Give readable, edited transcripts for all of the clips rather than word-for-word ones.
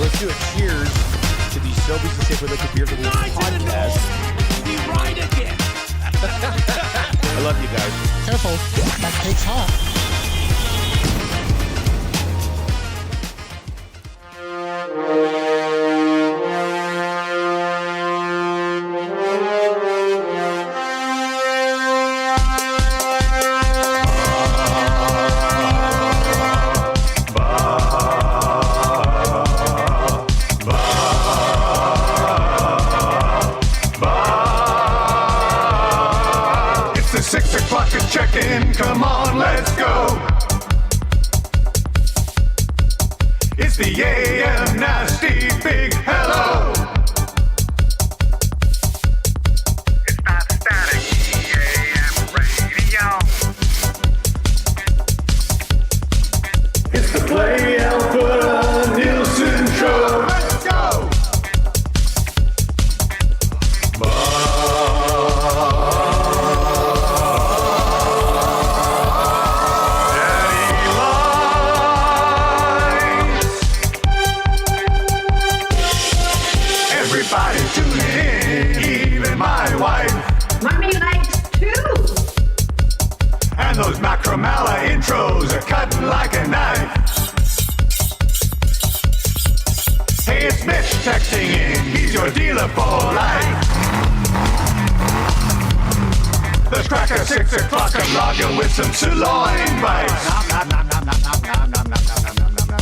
let's do a cheers to the Sobeys and Safeway Liquid Beer for the podcast. We ride again. I love you guys. Careful, that cake's hot. Check-in, come on, let's go. It's the AM Nasty Big Hello. It's not static, AM radio. It's the Play Alpha Nielson Show. Let's go. Those Macromala intros are cutting like a knife. Hey, it's Mitch texting in. He's your dealer for life. Let's crack at 6 o'clock. I'm logging with some sirloin bites. Nom, nom, nom, nom, nom, nom, nom, nom, nom, nom, nom, nom, nom,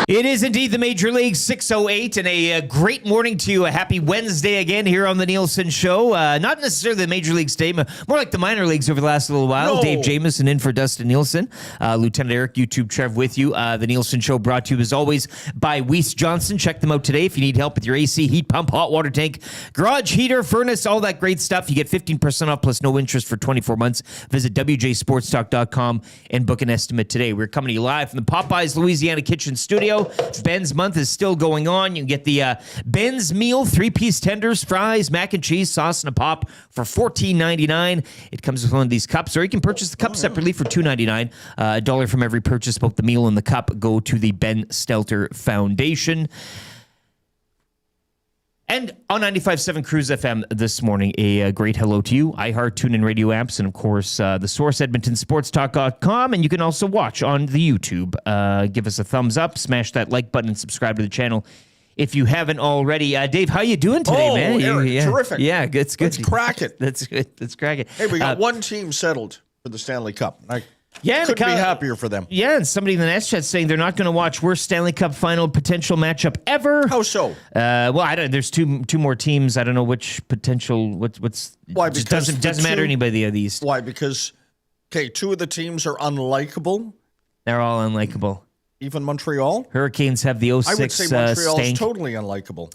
It is indeed the Major League 6:08, and a great morning to you. A happy Wednesday again here on the Nielson Show. Not necessarily the Major League statement, more like the minor leagues over the last little while. No. Dave Jamieson in for Dustin Nielsen. Lieutenant Eric, YouTube Trev with you. The Nielsen Show brought to you as always by Weiss Johnson. Check them out today if you need help with your AC, heat pump, hot water tank, garage heater, furnace, all that great stuff. You get 15% off plus no interest for 24 months. Visit WJSportsTalk.com and book an estimate today. We're coming to you live from the Popeyes Louisiana Kitchen Studio. Ben's month is still going on. You can get the Ben's meal, 3-piece tenders, fries, mac and cheese, sauce, and a pop for $14.99. It comes with one of these cups, or you can purchase the cup separately for $2.99. $1 from every purchase. Both the meal and the cup go to the Ben Stelter Foundation. And on 95.7 Cruise FM this morning, a great hello to you. iHeart, TuneIn Radio apps, and of course, the source, EdmontonSportsTalk.com. And you can also watch on the YouTube. Give us a thumbs up, smash that like button, and subscribe to the channel if you haven't already. Dave, how you doing today, man? Eric, terrific. Yeah, it's good. Let's crack it. That's good. Let's crack it. Hey, we got one team settled for the Stanley Cup. Yeah, couldn't be happier for them. Yeah, and somebody in the Nest chat saying they're not going to watch worst Stanley Cup Final potential matchup ever. How so? Well, I don't. There's two more teams. I don't know which potential. What's why? Because doesn't matter anybody of these. Why? Because two of the teams are unlikable. They're all unlikable. Even Montreal? Hurricanes have the 06 I would say Montreal's stank. totally unlikable.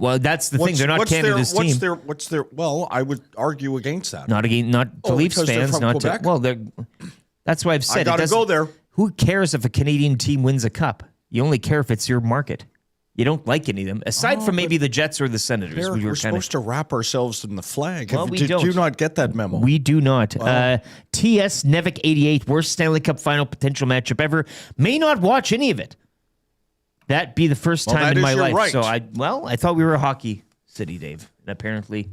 Well, that's the thing. They're not Canada's team. What's their? Well, I would argue against that. Not to Leafs because they're fans. from Not Quebec? to. Well, that's why I've said I got to go there. Who cares if a Canadian team wins a cup? You only care if it's your market. You don't like any of them, aside from maybe the Jets or the Senators. We're supposed to wrap ourselves in the flag. Well, we Did don't. you not get that memo? We do not. TS Nevik 88, worst Stanley Cup final potential matchup ever. May not watch any of it. That'd be the first time that in my is your life. right. So I thought we were a hockey city, Dave. And apparently,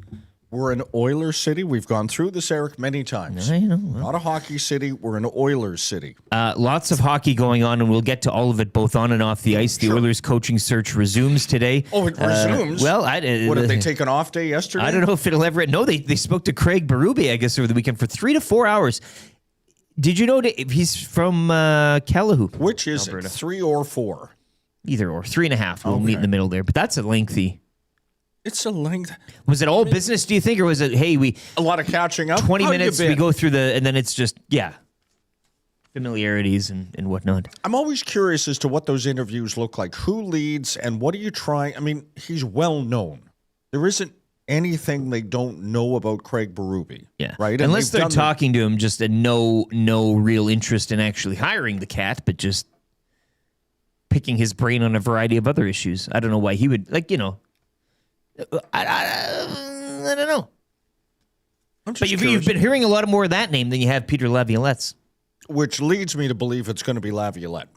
We're an Oilers city. We've gone through this, Eric, many times. I know. Not a hockey city. We're an Oilers city. Lots of hockey going on, and we'll get to all of it both on and off the ice. The Oilers coaching search resumes today. Oh, it resumes? Well, What, did they take an off day yesterday? I don't know if it'll ever. No, they spoke to Craig Berube, I guess, over the weekend for 3 to 4 hours. Did you know that he's from Calahoo? Which is Alberta. it, 3 or 4? Either or, 3.5. We'll meet in the middle there, but that's a lengthy. It's a length. Was it all business, do you think, or was it, hey, we A lot of catching up. 20 How you minutes, been? we go through and then it's just, familiarities and whatnot. I'm always curious as to what those interviews look like. Who leads and what are you trying? I mean, he's well known. There isn't anything they don't know about Craig Berube. Yeah. Right? And Unless they've they're done talking to him, just a no real interest in actually hiring the cat, but just picking his brain on a variety of other issues. I don't know why he would, I don't know. I'm just But you've curious. been hearing a lot more of that name than you have Peter Laviolette's. Which leads me to believe it's going to be Laviolette.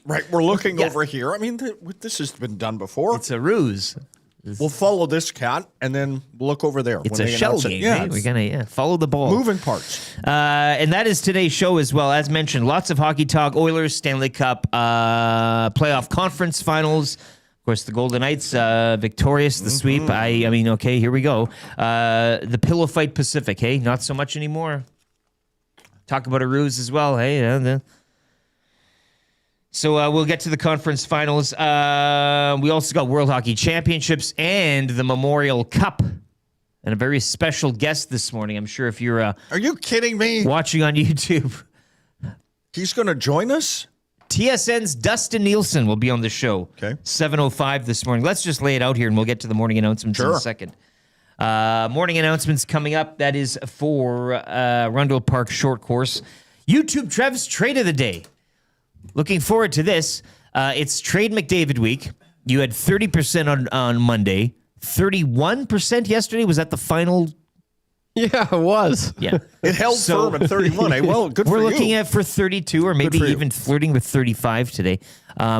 Right, we're looking over here. I mean, this has been done before. It's a ruse. We'll follow this cat and then look over there. It's when a they shell announce it. game. Yeah, Hey, we're going to follow the ball. moving parts. And that is today's show as well. As mentioned, lots of hockey talk. Oilers, Stanley Cup, playoff conference finals. Of course, the Golden Knights victorious, the sweep. I mean, okay, here we go. The pillow fight Pacific, hey? Not so much anymore. Talk about a ruse as well, hey? So we'll get to the conference finals. We also got World Hockey Championships and the Memorial Cup. And a very special guest this morning. I'm sure if you're Are you kidding me? watching on YouTube, He's going to join us? TSN's Dustin Nielson will be on the show. Okay. 7:05 this morning. Let's just lay it out here, and we'll get to the morning announcements in a second. Morning announcements coming up. That is for Rundle Park Short Course. YouTube Trev's Trade of the Day. Looking forward to this. It's Trade McDavid week. You had 30% on Monday, 31% yesterday. Was that the final? Yeah, it was. Yeah. It held firm at 31. Well, good for We're you. looking at for 32 or maybe for you. even flirting with 35 today.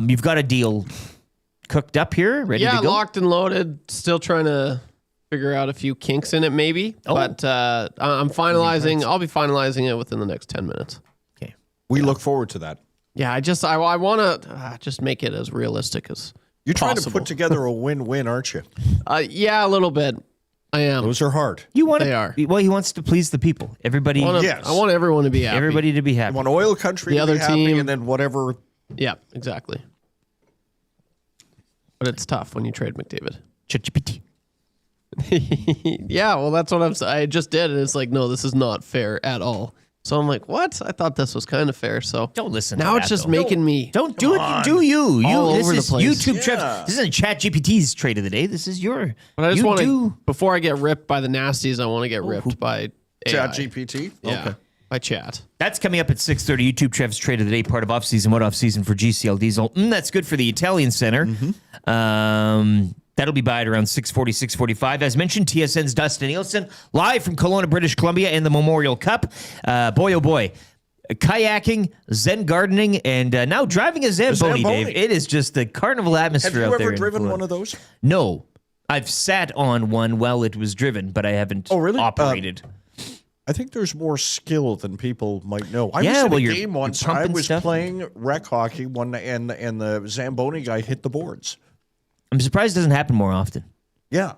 You've got a deal cooked up here, ready Yeah, to go? locked and loaded. Still trying to figure out a few kinks in it, maybe. Oh. But I'm finalizing. I'll be finalizing it within the next 10 minutes. Okay. We look forward to that. Yeah, I want to just make it as realistic as You're trying to possible. put together a win-win, aren't you? Yeah, a little bit. I am. Those are hard. You want They are. Well, he wants to please the people. Everybody, Yes. I want everyone to be happy. everybody to be happy. You want oil country The to other be happy, team- and then whatever. Yeah, exactly. But it's tough when you trade McDavid. ChatGPT. Yeah, well, that's what I just did, and it's like, no, this is not fair at all. So I'm like, what? I thought this was kind of fair. So Don't listen now to it's that, just though. making me. Don't do it. Do you? All This over the is place. YouTube Yeah. Trev. This isn't ChatGPT's trade of the day. This is your. But I just you want do. to, before I get ripped by the nasties, I want to get ripped by AI. Chat GPT. Yeah, by chat. That's coming up at 6:30. YouTube Trev's trade of the day, part of off-season. What off-season for GCL Diesel? That's good for the Italian Center. That'll be by at around 6:40, 6:45. As mentioned, TSN's Dustin Nielson, live from Kelowna, British Columbia, in the Memorial Cup. Boy, oh boy. Kayaking, Zen gardening, and now driving a Zamboni, Zamboni. Dave. It is just the carnival Have atmosphere you out there. ever in driven Kelowna. one of those? No. I've sat on one while it was driven, but I haven't really? operated. I think there's more skill than people might know. I Yeah, was in well, a you're game once. I pumping was stuff. playing rec hockey and the Zamboni guy hit the boards. I'm surprised it doesn't happen more often. Yeah.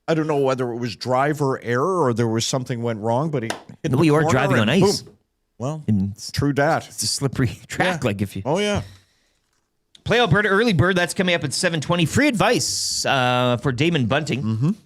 I don't know whether it was driver error or there was something went wrong, but he hit No, the you are corner driving on and ice. boom. Well, And it's true dat. a slippery track, Yeah. like if you... Oh, yeah. Play Alberta Early Bird, that's coming up at 7:20. Free advice for Damon Bunting.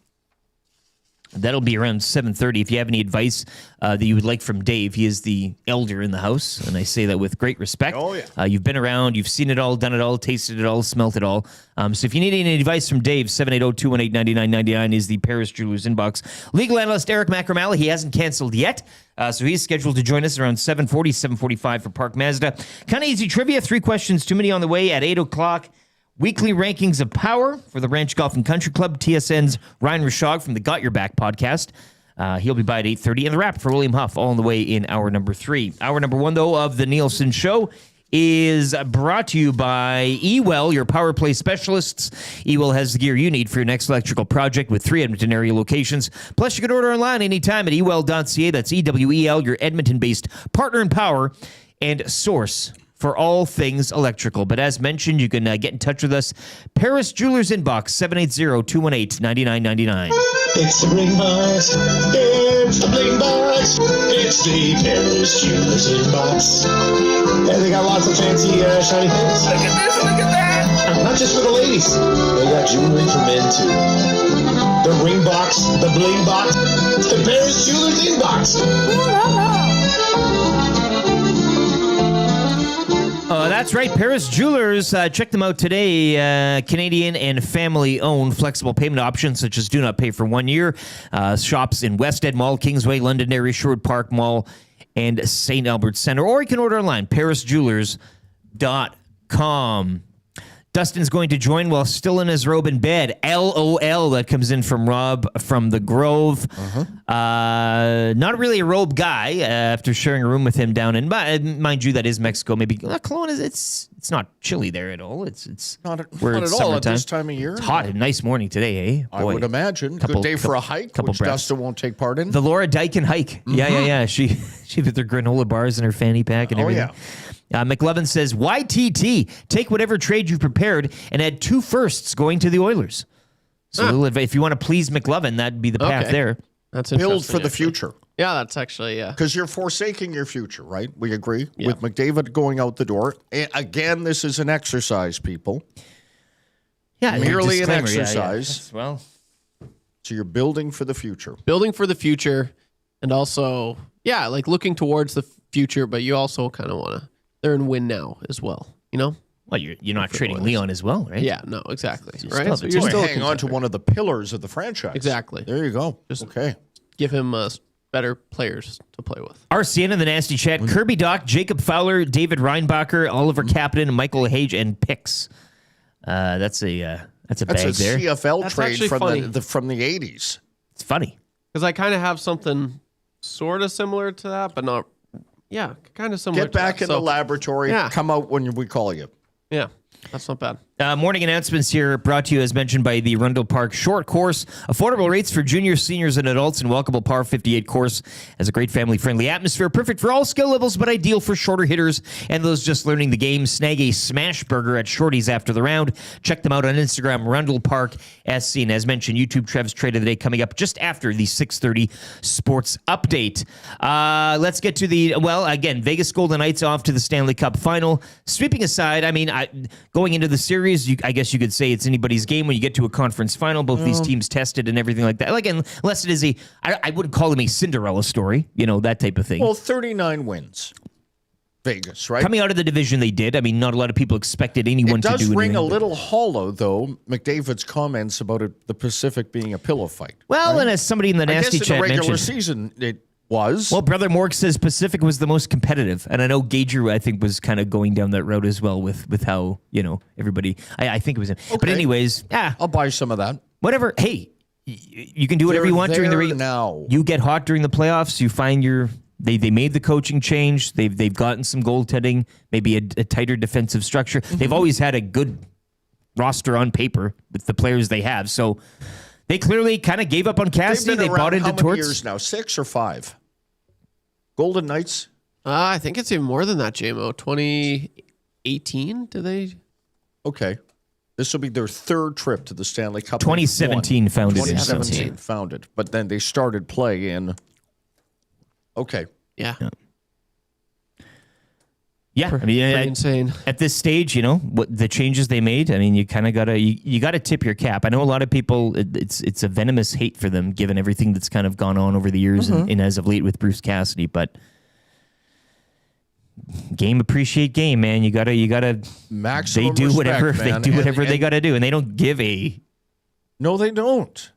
That'll be around 7:30. If you have any advice that you would like from Dave, he is the elder in the house, and I say that with great respect. Oh, yeah. You've been around, you've seen it all, done it all, tasted it all, smelt it all. So if you need any advice from Dave, 780-218-9999 is the Paris Jewelers inbox. Legal analyst Eric McRamala, he hasn't canceled yet, so he's scheduled to join us around 7:40, 7:45 for Park Mazda. Kind of easy trivia, 3 questions, too many on the way at 8 o'clock. Weekly rankings of power for the Ranch Golf and Country Club. TSN's Ryan Rishaug from the Got Your Back podcast. He'll be by at 8:30. And the wrap for William Huff all on the way in hour number 3. Hour number 1, though, of the Nielson Show is brought to you by Ewell, your power play specialists. Ewell has the gear you need for your next electrical project with 3 Edmonton area locations. Plus, you can order online anytime at ewell.ca. That's EWEL, your Edmonton-based partner in power and source for all things electrical. But as mentioned, you can get in touch with us. Paris Jewelers inbox, 780-218-9999. It's the Bling Box. It's the Bling Box. It's the Paris Jewelers inbox. Yeah, they got lots of fancy shiny things. Look at this, look at that. Not just for the ladies. They got jewelry for men too. The Ring Box, the Bling Box. It's the Paris Jewelers inbox. That's right, Paris Jewelers. Check them out today. Canadian and family-owned flexible payment options, such as do not pay for 1 year. Shops in West Ed Mall, Kingsway, Londonderry, Sherwood Park Mall, and St. Albert Center. Or you can order online, parisjewelers.com. Dustin's going to join while still in his robe in bed. LOL, that comes in from Rob from the Grove. Not really a robe guy after sharing a room with him down in, mind you, that is Mexico. Maybe Kelowna, it's not chilly there at all. It's Not at we're all summertime. at this time of year. It's hot and nice morning today, eh? I would imagine. Good day for a hike, which breaths. Dustin won't take part in. The Laura Dyken hike. Yeah. She with her granola bars in her fanny pack and everything. Yeah. McLovin says, YTT, take whatever trade you've prepared and add 2 firsts going to the Oilers. So if you want to please McLovin, that'd be the path there. That's interesting. Build for the actually. future. Yeah, that's actually, Because you're forsaking your future, right? We agree with McDavid going out the door. Again, this is an exercise, people. Yeah, Merely an disclaimer, exercise. Well, So you're building for the future. building for the future and also, like looking towards the future, but you also kind of want to win now as well, you know? well, you're not trading Leon as well, right? Yeah, no, exactly. Right? still- So it's you're still still hang on to one of the pillars of the franchise. Exactly. There you go. Okay. Give him better players to play with. RCN in the nasty chat. Kirby Doc, Jacob Fowler, David Reinbacher, Oliver Kapanen, Michael Hage, and Picks. That's a That's bag a there. CFL That's trade actually from funny. from the 80s. It's funny. Because I kind of have something sort of similar to that, but not, kind of similar Get to back that. in the laboratory. Yeah. Come out when we call you. Yeah, that's not bad. Morning announcements here brought to you, as mentioned, by the Rundle Park Short Course. Affordable rates for juniors, seniors, and adults, and walkable par 58 course has a great family-friendly atmosphere. Perfect for all skill levels, but ideal for shorter hitters and those just learning the game. Snag a smash burger at Shorty's after the round. Check them out on Instagram, Rundle Park SC. And as mentioned, YouTube Trev's Trade of the Day coming up just after the 6:30 sports update. Let's get to again, Vegas Golden Knights off to the Stanley Cup Final. Sweeping aside, going into the series, I guess you could say it's anybody's game when you get to a conference final. Both these teams tested and everything like that. Unless it is I wouldn't call them a Cinderella story, that type of thing. Well, 39 wins. Vegas, right? Coming out of the division they did. Not a lot of people expected anyone It to do anything. does ring a little hollow, though, McDavid's comments about the Pacific being a pillow fight. Well, and as somebody in the I nasty guess in chat the regular mentioned, season it was. well, Brother Morg says Pacific was the most competitive. And I know Gager, I think, was kind of going down that road as well with how, everybody, I think it was him. But Okay. anyways, I'll buy some of that. whatever. Hey, you can do whatever you want during the there now. You get hot during the playoffs. You find they made the coaching change. They've gotten some goaltending, maybe a tighter defensive structure. Mm-hmm. They've always had a good roster on paper with the players they have. So they clearly kind of gave up on Cassidy. They bought into how many Torts. years now? 6 or 5? Golden Knights? I think it's even more than that, JMO. 2018, did they? Okay. This will be their 3rd trip to the Stanley Cup. 2017 founded. 2017 founded. But then they started play in... Okay. Yeah. Yeah, I mean, Pretty insane. At this stage, what the changes they made. I mean, you kind of gotta you gotta tip your cap. I know a lot of people. It's a venomous hate for them, given everything that's kind of gone on over the years and as of late with Bruce Cassidy. But game appreciate game, man. You gotta. Maximum They do whatever respect, they do man. whatever And they gotta do, and they don't give a. No, they don't.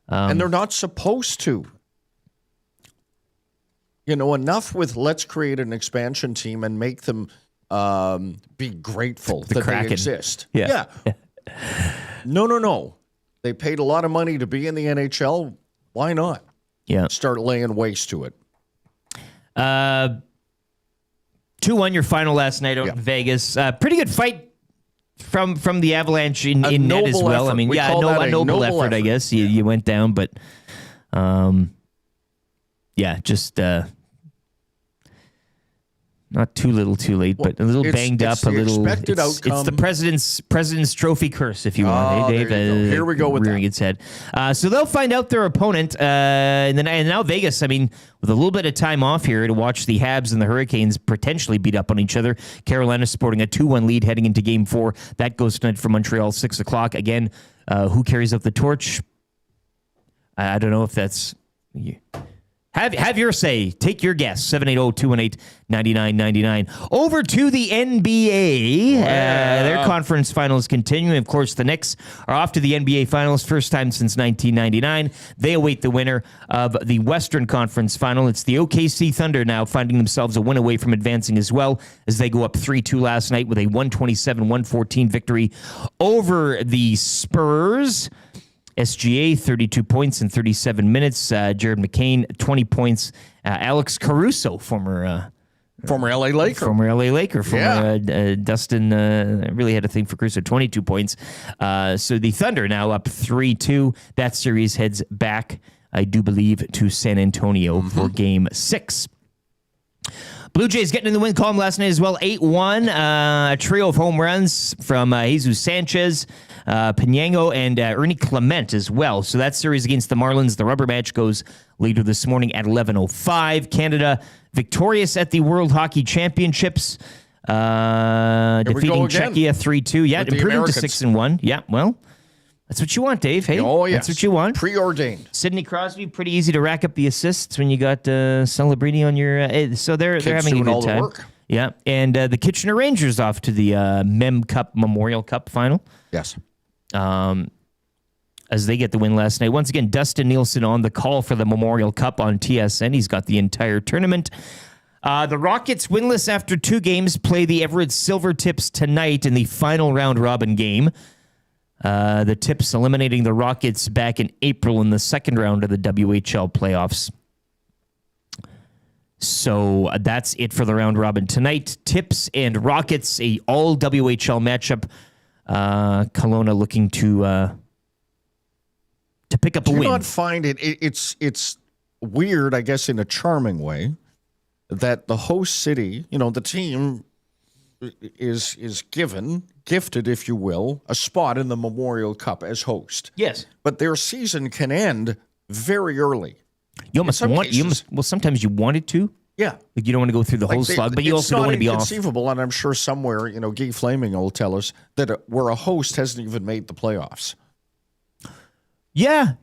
And they're not supposed to. Enough with let's create an expansion team and make them be grateful that Kraken. they exist. Yeah. No. They paid a lot of money to be in the NHL. Why not Yeah. start laying waste to it? 2-1 your final last night out in Vegas. Pretty good fight from the Avalanche in net as noble well. effort. I mean, We yeah, call that a a noble noble effort, I effort. guess. You went down, but just not too little too late, but a little banged up, it's a the little. expected It's the outcome. president's trophy curse, if you want. Hey, Dave, there you go. Here we go with rearing that. its head. So they'll find out their opponent, and now Vegas. I mean, with a little bit of time off here to watch the Habs and the Hurricanes potentially beat up on each other. Carolina sporting a 2-1 lead heading into Game 4. That goes tonight for Montreal, 6:00. Again, who carries up the torch? I don't know if that's. Have your say. Take your guess. 780-218-9999. Over to the NBA. Their conference finals continuing. Of course, the Knicks are off to the NBA finals. First time since 1999. They await the winner of the Western Conference final. It's the OKC Thunder now finding themselves a win away from advancing as well as they go up 3-2 last night with a 127-114 victory over the Spurs. SGA, 32 points in 37 minutes. Jared McCain, 20 points. Alex Caruso, former LA Laker. Dustin really had a thing for Caruso, 22 points. So the Thunder now up 3-2. That series heads back, I do believe, to San Antonio for Game 6. Blue Jays getting in the win column last night as well, 8-1. A trio of home runs from Jesus Sanchez, Pinango, and Ernie Clement as well. So that series against the Marlins, the rubber match goes later this morning at 11:05. Canada victorious at the World Hockey Championships, defeating Czechia 3-2. Yeah, With the improving to Americans. 6-1. Yeah, well, that's what you want, Dave. Hey, Oh, yes. that's what you want. Preordained. Sidney Crosby, pretty easy to rack up the assists when you got Celebrini on your. So they're having a doing good all the time. work. Yeah, and the Kitchener Rangers off to the Mem Cup Memorial Cup final Yes. as they get the win last night. Once again, Dustin Nielson on the call for the Memorial Cup on TSN. He's got the entire tournament. The Rockets, winless after 2 games, play the Everett Silvertips tonight in the final round robin game. The Tips eliminating the Rockets back in April in the second round of the WHL playoffs. So that's it for the round robin tonight. Tips and Rockets, a all WHL matchup. Kelowna looking to pick up a Do you win. not find it's weird, I guess, in a charming way, that the host city, the team is gifted, if you will, a spot in the Memorial Cup as host. Yes, But their season can end very early. you almost some want. cases. Well, sometimes you want it to. Yeah. Like you don't want to go through the whole slog, but you also don't want to be off. It's inconceivable, and I'm sure somewhere, Guy Flaming will tell us that where a host hasn't even made the playoffs. Yeah,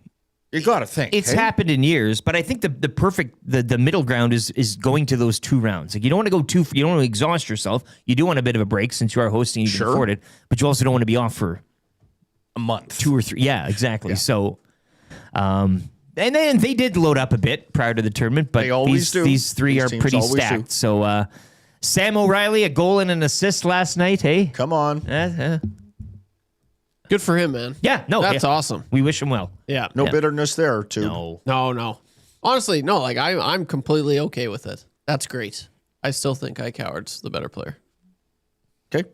You got to think. it's hey? happened in years, but I think the perfect the middle ground is going to those 2 rounds. Like you don't want to go you don't want to exhaust yourself. You do want a bit of a break since you are hosting, you can afford it, but you also don't want to be off for a month. 2 or 3. Yeah, exactly. So, and then they did load up a bit prior to the tournament, but They always do. These 3 These are teams pretty always do. stacked. So, Sam O'Reilly, a goal and an assist last night. Hey, Come on. Good for him, man. yeah, no, That's yeah. awesome. We wish him well. Yeah. No bitterness there, too. No. Honestly, no. Like I'm completely okay with it. That's great. I still think Ike Howard's the better player. Okay.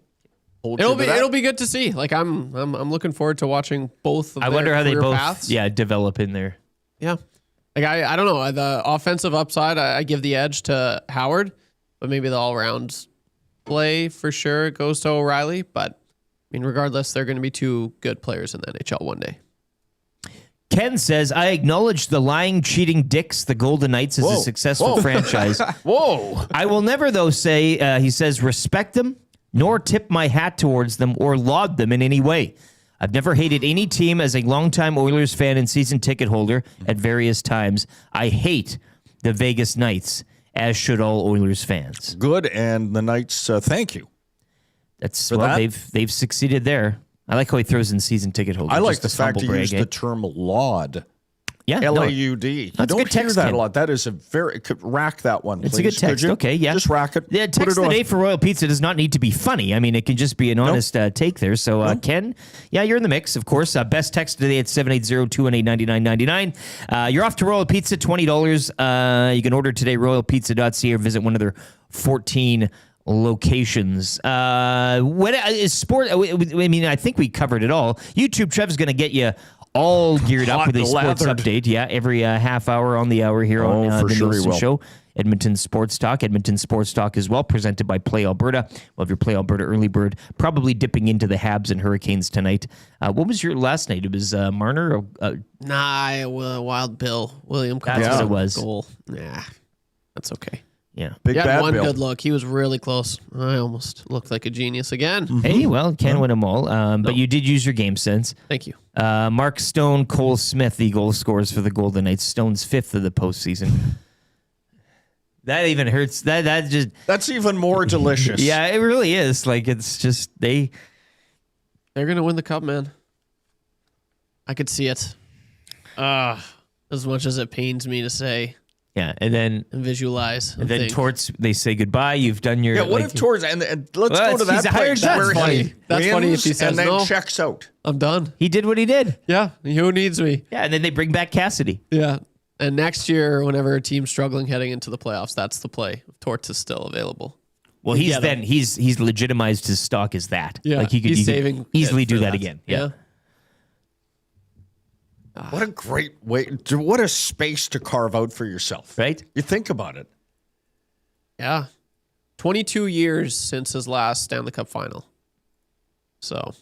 Hold you to that. It'll be good to see. Like I'm looking forward to watching both. Of I their wonder how they career both, paths. develop in there. Yeah. Like I don't know. The offensive upside, I give the edge to Howard, but maybe the all round play for sure goes to O'Reilly. But I mean, regardless, they're going to be 2 good players in the NHL one day. Ken says, I acknowledge the lying, cheating dicks, the Golden Knights, as a successful franchise. Whoa. I will never, though, say, he says, respect them, nor tip my hat towards them or laud them in any way. I've never hated any team as a longtime Oilers fan and season ticket holder at various times. I hate the Vegas Knights, as should all Oilers fans. Good, and the Knights, thank you. That's For that? they've succeeded there. I like how he throws in season ticket holder. I like just the a fact humble he used brag, the term laud. Yeah, no, L-A-U-D. You That's a don't good hear text, that Ken. a lot. That is a very... Rack that one, please. It's a good text. Could you? Okay, yeah. Just rack it. Yeah, Put text it of the on. day for Royal Pizza does not need to be funny. I mean, it can just be an honest take there. So, Ken, yeah, you're in the mix, of course. Best text today at 780-218-9999. You're off to Royal Pizza, $20. You can order today, royalpizza.ca, or visit one of their 14 locations. What is sport? I mean, I think we covered it all. YouTube Trev's going to get you all geared up Hot with a sports lathered. update. Yeah, every half hour on the hour here on for the sure he Nielson will. Show. Edmonton Sports Talk. Edmonton Sports Talk as well, presented by Play Alberta. We'll have your Play Alberta early bird, probably dipping into the Habs and Hurricanes tonight. What was your last night? It was Marner? Nah, Wild Bill. William That's Carlson what it was. Goal. Nah, that's okay. Yeah. Big He had bad one Bill. good look. He was really close. I almost looked like a genius again. Hey, well, can't win them all. But you did use your game sense. Thank you. Mark Stone, Cole Smith, the goal scorers for the Golden Knights. Stone's 5th of the postseason. That even hurts. That just... That's even more delicious. Yeah, it really is. Like, it's just... They're going to win the cup, man. I could see it. As much as it pains me to say Yeah, and then... and visualize. And then Torts, they say goodbye. You've done your... Yeah, what like, if towards and let's Well, go to he's that a hired place gun. where That's he funny. That's funny if wins he says and then no. checks out. I'm done. He did what he did. Yeah. Who needs me? Yeah, and then they bring back Cassidy. Yeah. And next year, whenever a team's struggling heading into the playoffs, that's the play. Torts is still available. Well, You get him. he's legitimized his stock as that. Yeah, like he could, he's he could saving easily it do for that that. again. Yeah. What a great way! What a space to carve out for yourself. Right? You think about it. Yeah. 22 years since his last Stanley Cup Final. So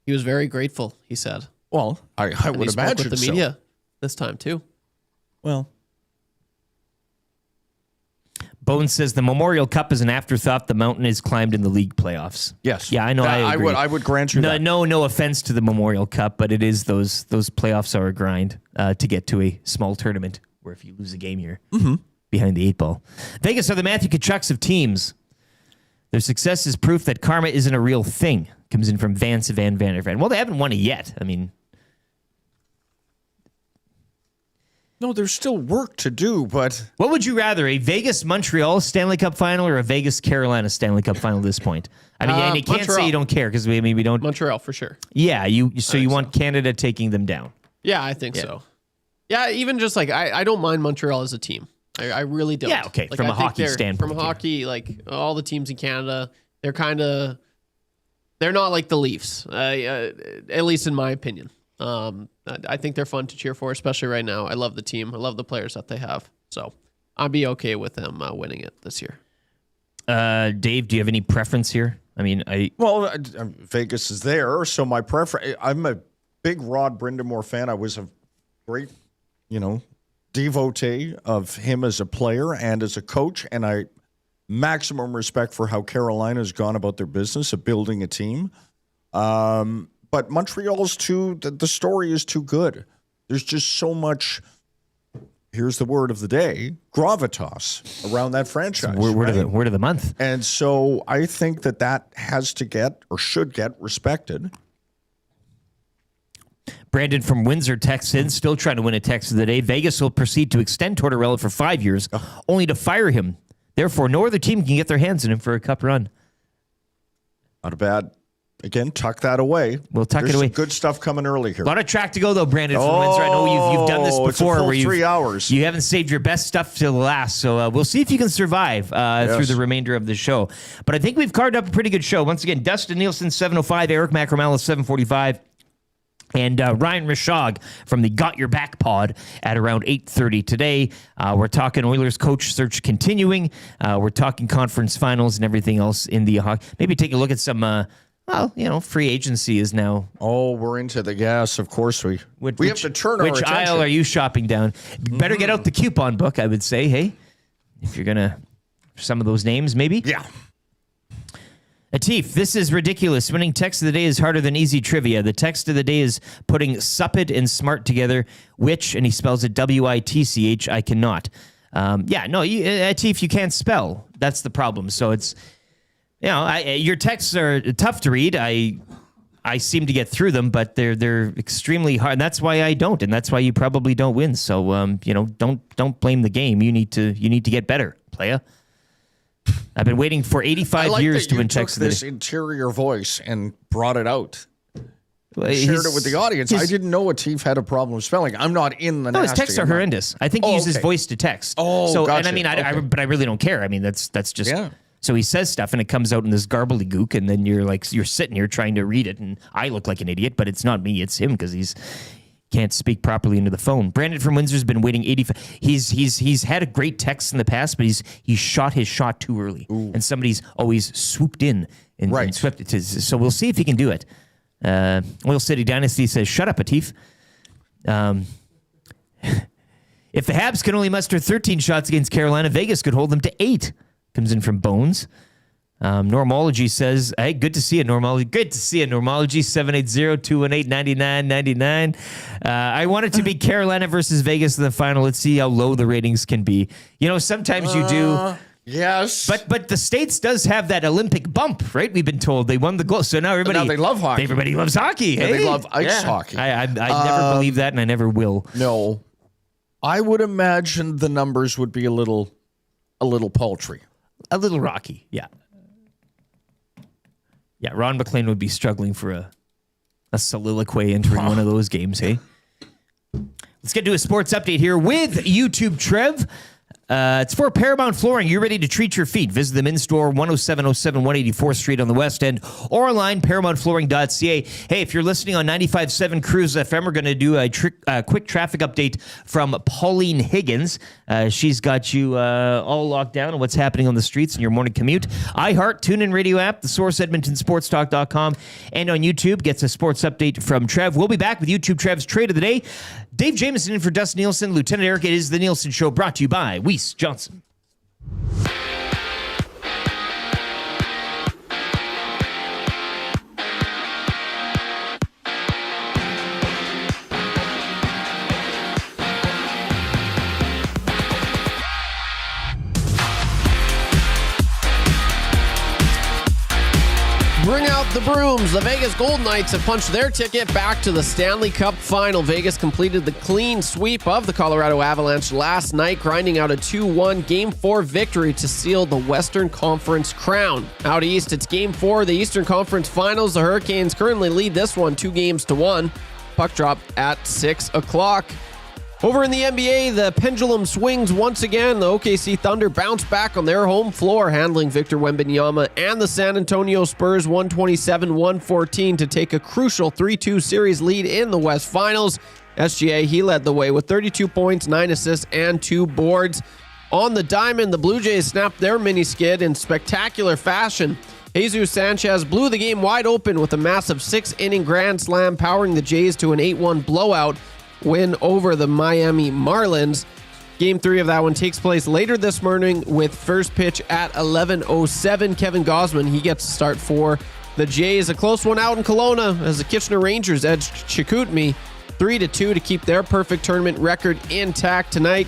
he was very grateful, he said. Well, I And would he spoke imagine with the so. media this time, too. Well, Bone says the Memorial Cup is an afterthought. The mountain is climbed in the league playoffs. yes. Yeah, I know. That- I agree. I would grant you that. No offense to the Memorial Cup, but it is those playoffs are a grind to get to a small tournament where if you lose a game, you're behind the 8 ball. Vegas are the Matthew Tkachuks of teams. Their success is proof that karma isn't a real thing. Comes in from Vance Van Vandervan. Well, they haven't won it yet. I mean, No, there's still work to do, but what would you rather, a Vegas-Montreal Stanley Cup Final or a Vegas-Carolina Stanley Cup Final at this point? I mean, and you can't say Montreal. you don't care because we don't. Montreal, for sure. Yeah, you want Canada taking them down. Yeah, I think so. Yeah, even just like, I don't mind Montreal as a team. I really don't. Yeah, okay, Like, from I a think hockey they're- standpoint, From a yeah. hockey, like all the teams in Canada, they're not like the Leafs, at least in my opinion. I think they're fun to cheer for, especially right now. I love the team. I love the players that they have. So I'd be okay with them winning it this year. Dave, do you have any preference here? I mean, Vegas is there, so my preference. I'm a big Rod Brindamore fan. I was a great, devotee of him as a player and as a coach, and I maximum respect for how Carolina's gone about their business of building a team. But Montreal's the story is too good. There's just so much, here's the word of the day, gravitas around that franchise. word of the month. And so I think that has to get or should get respected. Brandon from Windsor texts in, still trying to win a text of the day. Vegas will proceed to extend Tortorella for 5 years, only to fire him. Therefore, no other team can get their hands on him for a cup run. Not a bad. Again, tuck that away. We'll tuck There's it away. some good stuff coming early here. A lot of track to go, though, Brandon from Windsor. I know you've done this before. It's a full where you've, 3 hours. You haven't saved your best stuff till the last, so we'll see if you can survive through the remainder of the show. But I think we've carved up a pretty good show. Once again, Dustin Nielsen, 7:05, Eric Macramala, 7:45. And Ryan Rishaug from the Got Your Back pod at around 8:30 today. We're talking Oilers coach search continuing. We're talking conference finals and everything else in the hockey. Maybe take a look at some Well, free agency is now. Oh, we're into the gas. Of course we have to turn our Which attention. aisle are you shopping down? Better get out the coupon book, I would say. Hey, if you're gonna some of those names, maybe. Yeah. Atif, this is ridiculous. Winning text of the day is harder than easy trivia. The text of the day is putting suppid and smart together, which, and he spells it WITCH, I cannot. Atif, you can't spell. That's the problem. So it's, your texts are tough to read. I seem to get through them, but they're extremely hard. And that's why I don't, and that's why you probably don't win. So don't blame the game. You need to get better, playa. I've been waiting for 85 years to win text of the day. This interior voice and brought it out. Well, shared it with the audience. I didn't know Atif had a problem spelling. I'm not in the. No, his texts are horrendous. I think he uses voice to text. Oh, so gotcha. and I mean, but I really don't care. I mean, that's just. Yeah. So he says stuff and it comes out in this gook, and then you're sitting here trying to read it, and I look like an idiot, but it's not me, it's him because he's can't speak properly into the phone. Brandon from Windsor's been waiting 85. He's had a great text in the past, but he's shot his shot too early, and somebody's always swooped in and swept it. So we'll see if he can do it. Oil City Dynasty says, "Shut up, Atif." If the Habs can only muster 13 shots against Carolina, Vegas could hold them to 8. Comes in from Bones. Normology says, hey, good to see you, Normology. Good to see you, Normology. 780-218-9999. I want it to be Carolina versus Vegas in the final. Let's see how low the ratings can be. Sometimes you do. Yes. But the States does have that Olympic bump, right? We've been told they won the gold. So now they love hockey. Everybody loves hockey. Yeah, hey? they love ice hockey. I never believed that, and I never will. No. I would imagine the numbers would be a little paltry. A little rocky, yeah. Yeah, Ron McLean would be struggling for a soliloquy entering one of those games, hey? Let's get to a sports update here with YouTube Trev. It's for Paramount Flooring. You're ready to treat your feet. Visit them in store, 10707 184th Street on the West End, or online, paramountflooring.ca. Hey, if you're listening on 95.7 Cruise FM, we're going to do a quick traffic update from Pauline Higgins. She's got you all locked down on what's happening on the streets in your morning commute. iHeart, TuneIn Radio app, The Source, EdmontonSportsTalk.com, and on YouTube gets a sports update from Trev. We'll be back with YouTube Trev's Trade of the Day. Dave Jameson in for Dustin Nielsen. Lieutenant Eric, it is the Nielsen Show, brought to you by Weiss Johnson. Bring out the brooms. The Vegas Golden Knights have punched their ticket back to the Stanley Cup Final. Vegas completed the clean sweep of the Colorado Avalanche last night, grinding out a 2-1 Game 4 victory to seal the Western Conference crown. Out east, it's Game 4 of the Eastern Conference Finals. The Hurricanes currently lead this one 2-1. Puck drop at 6 o'clock. Over in the NBA, the pendulum swings once again. The OKC Thunder bounce back on their home floor, handling Victor Wembanyama and the San Antonio Spurs 127-114 to take a crucial 3-2 series lead in the West Finals. SGA, he led the way with 32 points, 9 assists, and 2 boards. On the diamond, the Blue Jays snapped their mini skid in spectacular fashion. Jesus Sanchez blew the game wide open with a massive 6-inning grand slam, powering the Jays to an 8-1 blowout win over the Miami Marlins. Game 3 of that one takes place later this morning with first pitch at 11:07. Kevin Gausman, he gets to start for the Jays. A close one out in Kelowna as the Kitchener Rangers edged Chicoutimi 3-2 to keep their perfect tournament record intact. Tonight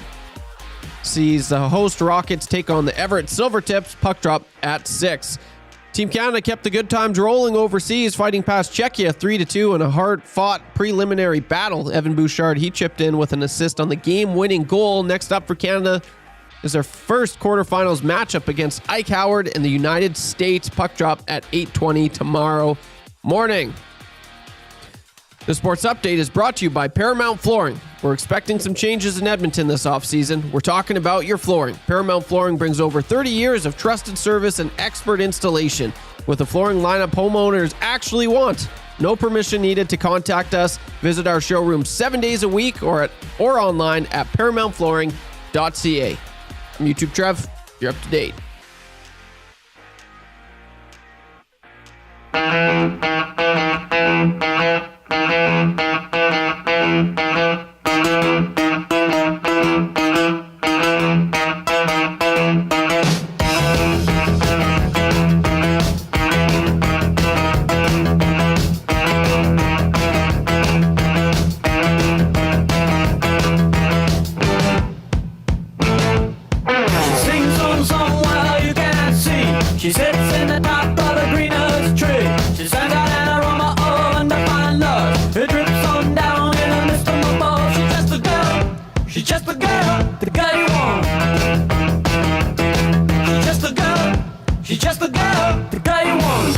sees the host Rockets take on the Everett Silvertips. Puck drop at 6. Team Canada kept the good times rolling overseas, fighting past Czechia 3-2 in a hard-fought preliminary battle. Evan Bouchard, he chipped in with an assist on the game-winning goal. Next up for Canada is their first quarterfinals matchup against Ike Howard in the United States. Puck drop at 8:20 tomorrow morning. The Sports Update is brought to you by Paramount Flooring. We're expecting some changes in Edmonton this offseason. We're talking about your flooring. Paramount Flooring brings over 30 years of trusted service and expert installation with a flooring lineup homeowners actually want. No permission needed to contact us. Visit our showroom 7 days a week or online at paramountflooring.ca. I'm YouTube Trev. You're up to date. She sits in the top of the greenest tree. She sends out an aroma of undefined love. It drips on down in a mist from above. She's just a girl. She's just a girl. The girl you want. She's just a girl. She's just a girl. The girl you want.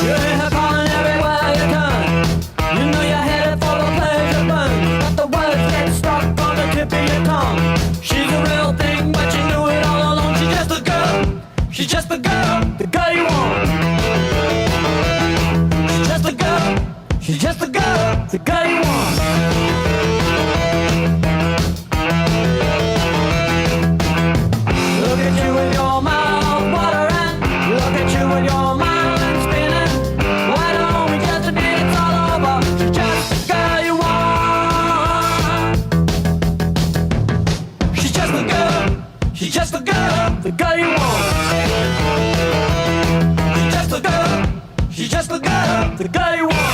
You hear her calling everywhere you turn. You know you're headed for the pleasure burn. But the words get stuck on the tip of your tongue. She's a real thing, but you knew it all along. She's just a girl. She's just a girl. The girl you want. She's just a girl. She's just a girl. The girl you want. Look at you with your mouth watering. Look at you with your mind spinning. Why don't we just admit it's all over? She's just the girl you want. She's just the girl. She's just the girl. The girl you want. She's just the girl. She's just the girl. The girl you want.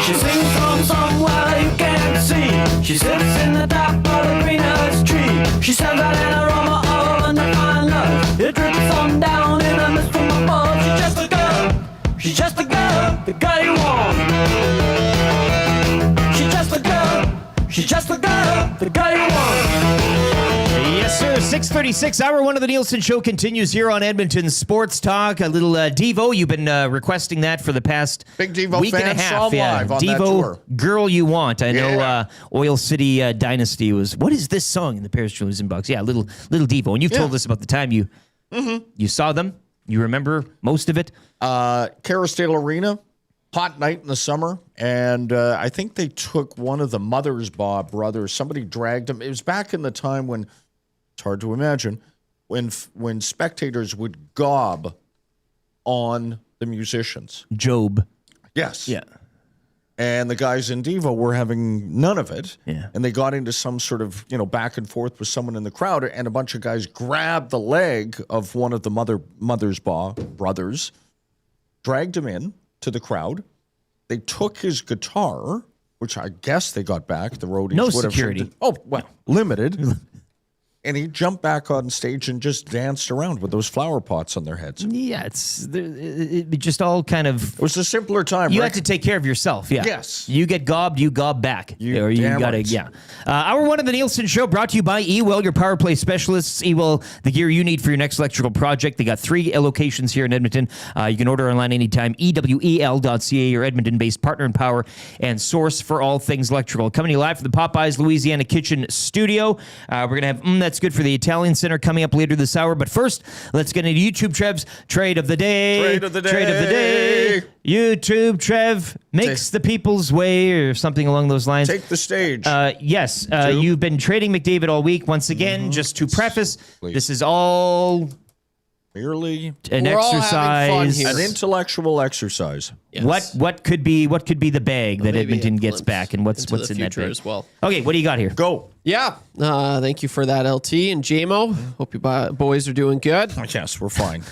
She sings from somewhere you can't see. She sits in the top of the greenest tree. She sends out an aroma of undefined love. It drips on down in a mist from above. She's just a girl. She's just a girl. The girl you want. She's just a girl. She's just a girl. The girl you want. Yes, sir. 6:36, hour one of the Nielson Show continues here on Edmonton Sports Talk. A little Devo. You've been requesting that for the past Big Devo week and fan, a half. saw him live on that Devo, tour. Girl You Want. I know Yeah. Oil City Dynasty was. What is this song in the Paris Julius inbox? Yeah, little Devo. And you've told us about the time you saw them. You remember most of it. Carrisdale Arena, hot night in the summer, and I think they took one of the Mothersbaugh brothers. Somebody dragged him. It was back in the time when it's hard to imagine when spectators would gob on the musicians. Job. Yes. Yeah. And the guys in Devo were having none of it. Yeah. And they got into some sort of, back and forth with someone in the crowd, and a bunch of guys grabbed the leg of one of the Mothersbaugh brothers, dragged him in to the crowd. They took his guitar, which I guess they got back. The roadies No would have security. Oh, well, limited. And he jumped back on stage and just danced around with those flower pots on their heads. It Yeah, it just all kind of. was a simpler time. You Rick. have to take care of yourself, yeah. Yes. You get gobbed, you gob back. You damn gotta, right. yeah. Hour one of the Nielsen Show brought to you by Ewell, your power play specialists. Ewell, the gear you need for your next electrical project. They got 3 locations here in Edmonton. You can order online anytime. EWEL.ca, your Edmonton-based partner in power and source for all things electrical. Coming to you live from the Popeyes Louisiana Kitchen Studio. We're going to have That's Good for the Italian Center coming up later this hour. But first, let's get into YouTube Trev's Trade of the Day. Trade of the day. Trade of the Day. YouTube Trev makes the people's way, or something along those lines. Take the stage. Yes, you've been trading McDavid all week. Once again, just to preface, Please. this is all Merely an We're all having fun exercise. here. an intellectual exercise. Yes. What could be the bag that Maybe Edmonton a gets glimpse back, and what's into the in that future bag as well. Okay, what do you got here? Go. Yeah. Thank you for that, LT and JMO. Hope you boys are doing good. Yes, we're fine.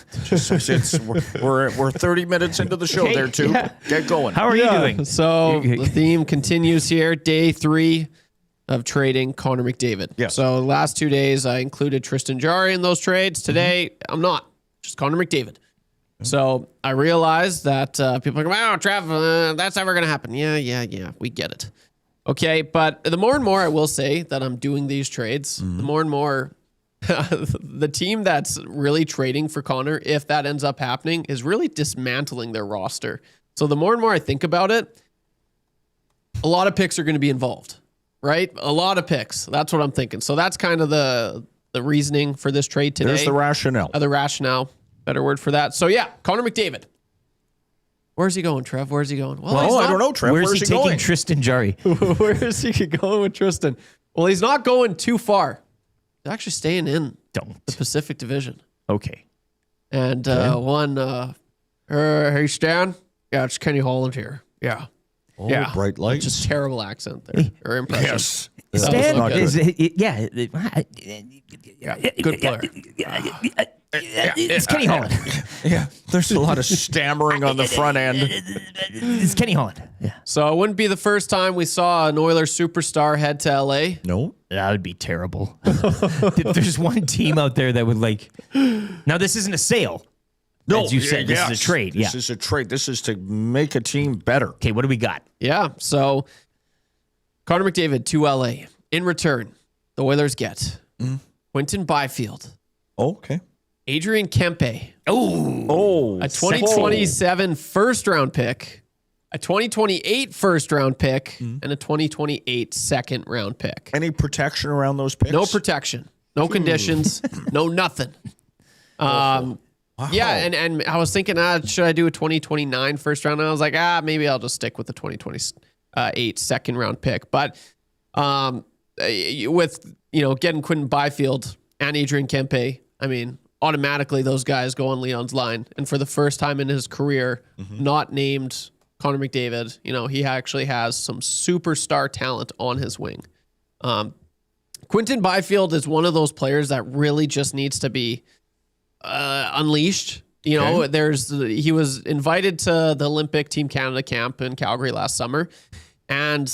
We're 30 minutes into the show Okay, there, too. yeah. Get going. How are you doing? So the theme continues here. Day 3 of trading Connor McDavid. Yes. So the last 2 days, I included Tristan Jarry in those trades. Today, I'm not. Just Connor McDavid. So I realized that people are going, oh, Trav, that's never going to happen. Yeah. We get it. Okay. But the more and more I will say that I'm doing these trades, the more and more the team that's really trading for Connor, if that ends up happening, is really dismantling their roster. So the more and more I think about it, a lot of picks are going to be involved, right? A lot of picks. That's what I'm thinking. So that's kind of the reasoning for this trade today. There's the rationale. The rationale. Better word for that. So yeah, Connor McDavid. Where's he going, Trev? Where's he going? Well, Oh, I don't know, Trev. Where's he taking going? Tristan Jarry? Where is he going with Tristan? Well, he's not going too far. He's actually staying in Don't. the Pacific Division. Okay. And hey Stan. Yeah, it's Kenny Holland here. Yeah. Oh, bright lights. Just terrible accent there or impression. Yes. Stan not is good. Good player. It's Kenny Holland. Yeah, there's a lot of stammering on the front end. It's Kenny Holland. Yeah, So it wouldn't be the first time we saw an Oilers superstar head to LA. No. that would be terrible. There's one team out there that would like. Now this isn't a sale. No, As you said, this is a trade. This is a trade. This is to make a team better. Okay, what do we got? Yeah. So Connor McDavid to LA. In return, the Oilers get Quinton Byfield, Okay. Adrian Kempe, Oh. a 2027 first round pick, a 2028 first round pick, and a 2028 second round pick. Any protection around those picks? No protection, no conditions, no nothing. Yeah, and I was thinking, should I do a 2029 first round? And I was like, maybe I'll just stick with the 2028 second round pick. But with getting Quinton Byfield and Adrian Kempe, I mean, automatically those guys go on Leon's line. And for the first time in his career, not named Connor McDavid, he actually has some superstar talent on his wing. Quinton Byfield is one of those players that really just needs to be unleashed. He was invited to the Olympic Team Canada camp in Calgary last summer. And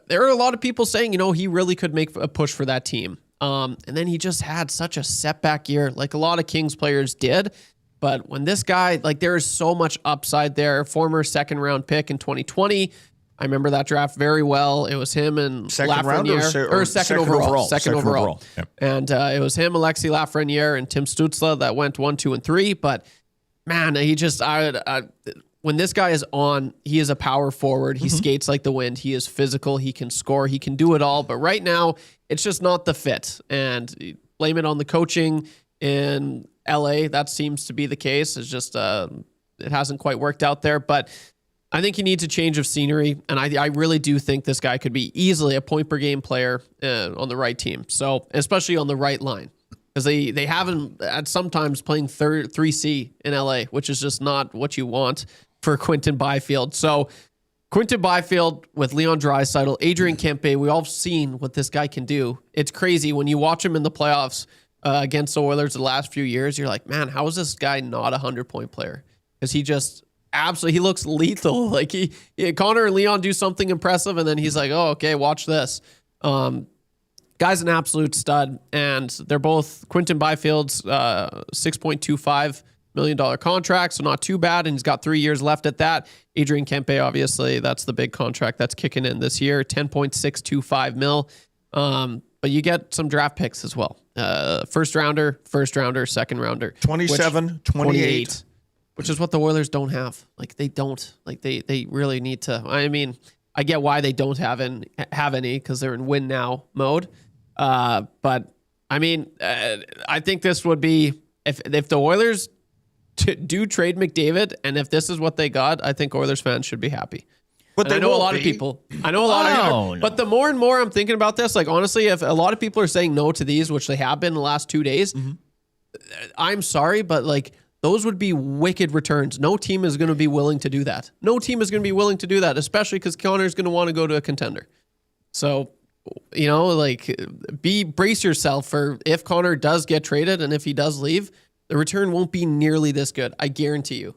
there are a lot of people saying, he really could make a push for that team. And then he just had such a setback year, like a lot of Kings players did. But when this guy, there is so much upside there. Former second round pick in 2020. I remember that draft very well. It was him and Second round Lafreniere, second overall. Second overall. Yep. And it was him, Alexi Lafreniere, and Tim Stützle that went 1, 2, and 3. But man, he just when this guy is on, he is a power forward. He skates like the wind. He is physical. He can score. He can do it all. But right now, it's just not the fit. And blame it on the coaching in LA. That seems to be the case. It's just it hasn't quite worked out there. But I think he needs a change of scenery, and I really do think this guy could be easily a point per game player on the right team. So especially on the right line, because they haven't at sometimes playing 3C in LA, which is just not what you want for Quinton Byfield. So Quinton Byfield with Leon Draisaitl, Adrian Kempe, we all seen what this guy can do. It's crazy when you watch him in the playoffs against the Oilers the last few years. You're like, man, how is this guy not a 100-point player? Because he just absolutely, he looks lethal. Like Connor and Leon do something impressive, and then he's like, "Oh, okay, watch this." Guy's an absolute stud, and they're both Quinton Byfield's $6.25 million contract, so not too bad, and he's got 3 years left at that. Adrian Kempe, obviously, that's the big contract that's kicking in this year, $10.625 mil. But you get some draft picks as well. First rounder, second rounder, 27, 28. which is what the Oilers don't have. They don't. They really need to. I mean, I get why they don't have any because they're in win now mode. But I mean, I think this would be if the Oilers do trade McDavid, and if this is what they got, I think Oilers fans should be happy. But I know a lot of people. I know a lot of people. No. But the more and more I'm thinking about this, honestly, if a lot of people are saying no to these, which they have been the last 2 days, I'm sorry, but those would be wicked returns. No team is going to be willing to do that. No team is going to be willing to do that, especially because Connor's going to want to go to a contender. So, brace yourself for if Connor does get traded and if he does leave, the return won't be nearly this good. I guarantee you.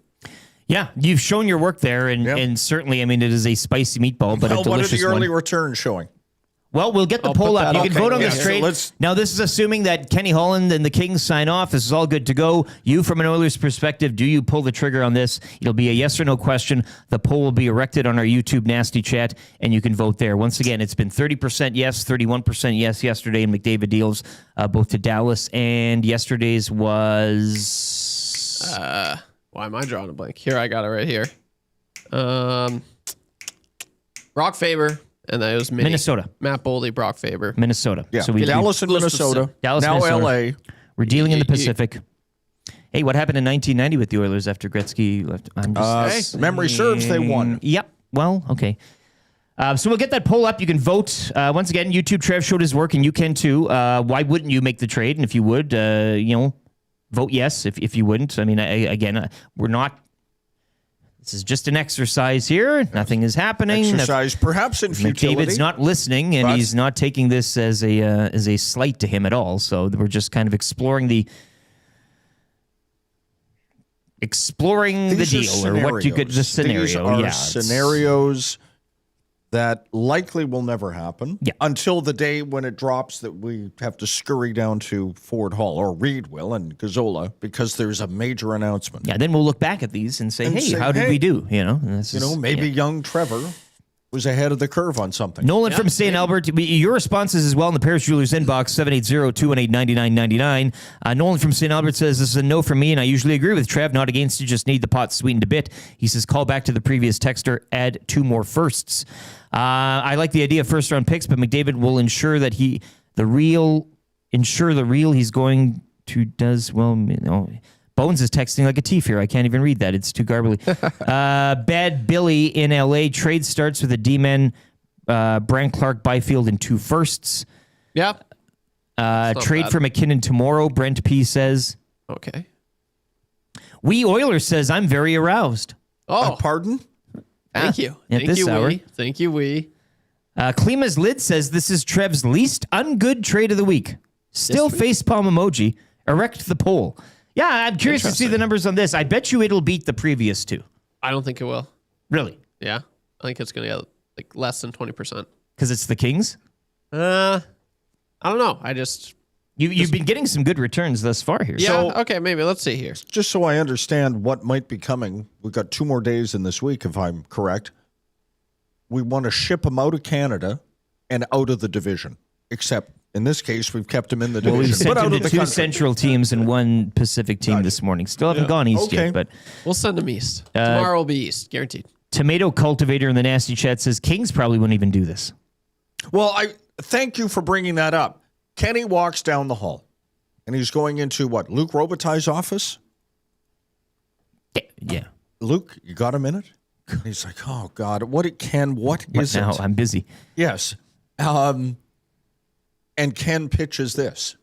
Yeah, you've shown your work there, and certainly, I mean, it is a spicy meatball, but a delicious one. What are the early returns showing? Well, we'll get the poll up. You can vote on this trade. So now, this is assuming that Kenny Holland and the Kings sign off. This is all good to go. You, from an Oilers perspective, do you pull the trigger on this? It'll be a yes or no question. The poll will be erected on our YouTube Nasty Chat, and you can vote there. Once again, it's been 30% yes, 31% yes yesterday in McDavid deals, both to Dallas, and yesterday's was... Why am I drawing a blank? Here, I got it right here. Brock Faber. And that was Minnesota. Matt Boldy, Brock Faber. Minnesota. Yeah. So Dallas and Minnesota. Dallas, now Minnesota. LA. We're dealing in the Pacific. Hey, what happened in 1990 with the Oilers after Gretzky left? I'm just memory serves, they won. Yep. Well, okay. So we'll get that poll up. You can vote. Once again, YouTube Trev showed his work, and you can too. Why wouldn't you make the trade? And if you would, vote yes if you wouldn't. I mean, we're not... This is just an exercise here. Nothing is happening. Exercise, perhaps in futility. McDavid's not listening, and But- he's not taking this as a slight to him at all. So we're just kind of exploring the deal, or what you could the scenario. These are yeah, scenarios that likely will never happen until the day when it drops that we have to scurry down to Ford Hall, or Reed will, and Gazzola, because there's a major announcement. Yeah, then we'll look back at these and say, how did we do? Maybe young Trevor was ahead of the curve on something. Nolan from St. Albert, your responses as well in the Paris Jewelers inbox, 780-218-9999. Nolan from St. Albert says, this is a no for me, and I usually agree with Trev, not against you, just need the pot sweetened a bit. He says, call back to the previous texter, add 2 more firsts. I like the idea of first-round picks, but McDavid will ensure that the real he's going to does well. Bones is texting like a thief here. I can't even read that. It's too garbly. Bad Billy in LA. Trade starts with a D-men, Brand Clark, Byfield, and 2 firsts. Yeah. Trade bad. for McKinnon tomorrow, Brent P says. Okay. We Oilers says, I'm very aroused. Oh, Pardon? thank you. At Thank this you, hour. Wee. Thank you, Wee. Klima's Lid says, this is Trev's least ungood trade of the week. Still facepalm emoji. Erect the poll. Yeah, I'm curious to see the numbers on this. I bet you it'll beat the previous 2. I don't think it will. Really? Yeah. I think it's going to get like less than 20%. Because it's the Kings? I don't know. I just... You've been getting some good returns thus far here. Yeah, okay, maybe. Let's see here. Just so I understand what might be coming, we've got 2 more days in this week, if I'm correct. We want to ship them out of Canada and out of the division, except in this case, we've kept them in the division. Well, we sent but out him of to the 2 country. Central teams and 1 Pacific team this morning. Still haven't gone east Okay. yet, but We'll send them east. Tomorrow will be east, guaranteed. Tomato Cultivator in the Nasty Chat says Kings probably wouldn't even do this. Well, I thank you for bringing that up. Kenny walks down the hall, and he's going into what? Luke Robitaille's office? Yeah. Luke, you got a minute? And he's like, oh, God, what is Now it? I'm busy. Yes. And Ken pitches this.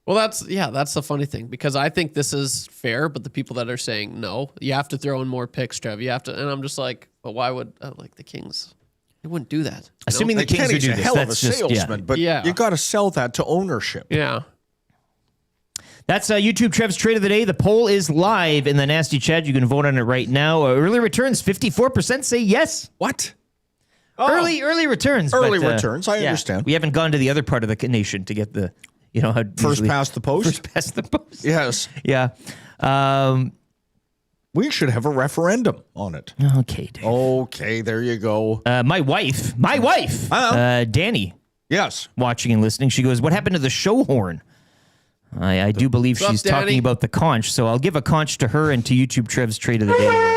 Well, that's the funny thing, because I think this is fair, but the people that are saying no, you have to throw in more picks, Trev. You have to, and I'm just like, but why would like the Kings? They wouldn't do that. you know? Assuming the Like, Kings would Kenny's do a this. hell of a That's just, salesman, but Yeah. you got to sell that to ownership. Yeah. That's YouTube Trev's trade of the day. The poll is live in the Nasty Chat. You can vote on it right now. Early returns, 54% say yes. What? Early returns. Early but, returns, I understand. We haven't gone to the other part of the nation to get the, how First past the post? First past the post. Yes. Yeah. We should have a referendum on it. Okay, Dave. Okay, there you go. My wife, Danny, Yes. watching and listening. She goes, what happened to the show horn? I do believe What's up, she's Danny? talking about the conch, so I'll give a conch to her and to YouTube Trev's trade of the day.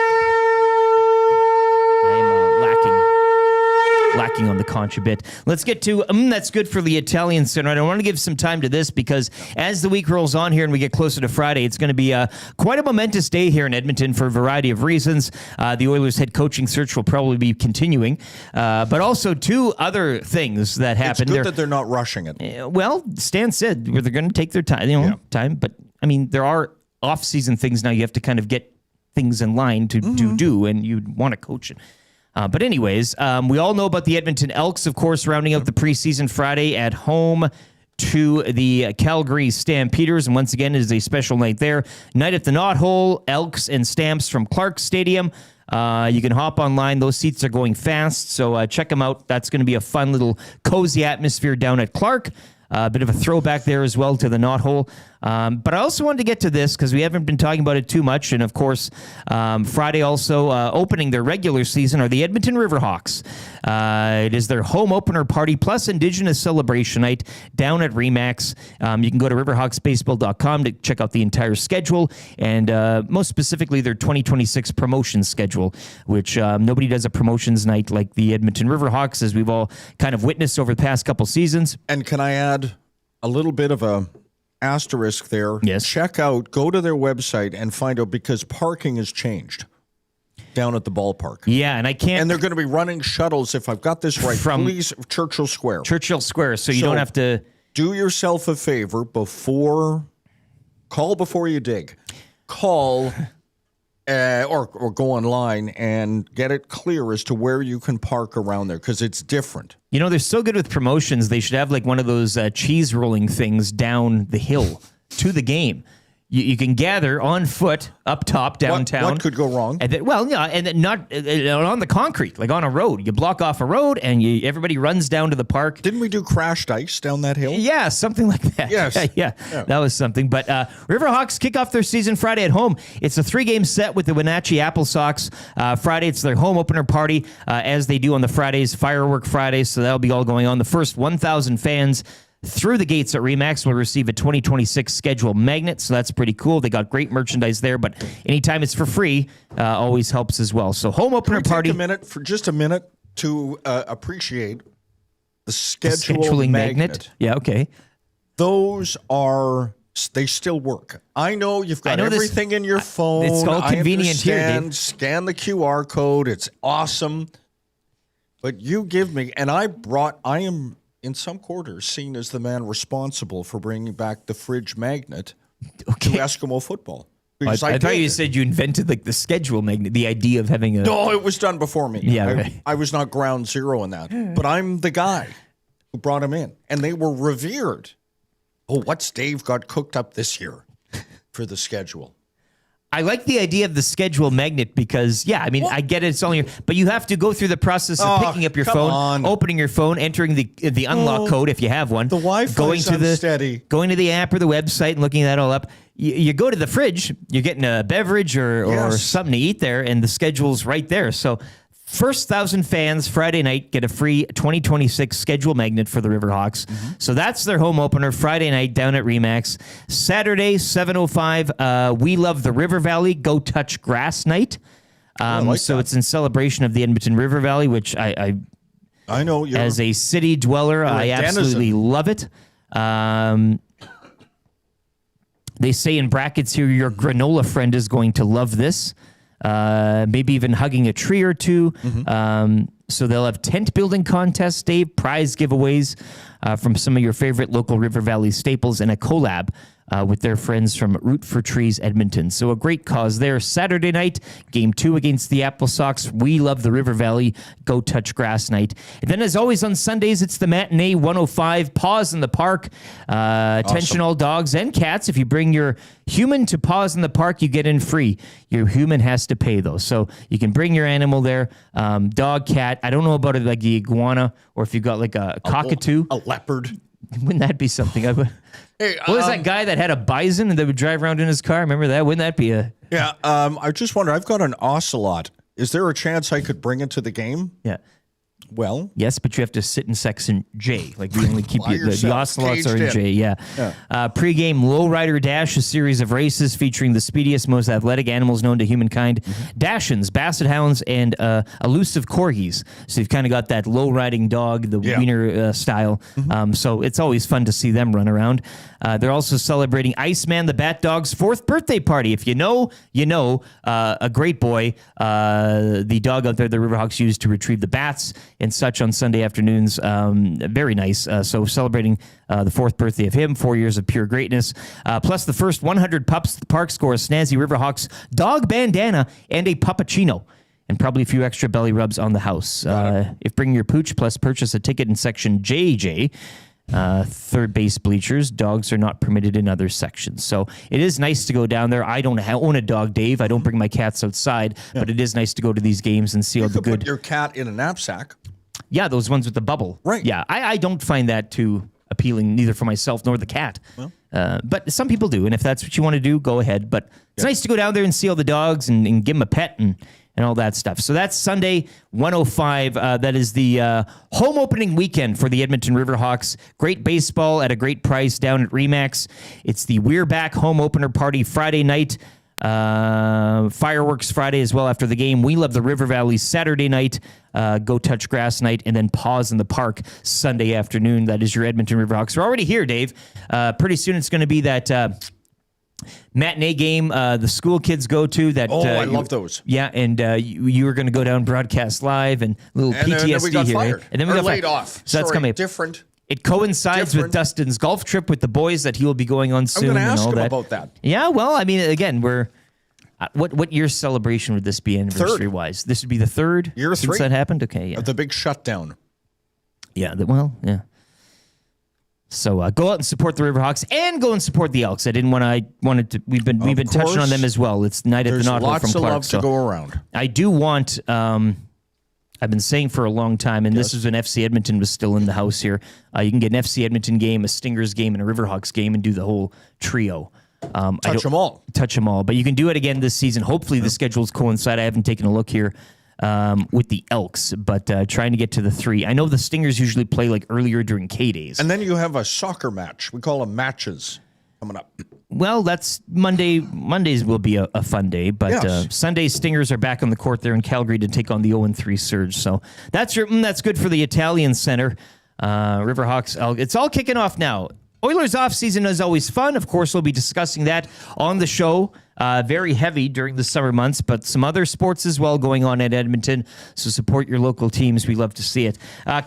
I'm lacking on the conch a bit. Let's get to that's good for the Italian Center. I want to give some time to this because as the week rolls on here and we get closer to Friday, it's going to be quite a momentous day here in Edmonton for a variety of reasons. The Oilers head coaching search will probably be continuing, but also 2 other things that happened. It's good that they're not rushing it. Well, Stan said they're going to take their time, time. But I mean, there are off-season things now. You have to kind of get things in line to do, and you'd want to coach it. But anyways, we all know about the Edmonton Elks, of course, rounding out the preseason Friday at home to the Calgary Stampeders. And once again, it is a special night there. Night at the Knothole, Elks and Stamps from Clark Stadium. You can hop online. Those seats are going fast, so check them out. That's going to be a fun little cozy atmosphere down at Clark. A bit of a throwback there as well to the Knothole. But I also wanted to get to this because we haven't been talking about it too much. And of course, Friday also opening their regular season are the Edmonton Riverhawks. It is their home opener party plus Indigenous celebration night down at Remax. You can go to riverhawksbaseball.com to check out the entire schedule and most specifically their 2026 promotions schedule, which nobody does a promotions night like the Edmonton Riverhawks, as we've all kind of witnessed over the past couple seasons. And can I add a little bit of a asterisk there? Yes. Go to their website and find out, because parking has changed down at the ballpark. Yeah, and I can't... And they're going to be running shuttles, if I've got this right, From please, Churchill Square. Churchill Square, so you don't have to... Do yourself a favor call before you dig. Call, or or go online and get it clear as to where you can park around there because it's different. You know, they're so good with promotions. They should have like one of those cheese rolling things down the hill to the game. You can gather on foot up top downtown. What could go wrong? And then, and then not on the concrete, like on a road. You block off a road, and everybody runs down to the park. Didn't we do crashed ice down that hill? Yeah, something like that. Yes. Yeah, that was something. But Riverhawks kick off their season Friday at home. It's a 3-game set with the Wenatchee Apple Sox. Friday, it's their home opener party, as they do on the Fridays, Firework Fridays. So that'll be all going on. The first 1,000 fans through the gates at RE/MAX will receive a 2026 schedule magnet, so that's pretty cool. They got great merchandise there, but anytime it's for free, always helps as well. So home opener party. Take a minute to appreciate the scheduling magnet. Yeah, okay. They still work. I know you've got everything in your phone. It's all convenient here, dude. Scan the QR code. It's awesome. But you give me, and I am in some quarters seen as the man responsible for bringing back the fridge magnet to Eskimo football. I thought you said you invented like the schedule magnet, the idea of having a... No, it was done before me. Yeah, right. I was not ground zero in that. But I'm the guy who brought him in. And they were revered. Oh, what's Dave got cooked up this year for the schedule? I like the idea of the schedule magnet because, I mean, I get it. It's only, but you have to go through the process of picking up your phone, opening your phone, entering the unlock code if you have one. The Wi-Fi's unsteady. Going to the app or the website and looking that all up. You go to the fridge, you're getting a beverage or something to eat there, and the schedule's right there. So first 1,000 fans Friday night get a free 2026 schedule magnet for the Riverhawks. So that's their home opener Friday night down at RE/MAX. Saturday, 7:05, We Love the River Valley Go Touch Grass night. So it's in celebration of the Edmonton River Valley, which I know as a city dweller, I absolutely love it. They say in brackets here, your granola friend is going to love this. Maybe even hugging a tree or two. So they'll have tent building contests, Dave, prize giveaways from some of your favorite local River Valley staples, and a collab with their friends from Root for Trees Edmonton. So a great cause there. Saturday night, Game 2 against the Apple Sox. We Love the River Valley Go Touch Grass night. And then as always on Sundays, it's the matinee 105 Paws in the Park. Attention all dogs and cats. If you bring your human to Paws in the Park, you get in free. Your human has to pay though. So you can bring your animal there. Dog, cat. I don't know about it like the iguana or if you've got like a cockatoo. A leopard. Wouldn't that be something? Hey, what was that guy that had a bison and they would drive around in his car? Remember that? Wouldn't that be a... Yeah, I just wonder, I've got an ocelot. Is there a chance I could bring it to the game? Yeah. Well, yes, but you have to sit in section J. Like we only keep you, the ocelots are in J. Yeah. Pre-game lowrider dash, a series of races featuring the speediest, most athletic animals known to humankind: Dachshunds, Basset Hounds, and elusive corgis. So you've kind of got that low riding dog, the wiener style. So it's always fun to see them run around. They're also celebrating Iceman the Bat Dog's 4th birthday party. If you know, you know. A great boy, the dog out there the Riverhawks use to retrieve the bats and such on Sunday afternoons. Very nice. So celebrating the 4th birthday of him, 4 years of pure greatness. Plus the first 100 pups the park score a snazzy Riverhawks dog bandana and a puppuccino. And probably a few extra belly rubs on the house. If bringing your pooch, plus purchase a ticket in section JJ. Third base bleachers. Dogs are not permitted in other sections. So it is nice to go down there. I don't own a dog, Dave. I don't bring my cats outside, but it is nice to go to these games and see all the good. Put your cat in a knapsack. Yeah, those ones with the bubble. Right. Yeah, I don't find that too appealing, neither for myself nor the cat. Well. But some people do, and if that's what you want to do, go ahead. But it's nice to go down there and see all the dogs and give them a pet and all that stuff. So that's Sunday, 105. That is the home opening weekend for the Edmonton Riverhawks. Great baseball at a great price down at RE/MAX. It's the We're Back home opener party Friday night. Fireworks Friday as well after the game. We Love the River Valley Saturday night. Go Touch Grass night. And then Paws in the Park Sunday afternoon. That is your Edmonton Riverhawks. We're already here, Dave. Pretty soon it's going to be that... matinee game the school kids go to that. I love those. Yeah, and you were going to go down broadcast live and a little PTSD then we got here. Fired. And then we got laid off. So that's coming up. Different. It coincides with Dustin's golf trip with the boys that he will be going on soon. I'm going to ask and all him that. about that. Yeah, well, I mean, again, What year's celebration would this be anniversary-wise? This would be the third Year since 3. that happened? Okay, yeah. Of the big shutdown. Yeah, yeah. So go out and support the Riverhawks and go and support the Elks. We've been touching on them as well. It's night at the There's Knothole lots from of Clark. love to go around. I do want, I've been saying for a long time, and this is when FC Edmonton was still in the house here. You can get an FC Edmonton game, a Stingers game, and a Riverhawks game and do the whole trio. Touch them all. Touch them all. But you can do it again this season. Hopefully the schedules coincide. I haven't taken a look here with the Elks, but trying to get to the 3. I know the Stingers usually play like earlier during K-Days. And then you have a soccer match. We call them matches coming up. Well, that's Monday. Mondays will be a fun day, but Yes. Sunday Stingers are back on the court there in Calgary to take on the 0-3 Surge. So that's good for the Italian Center. Riverhawks, it's all kicking off now. Oilers offseason is always fun. Of course, we'll be discussing that on the show. Very heavy during the summer months, but some other sports as well going on at Edmonton. So support your local teams. We love to see it.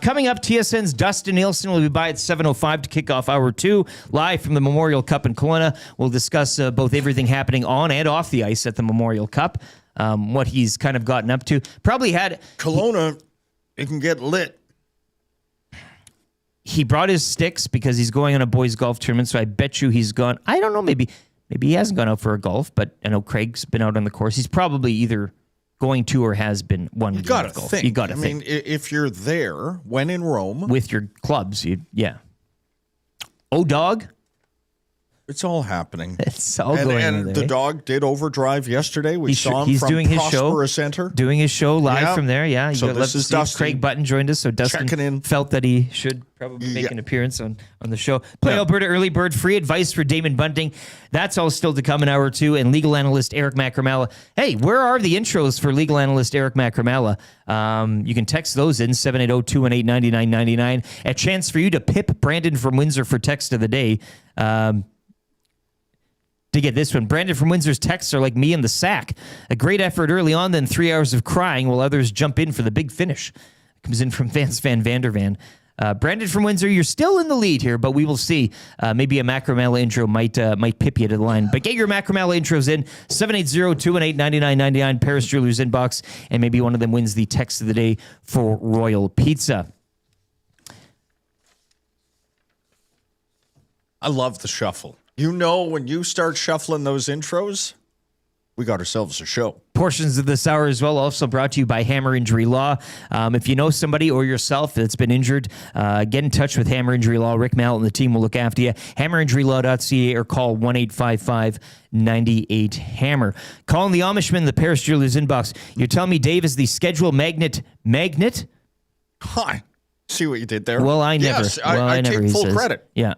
Coming up, TSN's Dustin Nielson will be by at 7:05 to kick off hour 2, live from the Memorial Cup in Kelowna. We'll discuss both everything happening on and off the ice at the Memorial Cup, what he's kind of gotten up to. Probably had... Kelowna, it can get lit. He brought his sticks because he's going on a boys golf tournament, so I bet you he's gone. I don't know, maybe he hasn't gone out for a golf, but I know Craig's been out on the course. He's probably either going to or has been one game Got of to golf. think. You got to I think. mean, if you're there, when in Rome, With your clubs, yeah. Oh, dog. it's all happening. It's all going on And there, the eh? dog did overdrive yesterday. We saw him he's from doing his show. Prospera Center. Doing his show live Yeah. from there, yeah. So You'd love this to is see it. Dustin Craig Button joined us, so Dustin checking in. felt that he should probably make an appearance on the show. Play Yeah. Alberta Early Bird, free advice for Damon Bunting. That's all still to come in hour 2. And legal analyst Eric Macramella. Hey, where are the intros for legal analyst Eric Macramella? You can text those in 780-218-9999. A chance for you to pip Brandon from Windsor for text of the day. To get this one, Brandon from Windsor's texts are like me in the sack. A great effort early on, then 3 hours of crying while others jump in for the big finish. Comes in from Vance Van Vandervan. Brandon from Windsor, you're still in the lead here, but we will see. Maybe a Macramella intro might pip you to the line. But get your Macramella intros in, 780-218-9999, Paris Jewelers inbox, and maybe one of them wins the text of the day for Royal Pizza. I love the shuffle. You know, when you start shuffling those intros, we got ourselves a show. Portions of this hour as well also brought to you by Hammer Injury Law. If you know somebody or yourself that's been injured, get in touch with Hammer Injury Law. Rick Mallet and the team will look after you. hammerinjurylaw.ca or call 1-855-98-HAMMER. Calling the Amishman, the Paris Jewelers inbox. You're telling me Dave is the schedule magnet? Hi. See what you did there? Well, I never. Yes, I never, take he full says. credit. Yeah.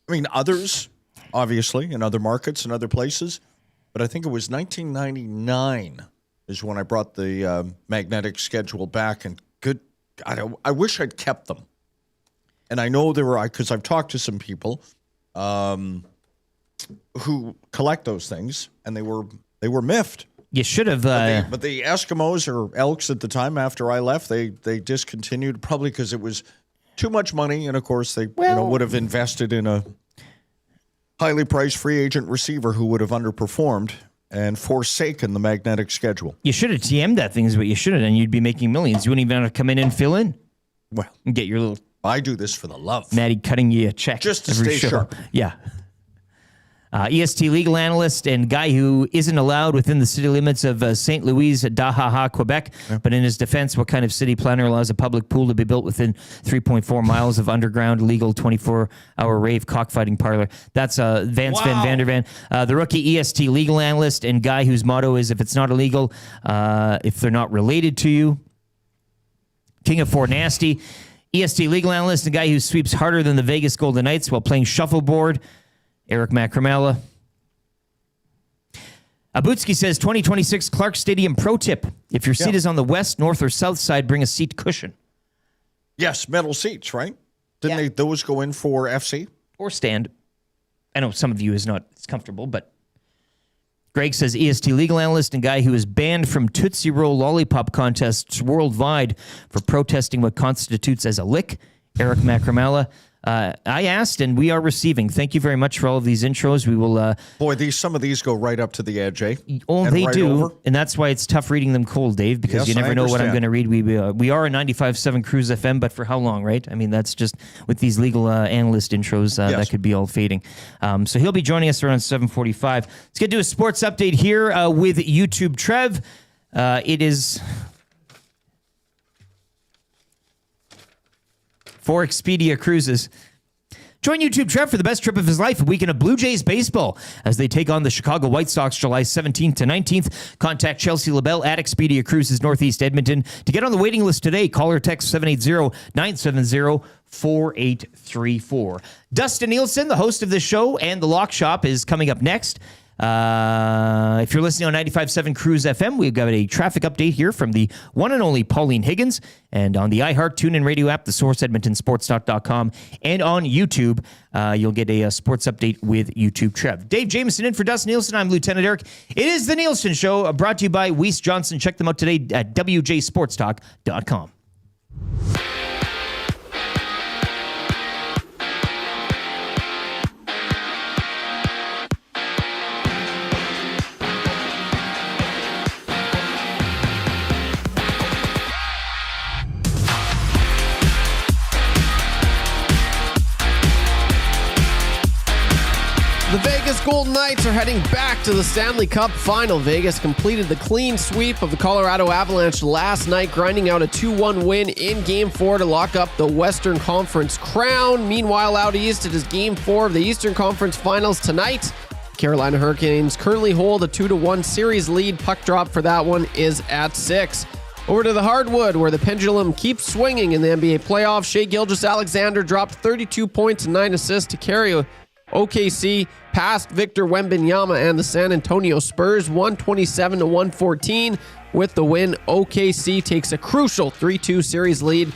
I mean, others, obviously, in other markets and other places. But I think it was 1999 is when I brought the magnetic schedule back. And good, God, I wish I'd kept them. And I know there were, because I've talked to some people who collect those things, and they were miffed. You should have. But the Eskimos or Elks at the time after I left, they discontinued probably because it was too much money, and of course they would have invested in a highly priced free agent receiver who would have underperformed and forsaken the magnetic schedule. You should have TM'd that thing is what you should have done. You'd be making millions. You wouldn't even have to come in and fill in. Well, And get your little I do this for the love. Maddie cutting you a check. Just to every stay show. sharp. Yeah. EST legal analyst and guy who isn't allowed within the city limits of St. Louis, Dahaha, Quebec. Yeah. But in his defense, what kind of city planner allows a public pool to be built within 3.4 miles of underground legal 24-hour rave cockfighting parlor? That's Vance Van Vandervan, the rookie EST legal analyst and guy whose motto is, if it's not illegal, if they're not related to you. King of Fort Nasty. EST legal analyst and guy who sweeps harder than the Vegas Golden Knights while playing shuffleboard. Eric Macramella. Abutsky says 2026 Clark Stadium pro tip. If your seat is on the west, north, or south side, bring a seat cushion. Yes, metal seats, right? Didn't those go in for FC? Or stand. I know some of you is not as comfortable, but Greg says EST legal analyst and guy who is banned from Tootsie Roll lollipop contests worldwide for protesting what constitutes as a lick. Eric Macramella. I asked, and we are receiving. Thank you very much for all of these intros. We will. Boy, some of these go right up to the edge, eh? Oh, And they right do, over. and that's why it's tough reading them cold, Dave, because Yes, you never I know what I'm understand. going to read. We are a 95.7 Cruise FM, but for how long, right? I mean, that's just with these legal analyst intros, Yes. that could be all fading. So he'll be joining us around 7:45. Let's get to a sports update here with YouTube Trev. It is for Expedia Cruises. Join YouTube Trev for the best trip of his life, a weekend of Blue Jays baseball as they take on the Chicago White Sox July 17th to 19th. Contact Chelsea LaBelle at Expedia Cruises Northeast Edmonton. To get on the waiting list today, call or text 780-970-4834. Dustin Nielson, the host of this show, and The Lock Shop is coming up next. If you're listening on 95.7 Cruise FM, we've got a traffic update here from the one and only Pauline Higgins, and on the iHeart TuneIn Radio app, the Source, EdmontonSports.com, and on YouTube, you'll get a sports update with YouTube Trev. Dave Jameson in for Dustin Nielson. I'm Lieutenant Eric. It is the Nielson Show, brought to you by Weiss Johnson. Check them out today at WJSportsTalk.com. The Vegas Golden Knights are heading back to the Stanley Cup Final. Vegas completed the clean sweep of the Colorado Avalanche last night, grinding out a 2-1 win in Game 4 to lock up the Western Conference crown. Meanwhile, out east, it is Game 4 of the Eastern Conference Finals tonight. Carolina Hurricanes currently hold a 2-1 series lead. Puck drop for that one is at 6. Over to the hardwood, where the pendulum keeps swinging in the NBA playoffs. Shai Gilgeous-Alexander dropped 32 points and 9 assists to carry OKC past Victor Wembanyama and the San Antonio Spurs, 127-114. With the win, OKC takes a crucial 3-2 series lead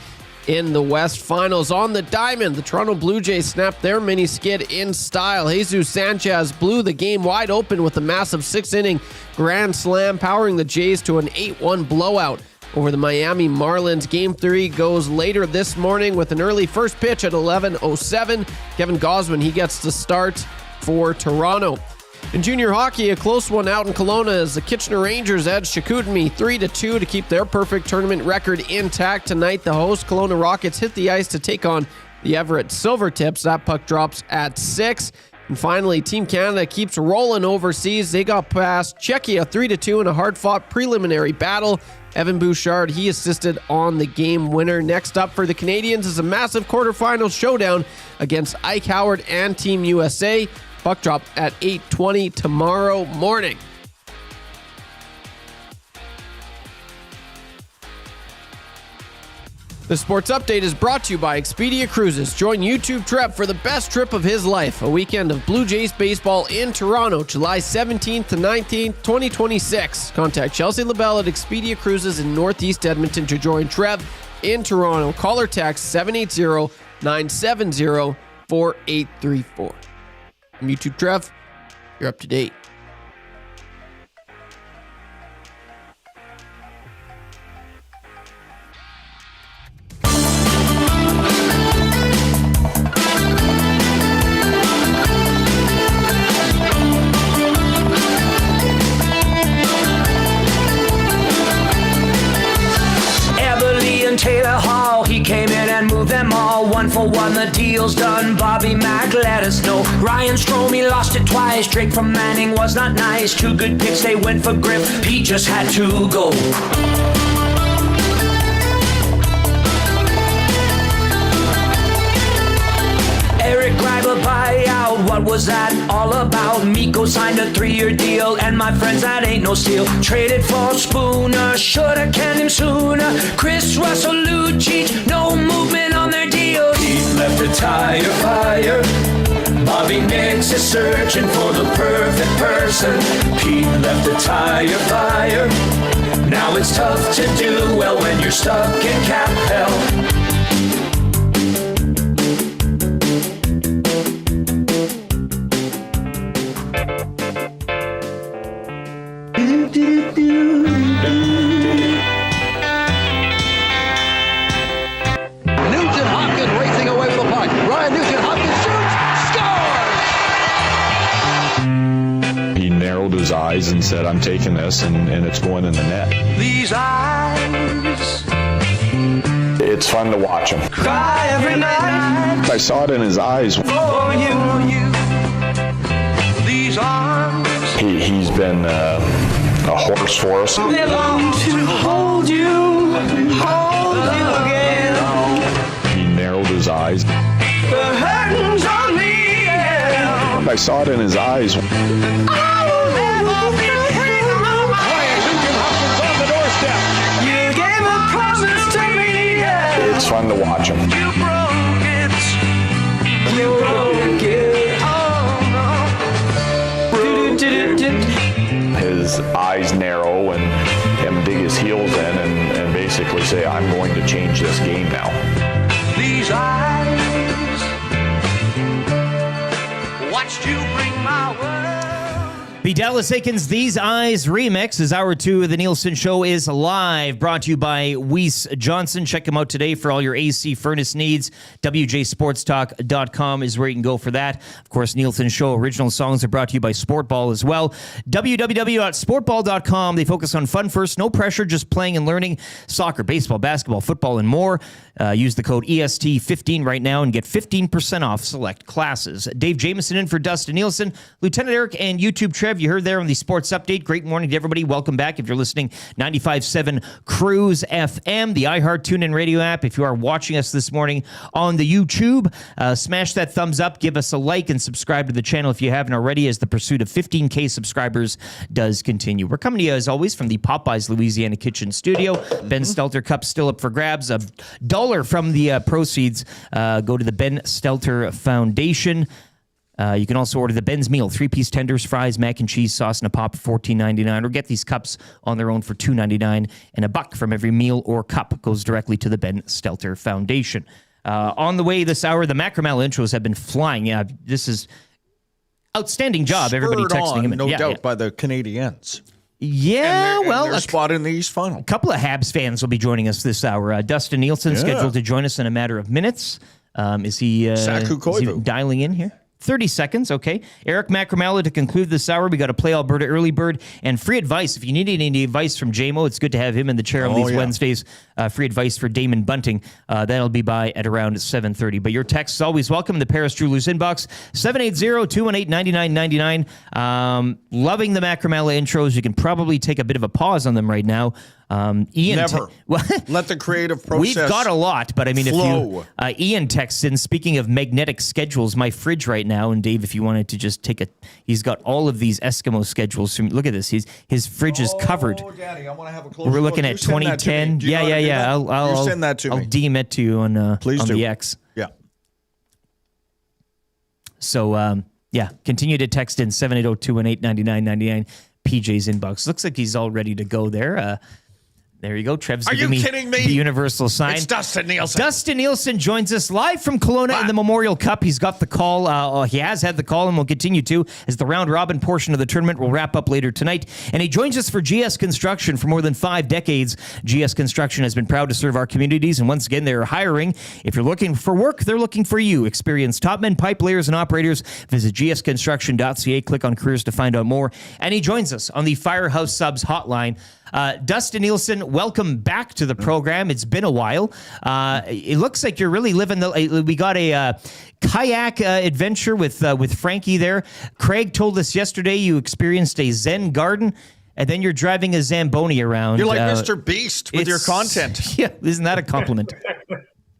in the West Finals. On the diamond, the Toronto Blue Jays snapped their mini skid in style. Jesus Sanchez blew the game wide open with a massive 6-inning grand slam, powering the Jays to an 8-1 blowout over the Miami Marlins. Game 3 goes later this morning with an early first pitch at 11:07. Kevin Gausman, he gets the start for Toronto. In junior hockey, a close one out in Kelowna as the Kitchener Rangers edged Chicoutimi 3-2 to keep their perfect tournament record intact. Tonight, the host Kelowna Rockets hit the ice to take on the Everett Silvertips. That puck drops at 6. And finally, Team Canada keeps rolling overseas. They got past Czechia 3-2 in a hard-fought preliminary battle. Evan Bouchard, he assisted on the game winner. Next up for the Canadians is a massive quarterfinal showdown against Ike Howard and Team USA. Puck drop at 8:20 tomorrow morning. The Sports Update is brought to you by Expedia Cruises. Join YouTube Trev for the best trip of his life, a weekend of Blue Jays baseball in Toronto, July 17th to 19th, 2026. Contact Chelsea LaBelle at Expedia Cruises in Northeast Edmonton to join Trev in Toronto. Call or text 780-970-4834. I'm YouTube Trev. You're up to date. Taylor Hall, he came in and moved them all. 1-for-1, the deal's done. Bobby Mack let us know. Ryan Strome lost it twice. Drake from Manning was not nice. 2 good picks, they went for Griff. He just had to go. Eric Greiber buyout, what was that all about? Miko signed a 3-year deal, and my friends, that ain't no steal. Traded for Spooner, shoulda canned him sooner. Chris Russell, Lucic, no movement on their deals. He left a tire fire. Bobby Nix is searching for the perfect person. Pete left a tire fire. Now it's tough to do well when you're stuck in cap hell. Nugent Hopkins racing away with the puck. Ryan Nugent said, I'm taking this and it's going in the net. These eyes It's fun to watch him. cry every night I saw it in his eyes. for you. These arms He's been a horse for us. they long to hold you again. He narrowed his eyes. The curtains on me, yeah. I saw it in his eyes. I will never be You gave a promise to me, yeah. It's fun to watch him. You broke it. You broke it. Oh, no. His eyes narrow and him dig his heels in and basically say, I'm going to change this game now. These eyes watched you bring my world. The Dallas Aikens These Eyes remix is hour 2 of the Nielsen Show is live, brought to you by Weiss Johnson. Check them out today for all your AC furnace needs. WJSportsTalk.com is where you can go for that. Of course, Nielsen Show original songs are brought to you by Sportball as well. www.sportball.com. They focus on fun first, no pressure, just playing and learning soccer, baseball, basketball, football, and more. Use the code EST15 right now and get 15% off select classes. Dave Jameson in for Dustin Nielsen, Lieutenant Eric, and YouTube Trev. You heard there on the Sports Update. Great morning to everybody. Welcome back. If you're listening, 95.7 Cruise FM, the iHeart TuneIn Radio app. If you are watching us this morning on the YouTube, smash that thumbs up, give us a like, and subscribe to the channel if you haven't already, as the pursuit of 15K subscribers does continue. We're coming to you, as always, from the Popeyes Louisiana Kitchen Studio. Ben Stelter Cup still up for grabs. $1 from the proceeds go to the Ben Stelter Foundation. You can also order the Ben's Meal, 3-piece tenders, fries, mac and cheese, sauce, and a pop for $14.99, or get these cups on their own for $2.99, and $1 from every meal or cup goes directly to the Ben Stelter Foundation. On the way this hour, the Macramel intros have been flying. This is outstanding job. Everybody Spurred texting on, him. no doubt, by the Canadiens. Yeah, And well, their spot in the East Final. a couple of Habs fans will be joining us this hour. Dustin Nielsen scheduled to join us in a matter of minutes. Is he dialing in here? 30 seconds, okay. Eric Macramella to conclude this hour. We got to play Alberta Early Bird and free advice. If you need any advice from JMO, it's good to have him in the chair on these Wednesdays. Free advice for Damon Bunting. That'll be by at around 7:30. But your texts always welcome. The Paris Jewelers inbox, 780-218-9999. Loving the Macramella intros. You can probably take a bit of a pause on them right now. Ian, Never. Let the creative process we've got a lot, but I mean, flow. if you Ian texts in, speaking of magnetic schedules, my fridge right now, and Dave, if you wanted to just take he's got all of these Eskimo schedules. From, look at this, his fridge is covered. Oh, Daddy, I want to have a closer We're looking look. at You send that to me. 2010. Do you know how to do Yeah. that? I'll send that to I'll me. DM it to you on Please do. the X. Yeah. So continue to text in 780-218-9999. PJ's inbox. Looks like he's all ready to go there. There you go. Trev's giving me kidding me? the universal sign. It's Dustin Nielsen. Dustin Nielsen joins us live from Kelowna in the Memorial Cup. He's got the call. He has had the call and will continue to, as the round-robin portion of the tournament will wrap up later tonight. And he joins us for GS Construction. For more than 5 decades, GS Construction has been proud to serve our communities, and once again, they're hiring. If you're looking for work, they're looking for you. Experienced top men, pipe layers, and operators. Visit gsconstruction.ca. Click on careers to find out more. And he joins us on the Firehouse Subs hotline. Dustin Nielsen, welcome back to the program. It's been a while. It looks like you're really living we got a kayak adventure with Frankie there. Craig told us yesterday you experienced a Zen garden, and then you're driving a Zamboni around. You're like Mr. Beast with your content. Yeah, isn't that a compliment?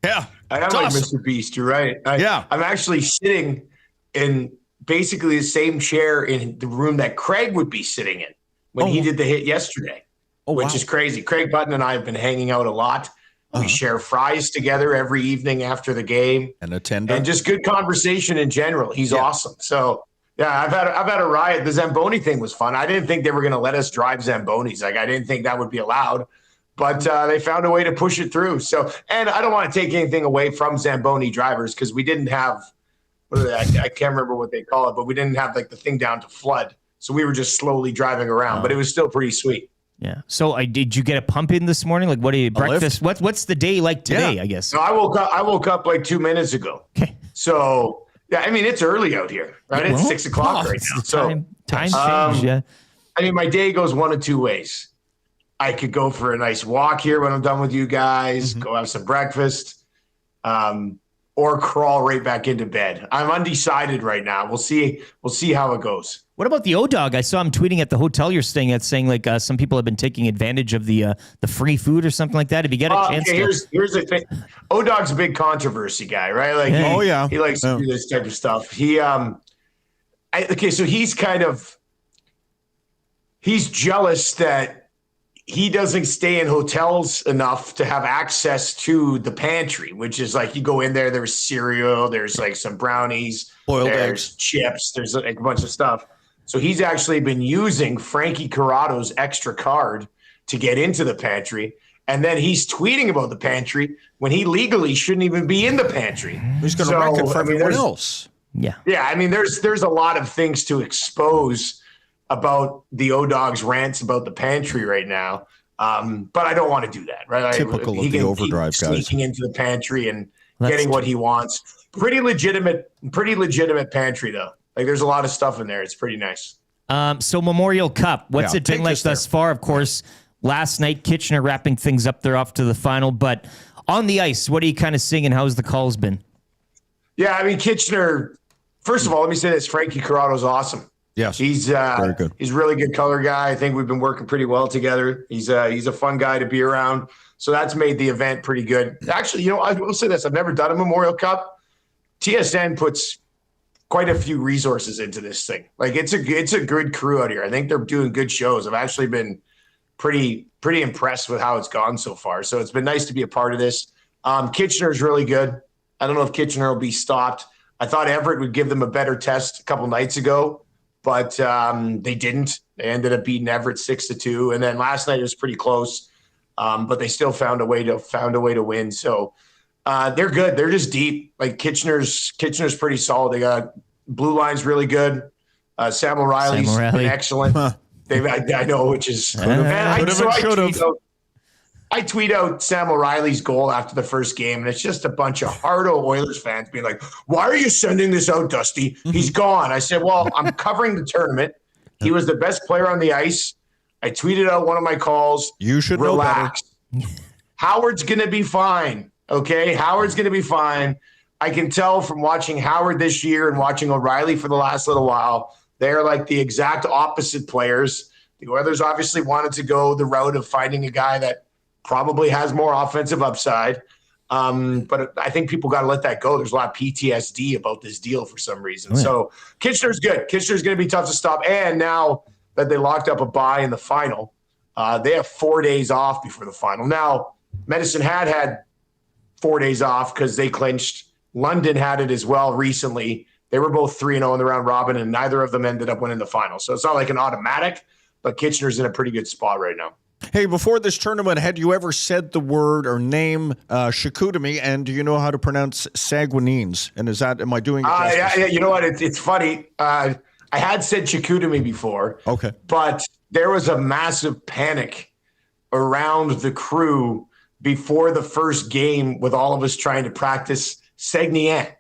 Yeah. I am It's like awesome. Mr. Beast. You're right. Yeah. I'm actually sitting in basically the same chair in the room that Craig would be sitting in when he did the hit yesterday. Which is crazy. Craig Button and I have been hanging out a lot. We share fries together every evening after the game, And a tender. and just good conversation in general. He's awesome. So yeah, I've had a riot. The Zamboni thing was fun. I didn't think they were going to let us drive Zambonis. Like I didn't think that would be allowed, but they found a way to push it through. So, and I don't want to take anything away from Zamboni drivers because we didn't have, I can't remember what they call it, but we didn't have like the thing down to flood. So we were just slowly driving around, but it was still pretty sweet. Yeah. So did you get a pump in this morning? Like, what do you breakfast? What's the day like today? I guess. So I woke up like 2 minutes ago. Okay. So yeah, I mean it's early out here, right? It's 6 o'clock right now. So time change. Yeah. I mean, my day goes one of two ways. I could go for a nice walk here when I'm done with you guys, go have some breakfast, or crawl right back into bed. I'm undecided right now. We'll see how it goes. What about the O-Dog? I saw him tweeting at the hotel you're staying at, saying like some people have been taking advantage of the free food or something like that. If you get a chance, here's the thing. O-Dog's a big controversy guy, right? Like, he likes to do this type of stuff. So he's jealous that he doesn't stay in hotels enough to have access to the pantry, which is like you go in there, there's cereal, there's like some brownies, boiled there's eggs, chips, there's like a bunch of stuff. So he's actually been using Frankie Corrado's extra card to get into the pantry. And then he's tweeting about the pantry when he legally shouldn't even be in the pantry. He's going to wreck it for everyone else. Yeah. Yeah. I mean, there's a lot of things to expose about the O-Dog's rants about the pantry right now. But I don't want to do that, right? Typical of the overdrive guys. Sneaking into the pantry and getting what he wants. Pretty legitimate pantry though. Like there's a lot of stuff in there. It's pretty nice. So Memorial Cup, what's it been like thus far? Of course, last night, Kitchener wrapping things up. They're off to the final, but on the ice, what are you kind of seeing and how's the calls been? Yeah, I mean, Kitchener, first of all, let me say this. Frankie Corrado's awesome. Yes, he's very good. He's a really good color guy. I think we've been working pretty well together. He's a fun guy to be around. So that's made the event pretty good. Actually, I will say this. I've never done a Memorial Cup. TSN puts quite a few resources into this thing. Like it's a good crew out here. I think they're doing good shows. I've actually been pretty impressed with how it's gone so far. So it's been nice to be a part of this. Kitchener's really good. I don't know if Kitchener will be stopped. I thought Everett would give them a better test a couple nights ago, but they didn't. They ended up beating Everett 6-2, and then last night it was pretty close, but they still found a way to win. So they're good. They're just deep. Like Kitchener's pretty solid. They got blue line's really good. Sam O'Reilly's been excellent. Huh. I know, which is I tweet out Sam O'Reilly's goal after the first game, and it's just a bunch of hardo Oilers fans being like, "Why are you sending this out, Dusty? He's gone." I said, "Well, I'm covering the tournament. He was the best player on the ice." I tweeted out one of my calls. You should relax. Know better. Howard's gonna be fine. Okay, Howard's gonna be fine. I can tell from watching Howard this year and watching O'Reilly for the last little while, they're like the exact opposite players. The Oilers obviously wanted to go the route of finding a guy that probably has more offensive upside. But I think people got to let that go. There's a lot of PTSD about this deal for some reason. Oh, yeah. So Kitchener's good. Kitchener's going to be tough to stop. And now that they locked up a bye in the final, they have 4 days off before the final. Now, Medicine Hat had 4 days off because they clinched. London had it as well recently. They were both 3-0 in the round robin, and neither of them ended up winning the final. So it's not like an automatic, but Kitchener's in a pretty good spot right now. Hey, before this tournament, had you ever said the word or name Chicoutimi? And do you know how to pronounce Saguenayes? And am I doing it justice? Yeah, you know what? It's funny. I had said Chicoutimi before. Okay. But there was a massive panic around the crew before the first game with all of us trying to practice Saguenay.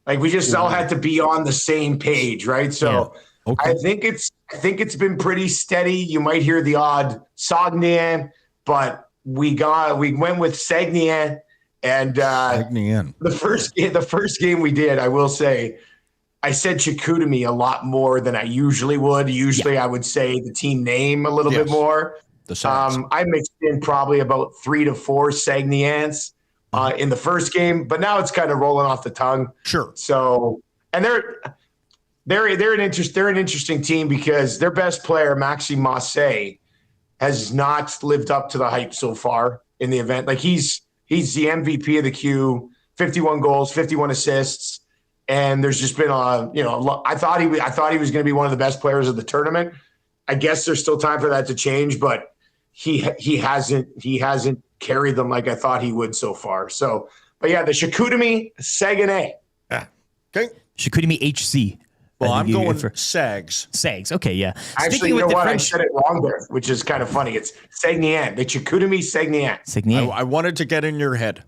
Like we just all had to be on the same page, right? So I think it's been pretty steady. You might hear the odd Saguenay, but we went with Saguenay, and the first game we did, I will say, I said Chicoutimi a lot more than I usually would. Usually I would say the team name a little bit more. I mixed in probably about 3 to 4 Saguenayans in the first game, but now it's kind of rolling off the tongue. Sure. So, and they're an interesting team because their best player, Maxime Massé, has not lived up to the hype so far in the event. Like he's the MVP of the Q, 51 goals, 51 assists, and there's just been I thought he was going to be one of the best players of the tournament. I guess there's still time for that to change, but he hasn't carried them like I thought he would so far. So, but yeah, the Chicoutimi Saguenay. Yeah. Okay. Chicoutimi HC. Well, I'm going for Sags. Sags. Okay, yeah. Actually, you know what? I said it wrong there, which is kind of funny. It's Saguenay. The Chicoutimi Saguenay. I wanted to get in your head.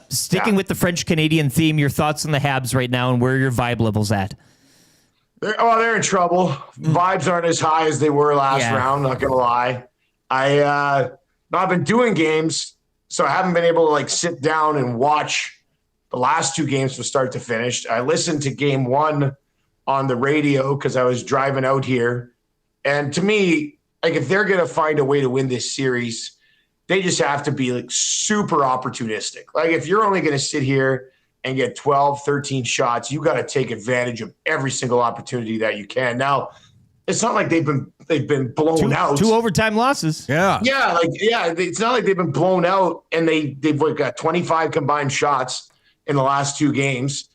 Sticking with the French-Canadian theme, your thoughts on the Habs right now and where your vibe level's at? They're in trouble. Vibes aren't as high as they were last round, not going to lie. I've been doing games, so I haven't been able to like sit down and watch the last two games from start to finish. I listened to game one on the radio because I was driving out here. And to me, like if they're going to find a way to win this series, they just have to be like super opportunistic. Like if you're only going to sit here and get 12, 13 shots, you got to take advantage of every single opportunity that you can. Now, it's not like they've been blown out. 2 overtime losses. Yeah. It's not like they've been blown out and they've got 25 combined shots in the last two games,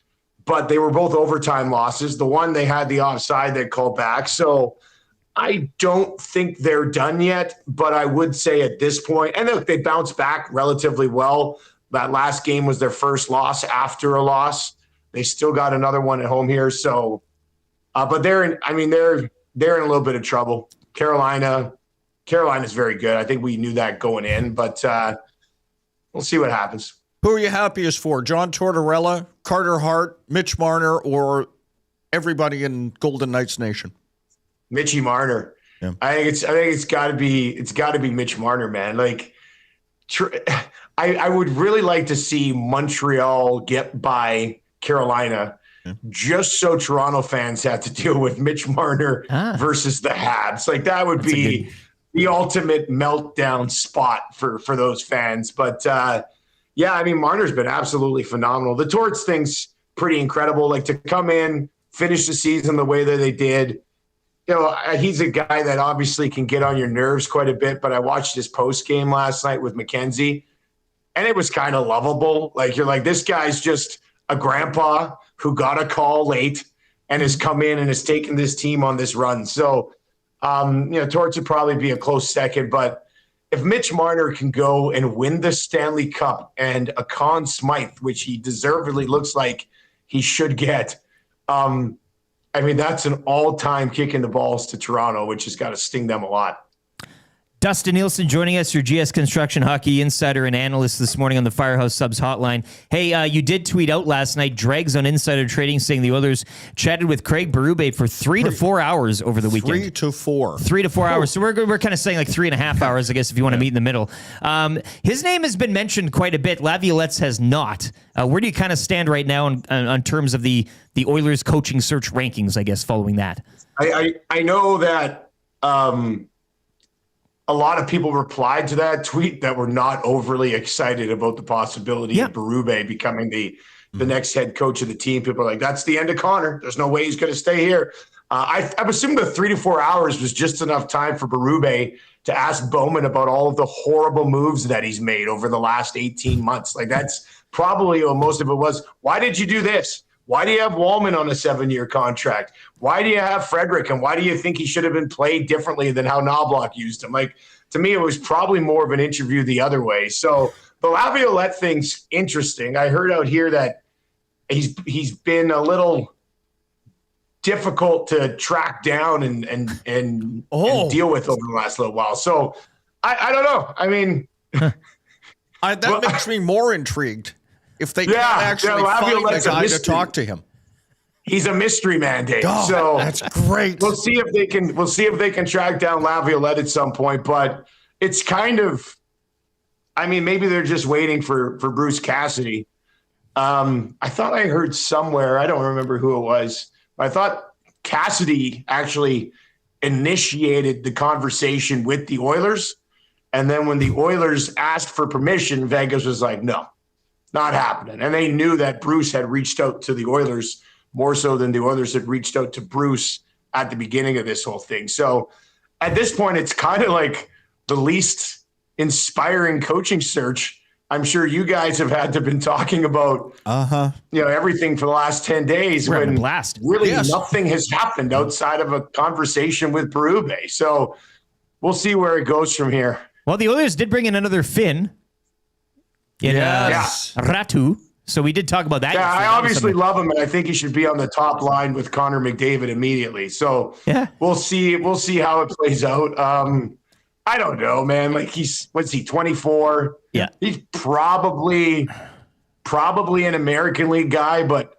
but they were both overtime losses. The one they had the offside they called back. So I don't think they're done yet, but I would say at this point, and look, they bounced back relatively well. That last game was their first loss after a loss. They still got another one at home here. So, but they're in a little bit of trouble. Carolina's very good. I think we knew that going in, but we'll see what happens. Who are you happiest for? John Tortorella, Carter Hart, Mitch Marner, or everybody in Golden Knights Nation? Mitchie Marner. Yeah. I think it's got to be Mitch Marner, man. Like, I would really like to see Montreal get by Carolina, just so Toronto fans have to deal with Mitch Marner versus the Habs. Like that would be the ultimate meltdown spot for those fans. But Marner's been absolutely phenomenal. The Torts thing's pretty incredible. Like to come in, finish the season the way that they did. You know, he's a guy that obviously can get on your nerves quite a bit, but I watched his post game last night with Mackenzie, and it was kind of lovable. Like, you're like, this guy's just a grandpa who got a call late and has come in and has taken this team on this run. So, Torts would probably be a close second, but if Mitch Marner can go and win the Stanley Cup and a Conn Smythe, which he deservedly looks like he should get, that's an all-time kick in the balls to Toronto, which has got to sting them a lot. Dustin Nielson joining us, your GS Construction hockey insider and analyst this morning on the Firehouse Subs hotline. Hey, you did tweet out last night, dregs on insider trading, saying the Oilers chatted with Craig Berube for 3 to 4 hours over the weekend. 3 to 4. 3 to 4 hours. So we're kind of saying like 3.5 hours, I guess, if you want to meet in the middle. His name has been mentioned quite a bit. Laviolette's has not. Where do you kind of stand right now on terms of the Oilers coaching search rankings, I guess, following that? I know that a lot of people replied to that tweet that were not overly excited about the possibility of Berube becoming the next head coach of the team. People are like, that's the end of Connor. There's no way he's going to stay here. I'm assuming the 3 to 4 hours was just enough time for Berube to ask Bowman about all of the horrible moves that he's made over the last 18 months. Like, that's probably what most of it was. Why did you do this? Why do you have Wallman on a 7-year contract? Why do you have Frederick? And why do you think he should have been played differently than how Knobloch used him? Like, to me, it was probably more of an interview the other way. So the Laviolette thing's interesting. I heard out here that he's been a little difficult to track down and deal with over the last little while. So I don't know. I mean, that makes me more intrigued. If they can't actually find a guy to talk to him, he's a mystery man, Dave. Oh, so that's great. We'll see if they can track down Laviolette at some point. But it's kind of, maybe they're just waiting for Bruce Cassidy. I thought I heard somewhere, I don't remember who it was, but I thought Cassidy actually initiated the conversation with the Oilers, and then when the Oilers asked for permission, Vegas was like, no. Not happening. And they knew that Bruce had reached out to the Oilers more so than the Oilers had reached out to Bruce at the beginning of this whole thing. So at this point, it's kind of like the least inspiring coaching search I'm sure you guys have had to been talking about everything for the last 10 days. We're when blast. Really nothing has happened outside of a conversation with Berube. So we'll see where it goes from here. Well, the Oilers did bring in another Finn. Ratu. So we did talk about that. Yeah, I obviously love him, and I think he should be on the top line with Connor McDavid immediately. So we'll see how it plays out. I don't know, man. Like what's he, 24? Yeah. He's probably an American League guy, but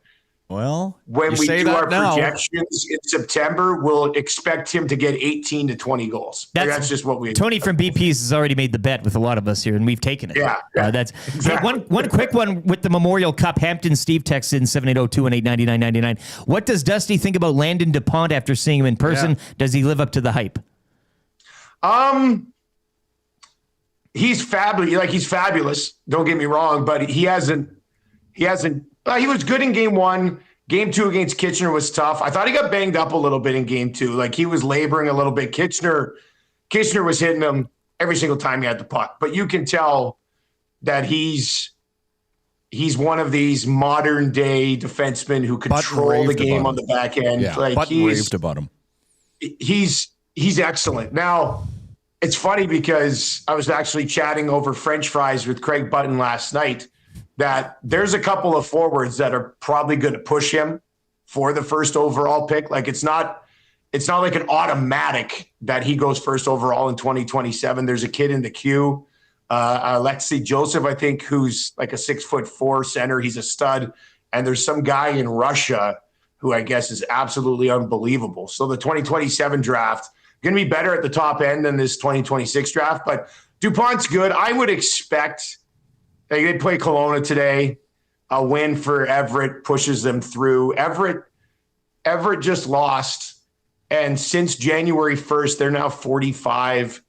Well, when you we say do that our now. projections in September, we'll expect him to get 18 to 20 goals. That's just what we. Tony from BP's has already made the bet with a lot of us here, and we've taken it. Yeah, that's exactly. Hey, one quick one with the Memorial Cup. Hampton Steve texts in 780-218-9999. What does Dusty think about Landon DuPont after seeing him in person? Yeah. Does he live up to the hype? He's fabulous. Like, he's fabulous. Don't get me wrong, but he hasn't. He was good in game one. Game two against Kitchener was tough. I thought he got banged up a little bit in game two. Like, he was laboring a little bit. Kitchener was hitting him every single time he had the puck. But you can tell that he's one of these modern day defensemen who control the game on the back end. Yeah, like, Button raved about him. He's excellent. Now, it's funny because I was actually chatting over French fries with Craig Button last night that there's a couple of forwards that are probably going to push him for the first overall pick. Like, it's not like an automatic that he goes first overall in 2027. There's a kid in the queue, Alexei Joseph, I think, who's like a 6'4" center. He's a stud. And there's some guy in Russia who I guess is absolutely unbelievable. So the 2027 draft going to be better at the top end than this 2026 draft. But DuPont's good. I would expect they play Kelowna today. A win for Everett pushes them through. Everett just lost, and since January 1st, they're now 45-6.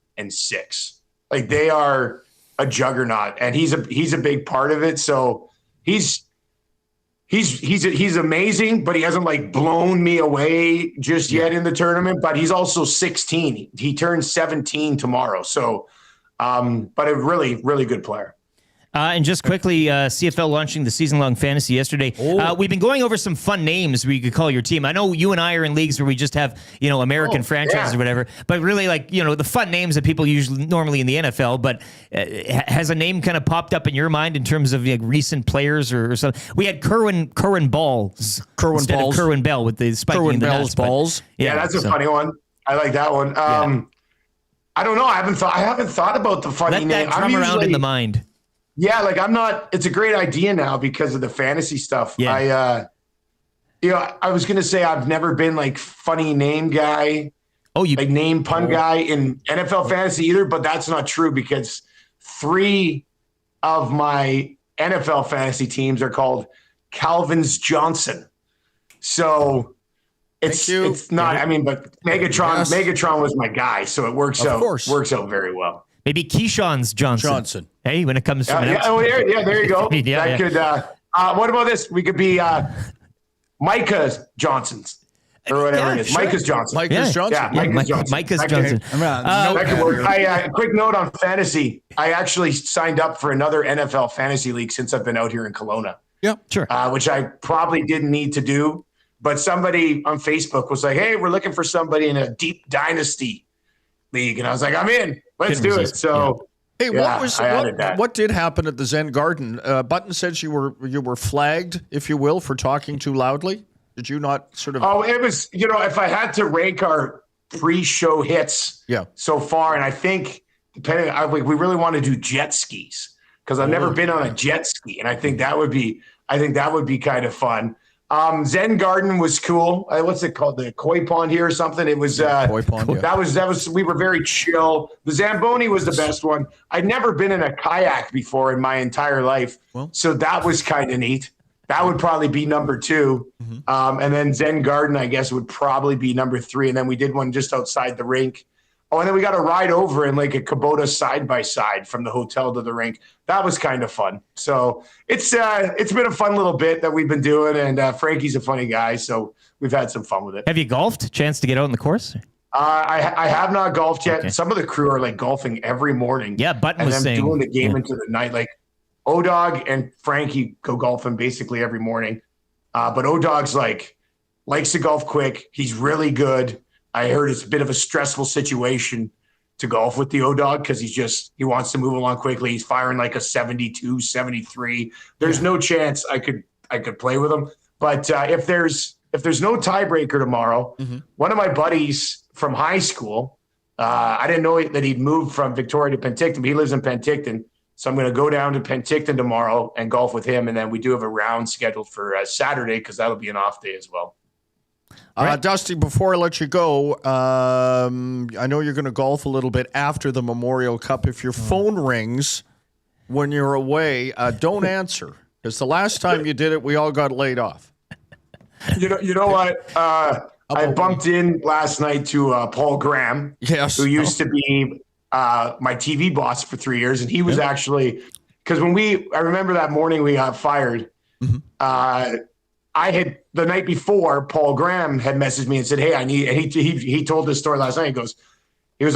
Like, they are a juggernaut, and he's a big part of it. So he's amazing, but he hasn't like blown me away just yet in the tournament. But he's also 16. He turns 17 tomorrow. So, but a really, really good player. And just quickly, CFL launching the season-long fantasy yesterday. We've been going over some fun names we could call your team. I know you and I are in leagues where we just have, American franchises or whatever, but really, like, the fun names that people normally in the NFL. But has a name kind of popped up in your mind in terms of recent players or something? We had Kerwin Balls instead of Kerwin Bell with the spiking in the nuts. Balls. Yeah, that's a funny one. I like that one. I don't know. I haven't thought about the funny Let name. that drum around in the mind. Yeah, like, it's a great idea now because of the fantasy stuff. Yeah. I was going to say I've never been like funny name guy, name pun guy in NFL fantasy either, but that's not true because 3 of my NFL fantasy teams are called Calvin's Johnson. So it's not, but Megatron was my guy. So it works out very well. Maybe Keyshawn's Johnson. Hey, when it comes to there you go. Could. What about this? We could be Micah Johnson's or whatever it is. Sure. Micah's Johnson. Micah's Johnson. Yeah, Micah's Johnson. That could work. A quick note on fantasy. I actually signed up for another NFL fantasy league since I've been out here in Kelowna. Yeah, sure. Which I probably didn't need to do, but somebody on Facebook was like, "Hey, we're looking for somebody in a deep dynasty league," and I was like, "I'm in. Let's do it." So. Hey, what did happen at the Zen Garden? Button says you were flagged, if you will, for talking too loudly. Did you not sort of? Oh, it was, if I had to rank our pre-show hits so far, and I think we really want to do jet skis because I've never been on a jet ski, and I think that would be kind of fun. Zen Garden was cool. What's it called? The koi pond here or something? It was koi pond. Yeah. That was. We were very chill. The Zamboni was the best one. I'd never been in a kayak before in my entire life, so that was kind of neat. That would probably be number 2, and then Zen Garden, I guess, would probably be number 3. And then we did one just outside the rink. Oh, and then we got a ride over in like a Kubota side-by-side from the hotel to the rink. That was kind of fun. So it's been a fun little bit that we've been doing, and Frankie's a funny guy, so we've had some fun with it. Have you golfed? Chance to get out on the course? I have not golfed yet. Okay. Some of the crew are like golfing every morning. Yeah, Button was saying. Doing the game into the night. Like O-Dog and Frankie go golfing basically every morning. But O-Dog's likes to golf quick. He's really good. I heard it's a bit of a stressful situation to golf with the O-Dog because he wants to move along quickly. He's firing like a 72, 73. There's no chance I could play with him. But if there's no tiebreaker tomorrow, one of my buddies from high school, I didn't know that he'd moved from Victoria to Penticton, but he lives in Penticton. So I'm going to go down to Penticton tomorrow and golf with him. And then we do have a round scheduled for Saturday because that'll be an off day as well. Dusty, before I let you go, I know you're going to golf a little bit after the Memorial Cup. If your phone rings when you're away, don't answer. Because the last time you did it, we all got laid off. You know what? I bumped in last night to Paul Graham, who used to be my TV boss for 3 years. And he was actually, because I remember that morning we got fired. I had the night before, Paul Graham had messaged me and said, "Hey, and he told this story last night. He goes,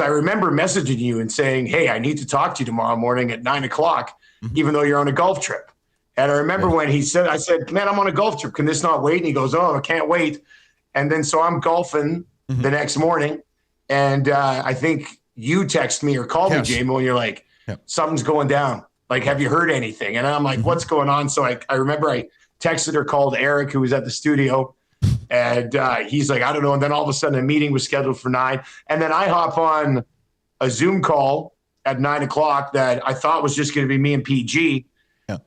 I remember messaging you and saying, hey, I need to talk to you tomorrow morning at 9:00, even though you're on a golf trip." And I remember when I said, "Man, I'm on a golf trip. Can this not wait?" And he goes, "Oh, I can't wait." And then so I'm golfing the next morning, and I think you text me or called me, Jamie, and you're like, something's going down. Like, have you heard anything? And I'm like, what's going on? So I remember I texted or called Eric, who was at the studio, and he's like, I don't know. And then all of a sudden a meeting was scheduled for 9. And then I hop on a Zoom call at 9:00 that I thought was just going to be me and PG.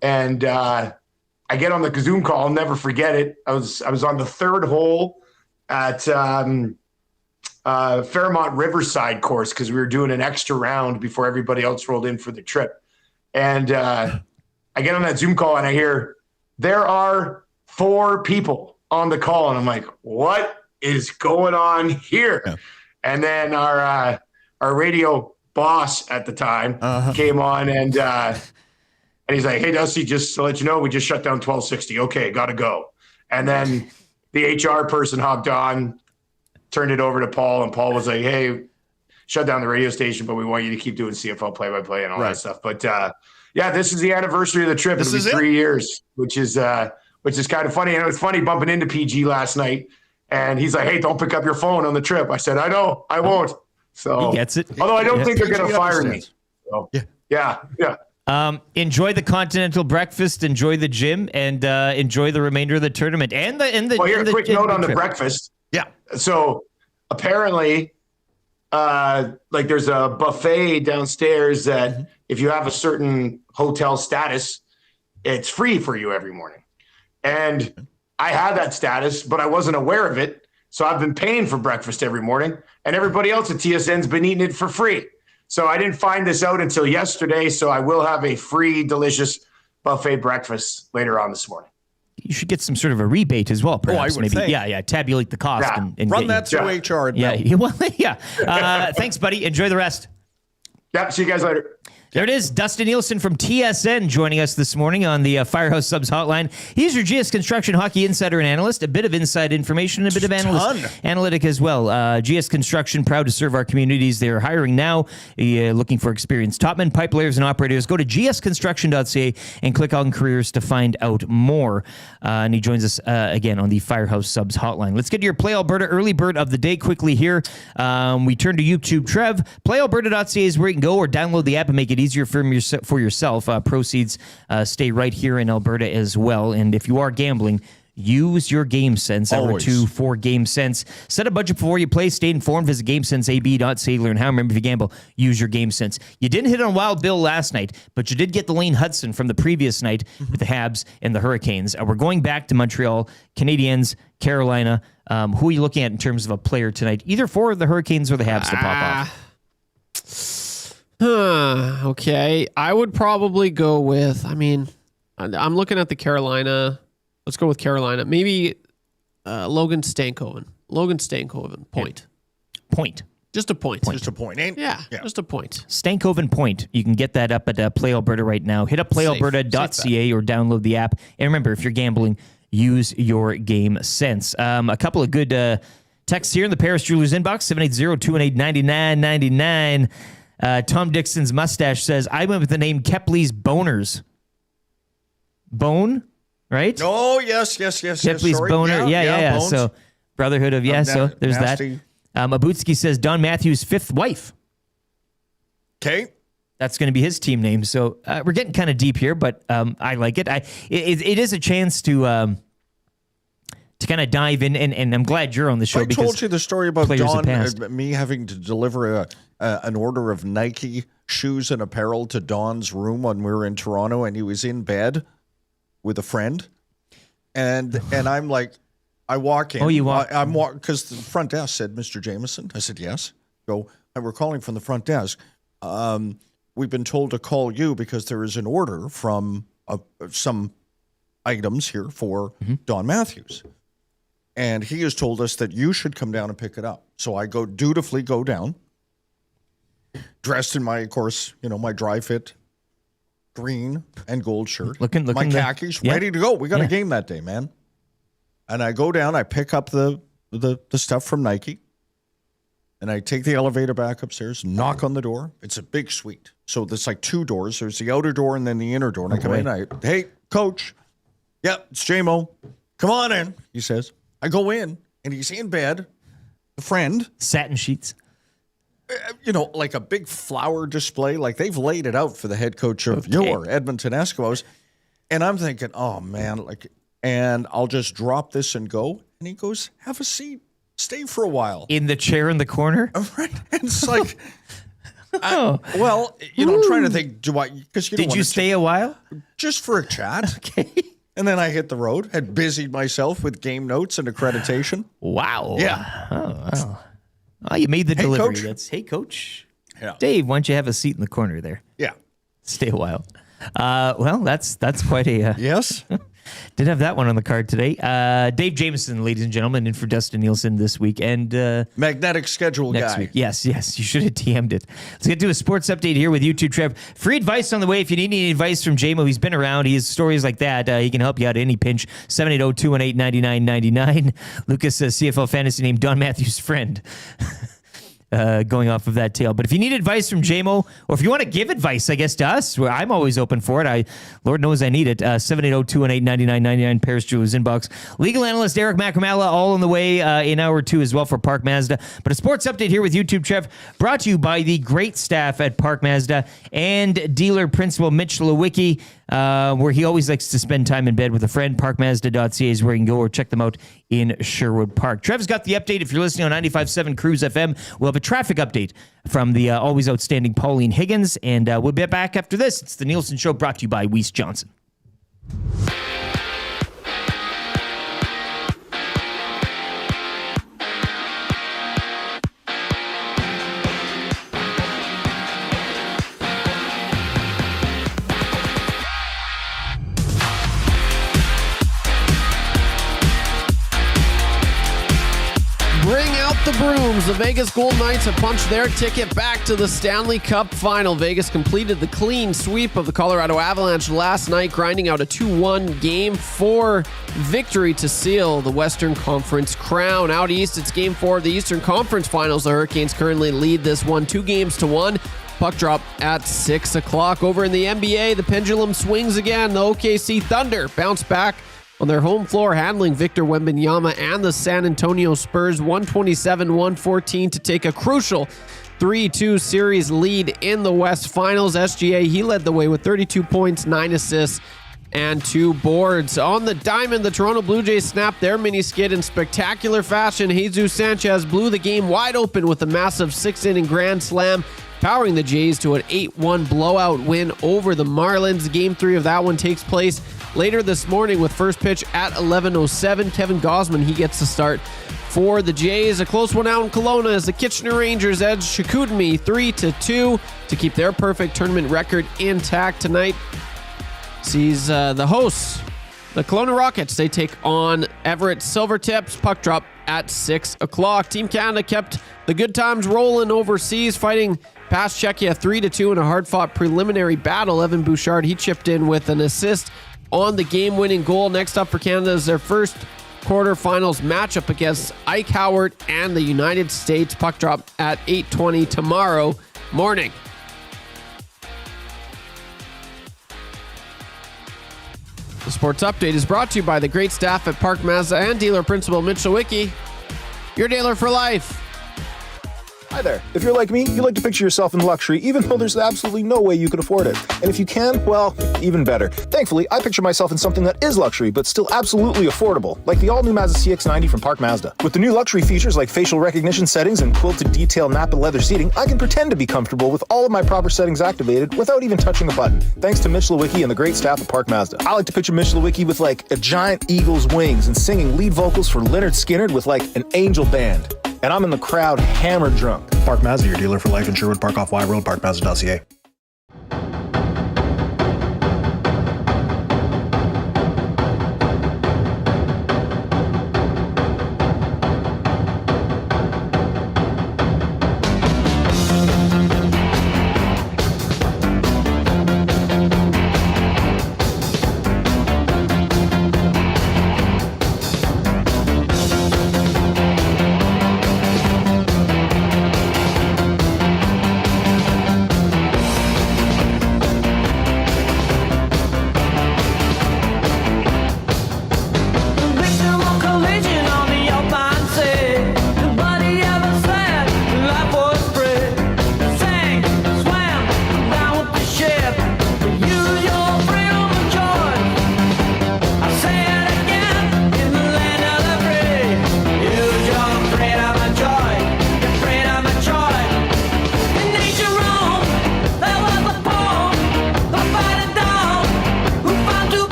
And I get on the Zoom call. I'll never forget it. I was on the 3rd hole at Fairmont Riverside course because we were doing an extra round before everybody else rolled in for the trip. And I get on that Zoom call and I hear, there are 4 people on the call. And I'm like, what is going on here? And then our radio boss at the time came on and he's like, hey, Dusty, just to let you know, we just shut down 1260. Okay, got to go. And then the HR person hopped on, turned it over to Paul, and Paul was like, hey, shut down the radio station, but we want you to keep doing CFL play-by-play and all that stuff. But this is the anniversary of the trip. It'll be 3 years, which is kind of funny. And it was funny bumping into PG last night, and he's like, hey, don't pick up your phone on the trip. I said, I know, I won't. So he gets it. Although I don't think they're going to fire me. So, yeah. Enjoy the continental breakfast, enjoy the gym, and enjoy the remainder of the tournament. And the well, here's a quick note on the trip. breakfast. Yeah. So apparently, there's a buffet downstairs that if you have a certain hotel status, it's free for you every morning. And I had that status, but I wasn't aware of it. So I've been paying for breakfast every morning, and everybody else at TSN's been eating it for free. So I didn't find this out until yesterday. So I will have a free, delicious buffet breakfast later on this morning. You should get some sort of a rebate as well, perhaps. I would think. Yeah, tabulate the cost. And run that through HR. Thanks, buddy. Enjoy the rest. Yep, see you guys later. There it is. Dustin Nielson from TSN joining us this morning on the Firehouse Subs hotline. He's your GS Construction hockey insider and analyst. A bit of inside information and a bit of analytic as well. GS Construction, proud to serve our communities. They're hiring now, looking for experienced topmen, pipe layers, and operators. Go to gsconstruction.ca and click on careers to find out more. And he joins us again on the Firehouse Subs hotline. Let's get to your Play Alberta early bird of the day quickly here. We turn to YouTube. Trev, playalberta.ca is where you can go, or download the app and make it easier for yourself. Proceeds stay right here in Alberta as well. And if you are gambling, use your Game Sense. Hour 2 for Game Sense. Set a budget before you play. Stay informed. Visit GameSenseAB.ca to learn how. Remember, if you gamble, use your Game Sense. You didn't hit on Wild Bill last night, but you did get the Lane Hudson from the previous night with the Habs and the Hurricanes. We're going back to Montreal, Canadiens, Carolina. Who are you looking at in terms of a player tonight, either for the Hurricanes or the Habs to pop off? Okay. I would probably go with, I'm looking at the Carolina. Let's go with Carolina. Maybe Logan Stankoven. Point. Just a point. Just a point. Just a point. Stankoven point. You can get that up at Play Alberta right now. Hit up playalberta.ca or download the app. And remember, if you're gambling, use your Game Sense. A couple of good texts here in the Paris Jewelers inbox, 780-218-9999. Tom Dixon's mustache says, I went with the name Kepley's Boners. Bone, right? Oh, yes. Kepley's Sorry. Boner. Yeah. Bones. So, Brotherhood of, so there's nasty. that. Abutsky says, Don Matthews' 5th wife. Okay. That's going to be his team name. So, we're getting kind of deep here, but I like it. It is a chance to to kind of dive in, and I'm glad you're on the show. I because told you the story about players have Dawn, passed. me having to deliver an order of Nike shoes and apparel to Dawn's room when we were in Toronto, and he was in bed with a friend, and I'm like, I walk in. Oh, you walk? I'm walking because the front desk said, "Mr. Jameson." I said, "Yes." Go. And we're calling from the front desk. We've been told to call you because there is an order from some items here for Don Matthews. And he has told us that you should come down and pick it up. So I dutifully go down, dressed in my, of course, my dry fit green and gold shirt. Looking my khakis, ready to go. We got a game that day, man. And I go down, I pick up the stuff from Nike, and I take the elevator back upstairs, knock on the door. It's a big suite. So there's like two doors. There's the outer door and then the inner door. And I come in, hey, coach. Yep, it's J-Mo. Come on in, he says. I go in, and he's in bed, a friend. Satin sheets. Like a big flower display. Like they've laid it out for the head coach of your Edmonton Eskimos. And I'm thinking, oh, man, and I'll just drop this and go. And he goes, have a seat. Stay for a while. In the chair in the corner? Right. And it's like, I'm trying to think, Did you stay a while? Just for a chat. Okay. And then I hit the road, had busied myself with game notes and accreditation. Wow. Yeah. Oh, wow. Oh, you made the delivery. Coach. Hey, coach. Yeah. Dave, why don't you have a seat in the corner there? Yeah. Stay a while. Well, that's quite a... Yes. Did have that one on the card today. Dave Jameson, ladies and gentlemen, in for Dustin Nielsen this week. And magnetic schedule next guy. Week. Yes, you should have TM'd it. Let's get to a sports update here with YouTube, Trev. Free advice on the way. If you need any advice from J-Mo, he's been around. He has stories like that. He can help you out at any pinch. 780-218-9999. Lucas, CFL fantasy name Don Matthews' friend. Going off of that tale. But if you need advice from J-Mo, or if you want to give advice, I guess, to us, I'm always open for it. Lord knows I need it. 780-218-9999, Paris Jewelers inbox. Legal analyst Eric Macramala, all on the way in hour 2 as well for Park Mazda. But a sports update here with YouTube, Trev, brought to you by the great staff at Park Mazda and dealer principal Mitch Lewicki, where he always likes to spend time in bed with a friend. ParkMazda.ca is where you can go, or check them out in Sherwood Park. Trev's got the update. If you're listening on 95.7 Cruise FM, we'll have a traffic update from the always outstanding Pauline Higgins, and we'll be back after this. It's the Nielsen Show, brought to you by Weiss Johnson. Bring out the brooms. The Vegas Golden Knights have punched their ticket back to the Stanley Cup Final. Vegas completed the clean sweep of the Colorado Avalanche last night, grinding out a 2-1 Game 4 victory to seal the Western Conference crown. Out east, it's Game 4 of the Eastern Conference Finals. The Hurricanes currently lead this one 2-1. Puck drop at 6 o'clock. Over in the NBA, the pendulum swings again. The OKC Thunder bounce back on their home floor, handling Victor Wembanyama and the San Antonio Spurs 127-114 to take a crucial 3-2 series lead in the West Finals. SGA, he led the way with 32 points, 9 assists, and 2 boards. On the diamond, the Toronto Blue Jays snapped their mini skid in spectacular fashion. Jesus Sanchez blew the game wide open with a massive 6-inning grand slam, powering the Jays to an 8-1 blowout win over the Marlins. Game 3 of that one takes place later this morning with first pitch at 11:07. Kevin Gausman, he gets the start for the Jays. A close one out in Kelowna as the Kitchener Rangers edge Chicoutimi 3-2 to keep their perfect tournament record intact tonight. Sees the hosts, the Kelowna Rockets, they take on Everett Silvertips. Puck drop at 6 o'clock. Team Canada kept the good times rolling overseas, fighting past Czechia 3-2 in a hard-fought preliminary battle. Evan Bouchard, he chipped in with an assist on the game-winning goal. Next up for Canada is their first quarterfinals matchup against Ike Howard and the United States. Puck drop at 8:20 tomorrow morning. The sports update is brought to you by the great staff at Park Mazda and dealer principal Mitch Lewicki, your dealer for life. Hi there. If you're like me, you like to picture yourself in luxury, even though there's absolutely no way you could afford it. And if you can, well, even better. Thankfully, I picture myself in something that is luxury, but still absolutely affordable, like the all-new Mazda CX-90 from Park Mazda. With the new luxury features like facial recognition settings and quilted detail Napa leather seating, I can pretend to be comfortable with all of my proper settings activated without even touching a button, thanks to Mitch Lewicki and the great staff at Park Mazda. I like to picture Mitch Lewicki with like a giant eagle's wings and singing lead vocals for Leonard Skinner with like an angel band. And I'm in the crowd hammered drunk. Park Mazda, your dealer for life in Sherwood Park off Y Road, parkmazda.ca.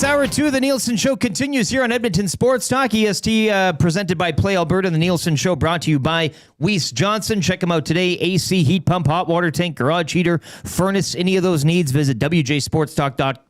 Hour 2 of the Nielson Show continues here on Edmonton Sports Talk. EST presented by Play Alberta. The Nielson Show brought to you by Weiss Johnson. Check them out today. AC, heat pump, hot water tank, garage heater, furnace, any of those needs. Visit wjsportstalk.com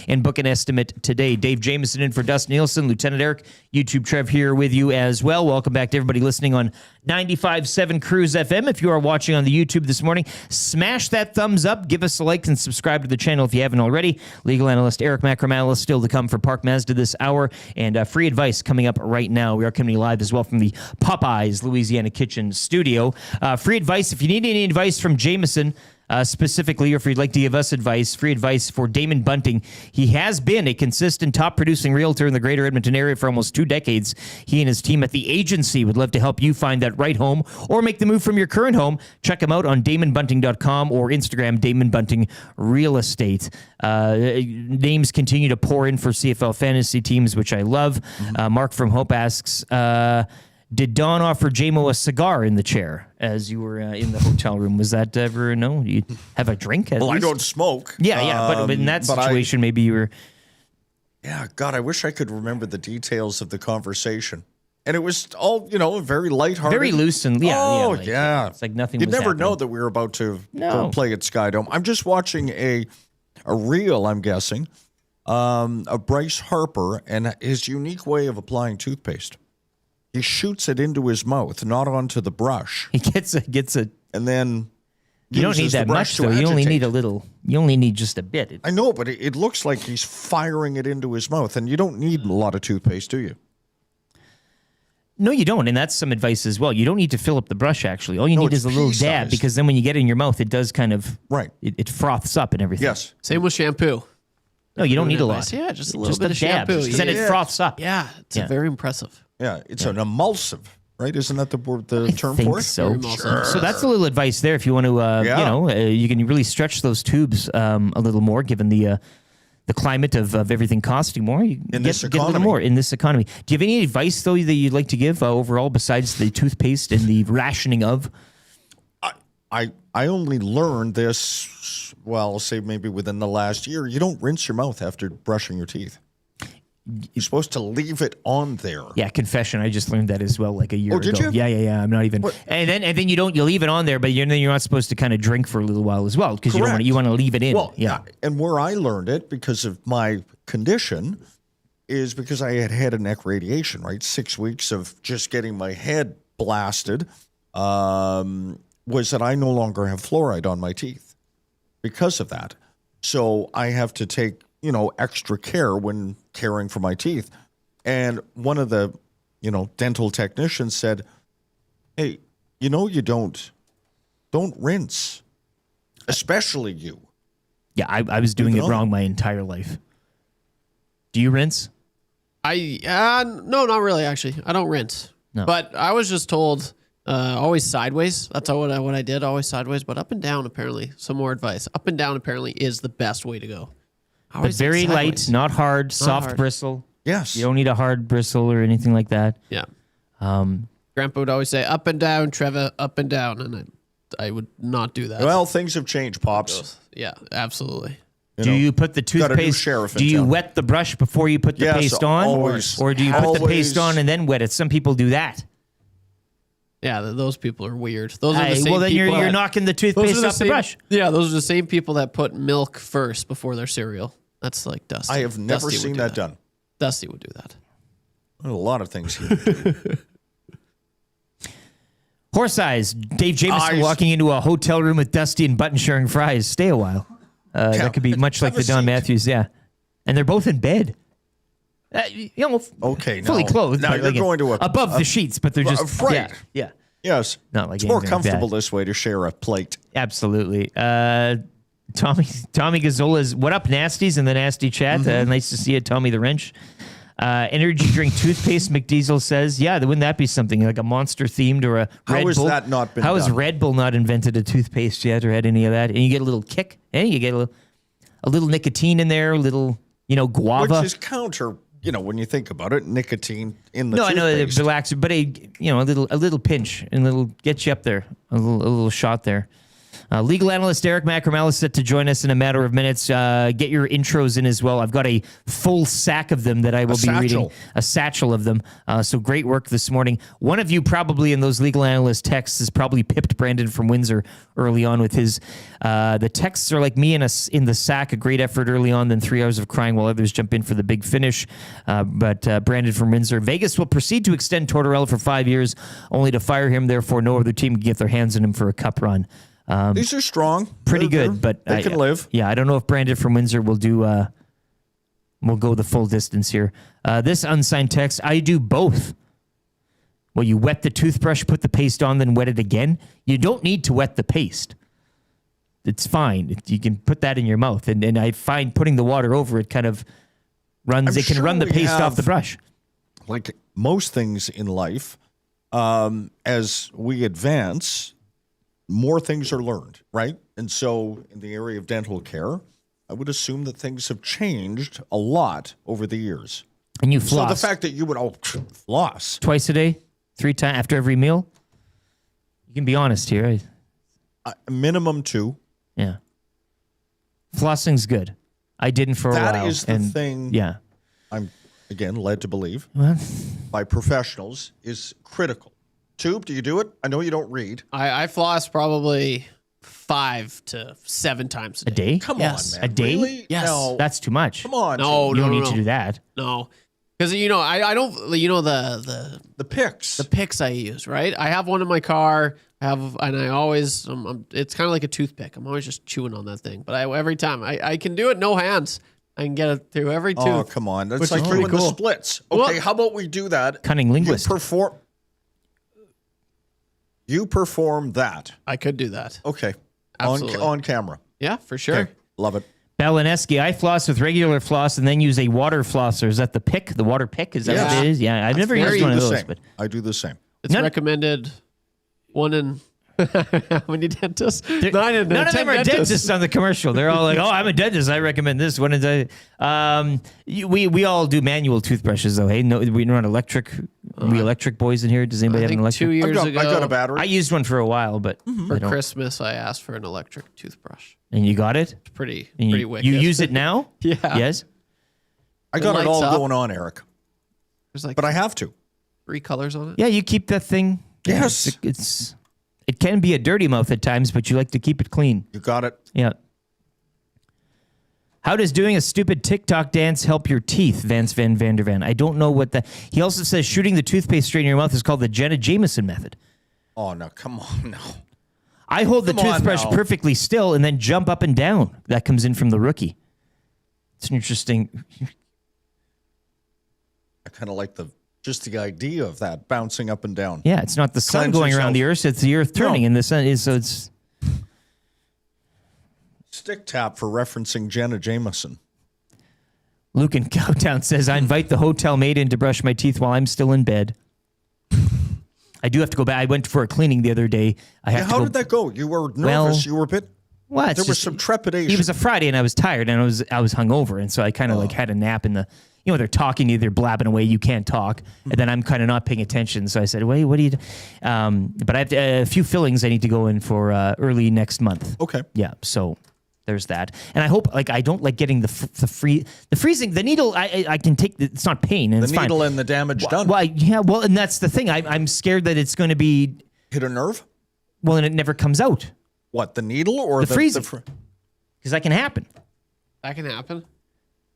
and book an estimate today. Dave Jameson in for Dustin Nielsen. Lieutenant Eric, YouTube Trev here with you as well. Welcome back to everybody listening on 95.7 Cruise FM. If you are watching on the YouTube this morning, smash that thumbs up, give us a like, and subscribe to the channel if you haven't already. Legal analyst Eric Macromalis still to come for Park Mazda this hour, and free advice coming up right now. We are coming live as well from the Popeyes Louisiana Kitchen studio. Free advice, if you need any advice from Jameson, specifically, or if you'd like to give us advice, free advice for Damon Bunting. He has been a consistent top-producing realtor in the greater Edmonton area for almost 2 decades. He and his team at the agency would love to help you find that right home or make the move from your current home. Check him out on DamonBunting.com or Instagram, Damon Bunting Real Estate. Names continue to pour in for CFL fantasy teams, which I love. Mark from Hope asks, did Don offer JMO a cigar in the chair as you were in the hotel room? Was that ever no? You have a drink? Well, I don't smoke. Yeah, but in that situation, maybe you were. Yeah, God, I wish I could remember the details of the conversation. And it was all, very lighthearted. Very loose and yeah. It's like nothing. You'd was never happening. know that we were about to go play at Skydome. I'm just watching a reel, I'm guessing, of Bryce Harper and his unique way of applying toothpaste. He shoots it into his mouth, not onto the brush. He gets a, and then you don't need that much though. You only need a little. You only need just a bit. I know, but it looks like he's firing it into his mouth, and you don't need a lot of toothpaste, do you? No, you don't, and that's some advice as well. You don't need to fill up the brush. Actually, all you need is a little dab, because then when you get it in your mouth, it does kind of it froths up and everything. Yes. Same with shampoo. No, you don't need a lot. Yeah, just a little bit of dab. shampoo. Then it froths up. Yeah, it's very impressive. Yeah, it's an emulsive, right? Isn't that the term for it? So. Sure. So that's a little advice there if you want to, you can really stretch those tubes a little more, given the the climate of everything costing more, you this get a little economy. more in this economy. Do you have any advice, though, that you'd like to give overall besides the toothpaste and the rationing of? I only learned this, well, say maybe within the last year. You don't rinse your mouth after brushing your teeth. You're supposed to leave it on there. Yeah, confession. I just learned that as well, like a year ago. Did you? Yeah. I'm not even. And then you leave it on there, but you're not supposed to kind of drink for a little while as well because you want to leave it in. Well, yeah. And where I learned it because of my condition is because I had a neck radiation, right? 6 weeks of just getting my head blasted. Was that I no longer have fluoride on my teeth because of that. So I have to take, extra care when caring for my teeth. And one of the, dental technicians said, hey, you don't rinse, especially you. Yeah, I was doing it wrong my entire life. Do you rinse? No, not really, actually. I don't rinse. No. But I was just told always sideways. That's what I did, always sideways. But up and down, apparently, some more advice. Up and down, apparently, is the best way to go. But very light, not hard, soft hard. bristle. Yes. You don't need a hard bristle or anything like that. Yeah. Grandpa would always say, up and down, Trevor, up and down. And I would not do that. Well, things have changed, Pops. Yeah, absolutely. Do you put the got a new toothpaste? sheriff in Do you town. wet the brush before you put the Yes, paste on, always. or do you put the Always. paste on and then wet it? Some people do that. Yeah, those people are weird. Those are the Hey, same well, then people you're that- knocking the those are toothpaste off the same- brush. Yeah, those are the same people that put milk first before their cereal. That's like Dusty. I have never Dusty would seen do that done. Dusty would do that. A lot of things he would do. Horse eyes. Dave Jameson Eyes. walking into a hotel room with Dusty and Button sharing fries. Stay a while. That could be much like have the a Don seat. Matthews. Yeah, and they're both in bed. Okay, fully now- clothed. now but you're going to above the sheets, but they're just right. Yeah. Yes. Not like it's more anything like comfortable that. this way to share a plate. Absolutely. Tommy Gazzola's what up, nasties, in the nasty chat. Nice to see you, Tommy the Wrench. Energy drink toothpaste, McDiesel says. Yeah, wouldn't that be something like a monster themed or a How Red has Bull? that not been How has done? Red Bull not invented a toothpaste yet or had any of that? And you get a little kick, and you get a little nicotine in there, a little guava. Which is counter, when you think about it, nicotine in the No, I know toothpaste. it relaxes, but a little pinch and a little get you up there, a little shot there. Legal analyst Eric Macramel is set to join us in a matter of minutes. Get your intros in as well. I've got a full sack of them that I will be reading. A satchel of them. So great work this morning. One of you probably in those legal analyst texts has probably pipped Brandon from Windsor early on with his. The texts are like me in the sack. A great effort early on, then 3 hours of crying while others jump in for the big finish. But Brandon from Windsor. Vegas will proceed to extend Tortorella for 5 years, only to fire him. Therefore, no other team can get their hands on him for a cup run. These are strong. Pretty They're- good, but they can live. Yeah, I don't know if Brandon from Windsor will do. Will go the full distance here. This unsigned text, I do both. Well, you wet the toothbrush, put the paste on, then wet it again. You don't need to wet the paste. It's fine. You can put that in your mouth, and I find putting the water over it kind of runs. It can sure run the we paste off have- the brush. Like most things in life, as we advance, more things are learned, right? And so in the area of dental care, I would assume that things have changed a lot over the years. And you So floss the fact that you would floss. twice a day, 3 times after every meal. You can be honest here. Minimum 2. Yeah. Flossing's good. I didn't for a while. That is the thing. Yeah. I'm, again, led to believe Well, by professionals is critical. Tube, do you do it? I know you don't read. I floss probably 5 to 7 times a a day. day? Come Yes. on, man. A day? Really? Yes. No. That's too much. Come on. No, Tube. You don't no, need no. to do that. No, because I don't. The picks. the picks I use, right? I have one in my car. And I always. It's kind of like a toothpick. I'm always just chewing on that thing. But every time I can do it no hands. I can get it through every tooth. Oh, come on. That's which like is doing pretty cool. the splits. Okay, Well- how about we do that? Cunning linguist. You perform that. I could do that. Okay. Absolutely. On camera. Yeah, for sure. Okay. Love it. Belineski, I floss with regular floss and then use a water flosser. Is that the pick? The water pick? Is that Yes. what it is? Yeah, I've never very used one of the those. same. But I do the same. It's None- recommended 1 in How many dentists? None of them are dentists on the commercial. They're all like, "Oh, I'm a dentist. I recommend this." When is we all do manual toothbrushes though. Hey, no, we're not electric. We electric boys in here. Does anybody have an electric? 2 years ago, I got a battery. I used one for a while, but for Christmas, I asked for an electric toothbrush. And you got it? It's pretty You wicked. use it now? Yeah. Yes. I got it all lights up. going on, Eric. There's like But I have to. 3 colors on it. Yeah, you keep that thing. Yes. It can be a dirty mouth at times, but you like to keep it clean. You got it. Yeah. How does doing a stupid TikTok dance help your teeth, Vance Van Vandervan? I don't know what the... He also says shooting the toothpaste straight in your mouth is called the Jenna Jameson method. Oh, no. Come on, no. I hold the Come on toothbrush now. perfectly still and then jump up and down. That comes in from the rookie. It's an interesting... I kind of like just the idea of that, bouncing up and down. Yeah, it's not the sun Cleanse going around yourself. the earth, it's the earth turning, No. and the sun is... So it's... Stick tap for referencing Jenna Jameson. Luke in Cowtown says, I invite the hotel maid in to brush my teeth while I'm still in bed. I do have to go back. I went for a cleaning the other day. How did that go? You were nervous. You were a bit... Well, there was some trepidation. It was a Friday and I was tired and I was hungover. And so I kind of like had a nap in the, they're talking to you, they're blabbing away. You can't talk. And then I'm kind of not paying attention. So I said, wait, what do you do? But I have a few fillings I need to go in for early next month. Okay. Yeah. So there's that. And I hope I don't like getting the freezing, the needle. I can take, it's not pain. And The it's fine. needle and the damage done. Well, and that's the thing. I'm scared that it's going to be. Hit a nerve? Well, and it never comes out. What, the needle or the freezing? Because that can happen. That can happen.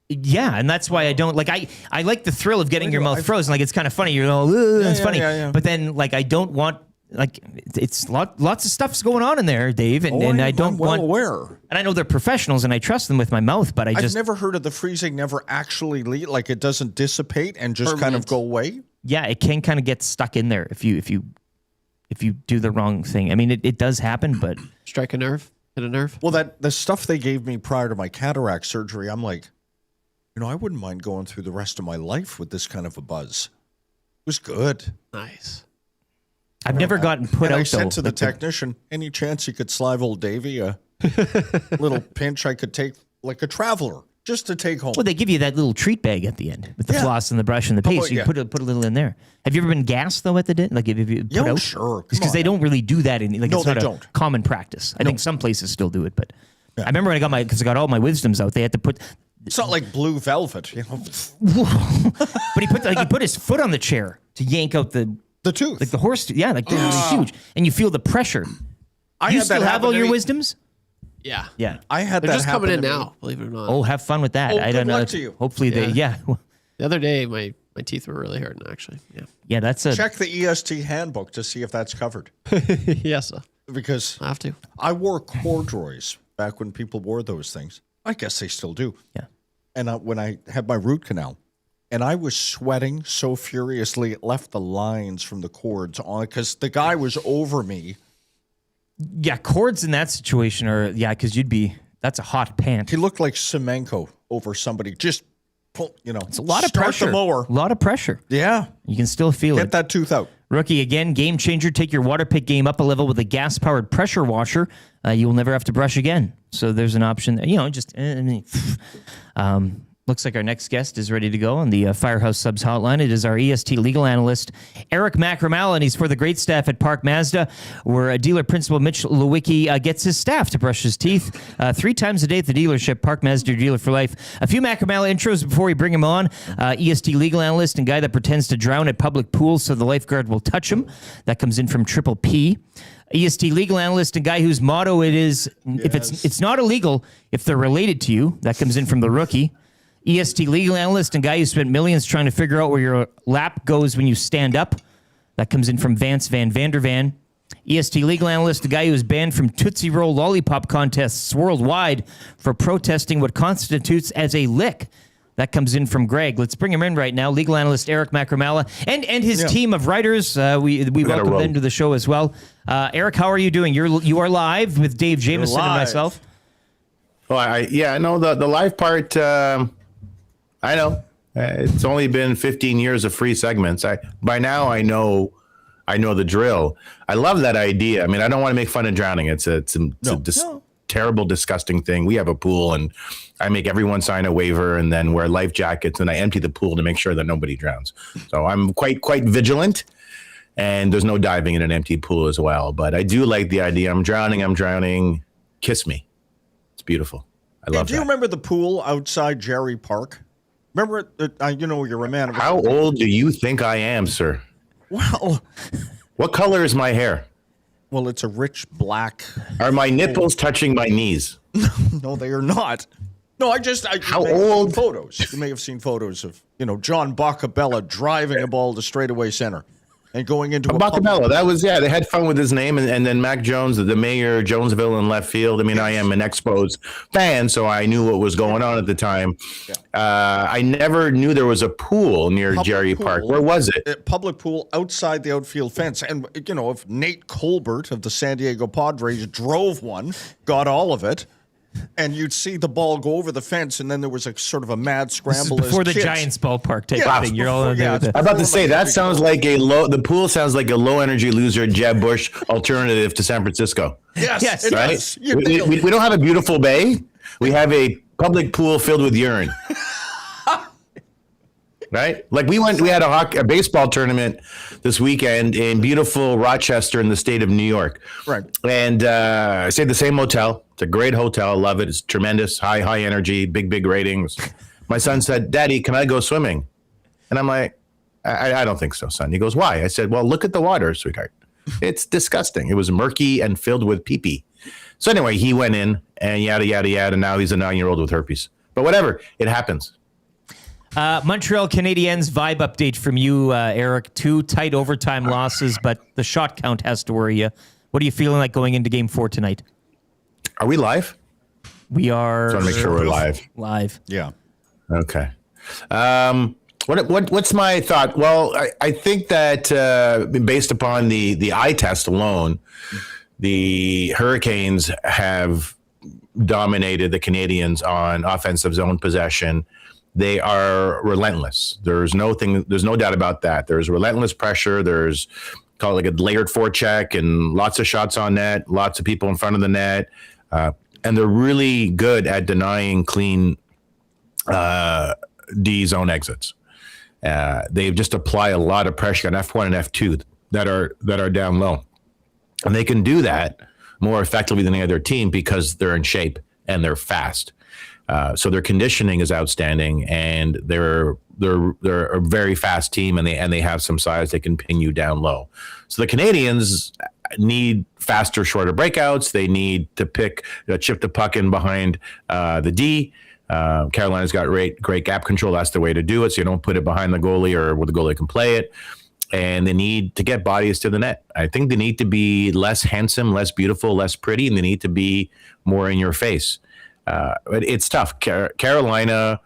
Yeah, and that's why I don't like. I like the thrill of getting your mouth frozen. Like it's kind of funny. You're all, it's funny. Yeah. But then like I don't want like it's lots of stuff's going on in there, Dave, and I don't I'm well want. aware. And I know they're professionals, and I trust them with my mouth. But I've never heard of the freezing never actually like it doesn't dissipate and just kind of go away. Yeah, it can kind of get stuck in there if you do the wrong thing. I mean, it does happen, but strike a nerve, hit a nerve. Well, the stuff they gave me prior to my cataract surgery, I'm like, I wouldn't mind going through the rest of my life with this kind of a buzz. It was good. Nice. I've never gotten put out. I said though, to the technician, any chance you could slide old Davey a little pinch I could take like a traveler just to take home? Well, they give you that little treat bag at the end with the floss and the brush and the paste. You put a little in there. Have you ever been gassed though at the dent? Like, have you put out? Sure. Because they don't really do that in like No, it's not they a don't. common practice. I think some places still do it, but I remember when I got all my wisdoms out, they had to put. It's not like blue velvet, But he put his foot on the chair to yank out the tooth, like the horse. Yeah, like they're really huge, and you feel the pressure. You still have all your wisdoms? Yeah. Yeah. I had They're that just coming happen in to me. now, believe it or not. Oh, have fun with that. Oh, I don't good know. luck to you. Hopefully they. Yeah. The other day, my teeth were really hurting, actually. Yeah. Yeah, that's a. Check the EST handbook to see if that's covered. Yes, sir. Because I have to. I wore corduroys back when people wore those things. I guess they still do. Yeah. And when I had my root canal, and I was sweating so furiously, it left the lines from the cords on it because the guy was over me. Yeah, cords in that situation are because that's a hot pant. He looked like Semenko over somebody. Just pull, It's a lot of start pressure. the mower. A lot of pressure. Yeah. You can still feel it. Get that tooth out. Rookie again, game changer. Take your water pick game up a level with a gas-powered pressure washer. You will never have to brush again. So there's an option. Looks like our next guest is ready to go on the Firehouse Subs hotline. It is our EST legal analyst, Eric Macramala, and he's for the great staff at Park Mazda, where dealer principal Mitch Lewicki gets his staff to brush his teeth 3 times a day at the dealership. Park Mazda, your dealer for life. A few Macramala intros before we bring him on. EST legal analyst and guy that pretends to drown at public pools so the lifeguard will touch him. That comes in from Triple P. EST legal analyst and guy whose motto it is, if it's not illegal, if they're related to you. That comes in from the rookie. EST legal analyst and guy who spent millions trying to figure out where your lap goes when you stand up. That comes in from Vance Van Vandervan. EST legal analyst, a guy who was banned from Tootsie Roll lollipop contests worldwide for protesting what constitutes as a lick. That comes in from Greg. Let's bring him in right now. Legal analyst Eric Macramala and his team of writers. We welcome them to the show as well. Eric, how are you doing? You are live with Dave Jameson and myself. Well, the live part. I know. It's only been 15 years of free segments. By now I know I know the drill. I love that idea. I mean, I don't want to make fun of drowning. It's a terrible, disgusting thing. We have a pool, and I make everyone sign a waiver and then wear life jackets, and I empty the pool to make sure that nobody drowns. So I'm quite vigilant, and there's no diving in an empty pool as well. But I do like the idea. I'm drowning. Kiss me. It's beautiful. I love that. Do you remember the pool outside Jerry Park? Remember it? You're a man. How old do you think I am, sir? Well, what color is my hair? Well, it's a rich black. Are my nipples touching my knees? No, they are not. No, How old? Photos. You may have seen photos of, John Boccabella driving a ball to straightaway center and going into Boccabella. That was, they had fun with his name. And then Mac Jones, the mayor, Jonesville in left field. I mean, I am an Expos fan, so I knew what was going on at the time. Yeah. I never knew there was a pool near Jerry Park. Where was it? A public pool outside the outfield fence. And, if Nate Colbert of the San Diego Padres drove one, got all of it, and you'd see the ball go over the fence, and then there was a sort of a mad scramble. Before the Giants ballpark type of thing. You're all in there with it. I'm about to say, that sounds like the pool sounds like a low-energy loser Jeb Bush alternative to San Francisco. Yes. Right? We don't have a beautiful bay. We have a public pool filled with urine. Right? Like we had a baseball tournament this weekend in beautiful Rochester in the state of New York. Right. And I stayed at the same hotel. It's a great hotel. I love it. It's tremendous, high energy, big ratings. My son said, "Daddy, can I go swimming?" And I'm like, I don't think so, son. He goes, "Why?" I said, "Well, look at the water, sweetheart. It's disgusting. It was murky and filled with pee-pee." So anyway, he went in and yada, yada, yada. And now he's a 9-year-old with herpes. But whatever, it happens. Montreal Canadiens vibe update from you, Eric. 2 tight overtime losses, but the shot count has to worry you. What are you feeling like going into Game 4 tonight? Are we live? We are. Just want to make sure we're live. Live. Yeah. Okay. What's my thought? Well, I think that based upon the eye test alone, the Hurricanes have dominated the Canadiens on offensive zone possession. They are relentless. There's no doubt about that. There's relentless pressure. There's call it like a layered forecheck and lots of shots on net, lots of people in front of the net. And they're really good at denying clean D zone exits. They just apply a lot of pressure on F1 and F2 that are down low. And they can do that more effectively than any other team because they're in shape and they're fast. So their conditioning is outstanding, and they're a very fast team, and they have some size that can pin you down low. So the Canadiens need faster, shorter breakouts. They need to chip the puck in behind the D. Carolina's got great gap control. That's the way to do it. So you don't put it behind the goalie or where the goalie can play it. And they need to get bodies to the net. I think they need to be less handsome, less beautiful, less pretty, and they need to be more in your face. But it's tough. Carolina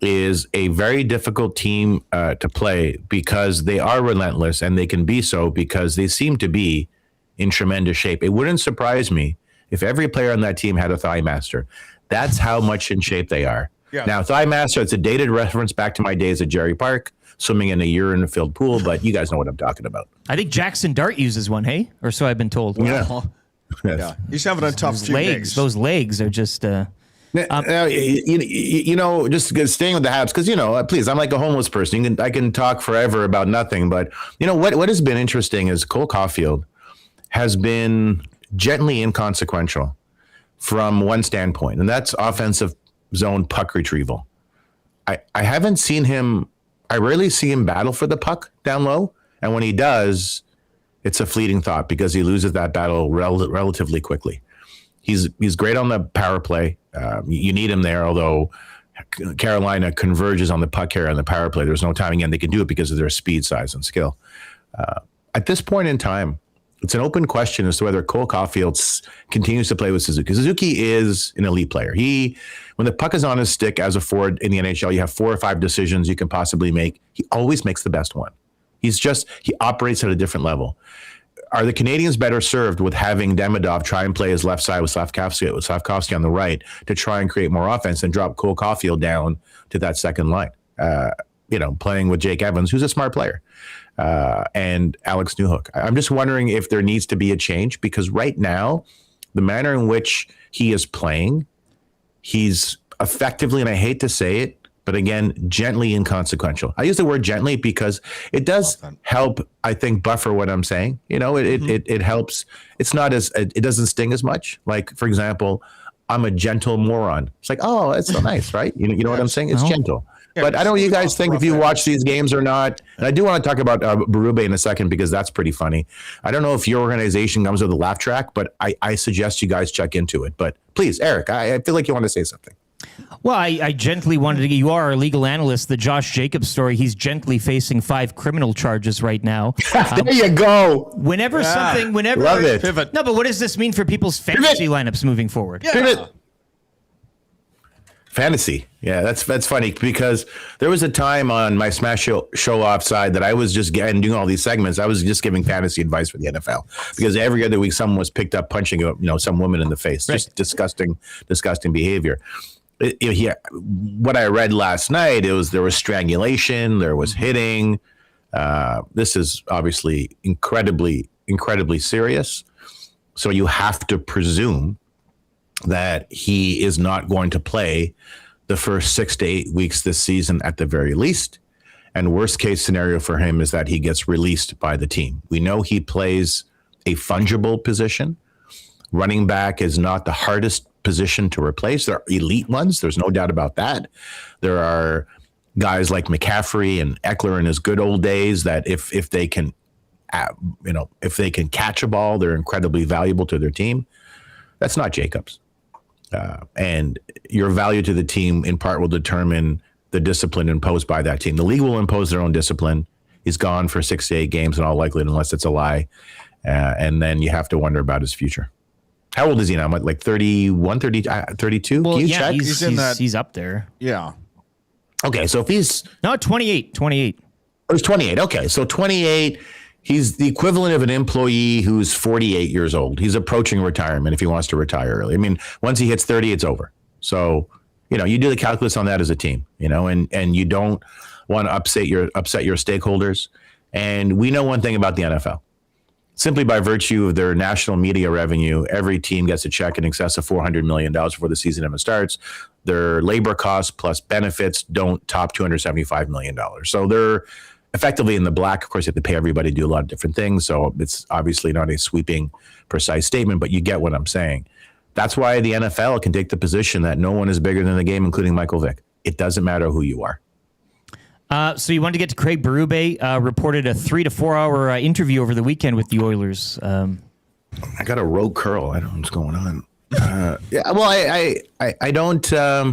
is a very difficult team to play because they are relentless, and they can be so because they seem to be in tremendous shape. It wouldn't surprise me if every player on that team had a thigh master. That's how much in shape they are. Yeah. Now, thigh master, it's a dated reference back to my days at Jerry Park, swimming in a urine-filled pool, but you guys know what I'm talking about. I think Jackson Dart uses one, hey? Or so I've been told. Yeah. Yeah, he's having a tough few days. Those legs are just... just staying with the Habs, because, please, I'm like a homeless person. I can talk forever about nothing, but, what has been interesting is Cole Caulfield has been gently inconsequential from one standpoint, and that's offensive zone puck retrieval. I haven't seen him... I rarely see him battle for the puck down low, and when he does, it's a fleeting thought because he loses that battle relatively quickly. He's great on the power play. You need him there, although Carolina converges on the puck carrier on the power play. There's no timing in. They can do it because of their speed, size, and skill. At this point in time, it's an open question as to whether Cole Caulfield continues to play with Suzuki. Suzuki is an elite player. When the puck is on his stick as a forward in the NHL, you have 4 or 5 decisions you can possibly make. He always makes the best one. He operates at a different level. Are the Canadiens better served with having Demidov try and play his left side with Slavkovsky on the right to try and create more offense and drop Cole Caulfield down to that second line? playing with Jake Evans, who's a smart player, and Alex Newhook. I'm just wondering if there needs to be a change, because right now, the manner in which he is playing, he's effectively, and I hate to say it, but again, gently inconsequential. I use the word gently because it does help, I think, buffer what I'm saying. It helps. It's not it doesn't sting as much. Like, for example, I'm a gentle moron. It's like, oh, that's so nice, right? You know what I'm saying? It's gentle. Yeah, but I don't know you guys think if you watch these games or not. And I do want to talk about Berube in a second, because that's pretty funny. I don't know if your organization comes with a laugh track, but I suggest you guys check into it. But please, Eric, I feel like you want to say something. Well, I gently wanted to get, you are a legal analyst, the Josh Jacobs story. He's gently facing 5 criminal charges right now. There you go. Whenever love it. Pivot. No, but what does this mean for people's fantasy lineups moving forward? Yeah. Pivot. Fantasy. Yeah, that's funny, because there was a time on my Smash Show Offside that I was just doing all these segments. I was just giving fantasy advice for the NFL, because every other week someone was picked up punching some woman in the face. Right. Just disgusting behavior. What I read last night, there was strangulation, there was hitting. This is obviously incredibly serious. So you have to presume that he is not going to play the first 6 to 8 weeks this season at the very least. And worst case scenario for him is that he gets released by the team. We know he plays a fungible position. Running back is not the hardest position to replace. There are elite ones. There's no doubt about that. There are guys like McCaffrey and Eckler in his good old days that if they can, if they can catch a ball, they're incredibly valuable to their team. That's not Jacobs. And your value to the team in part will determine the discipline imposed by that team. The league will impose their own discipline. He's gone for 6 to 8 games in all likelihood, unless it's a lie. And then you have to wonder about his future. How old is he now? Like 31, 32? Well, Can you yeah, check? he's up there. Yeah. Okay, so if he's... No, 28. Oh, he's 28. Okay, so 28... He's the equivalent of an employee who's 48 years old. He's approaching retirement if he wants to retire early. I mean, once he hits 30, it's over. So, you do the calculus on that as a team, and you don't want to upset your stakeholders. And we know one thing about the NFL. Simply by virtue of their national media revenue, every team gets a check in excess of $400 million before the season even starts. Their labor costs plus benefits don't top $275 million. So they're effectively in the black. Of course, you have to pay everybody to do a lot of different things. So it's obviously not a sweeping, precise statement, but you get what I'm saying. That's why the NFL can take the position that no one is bigger than the game, including Michael Vick. It doesn't matter who you are. So you wanted to get to Craig Berube, reported a 3 to 4 hour interview over the weekend with the Oilers. I got a rogue curl. I don't know what's going on. Yeah, well, I don't. I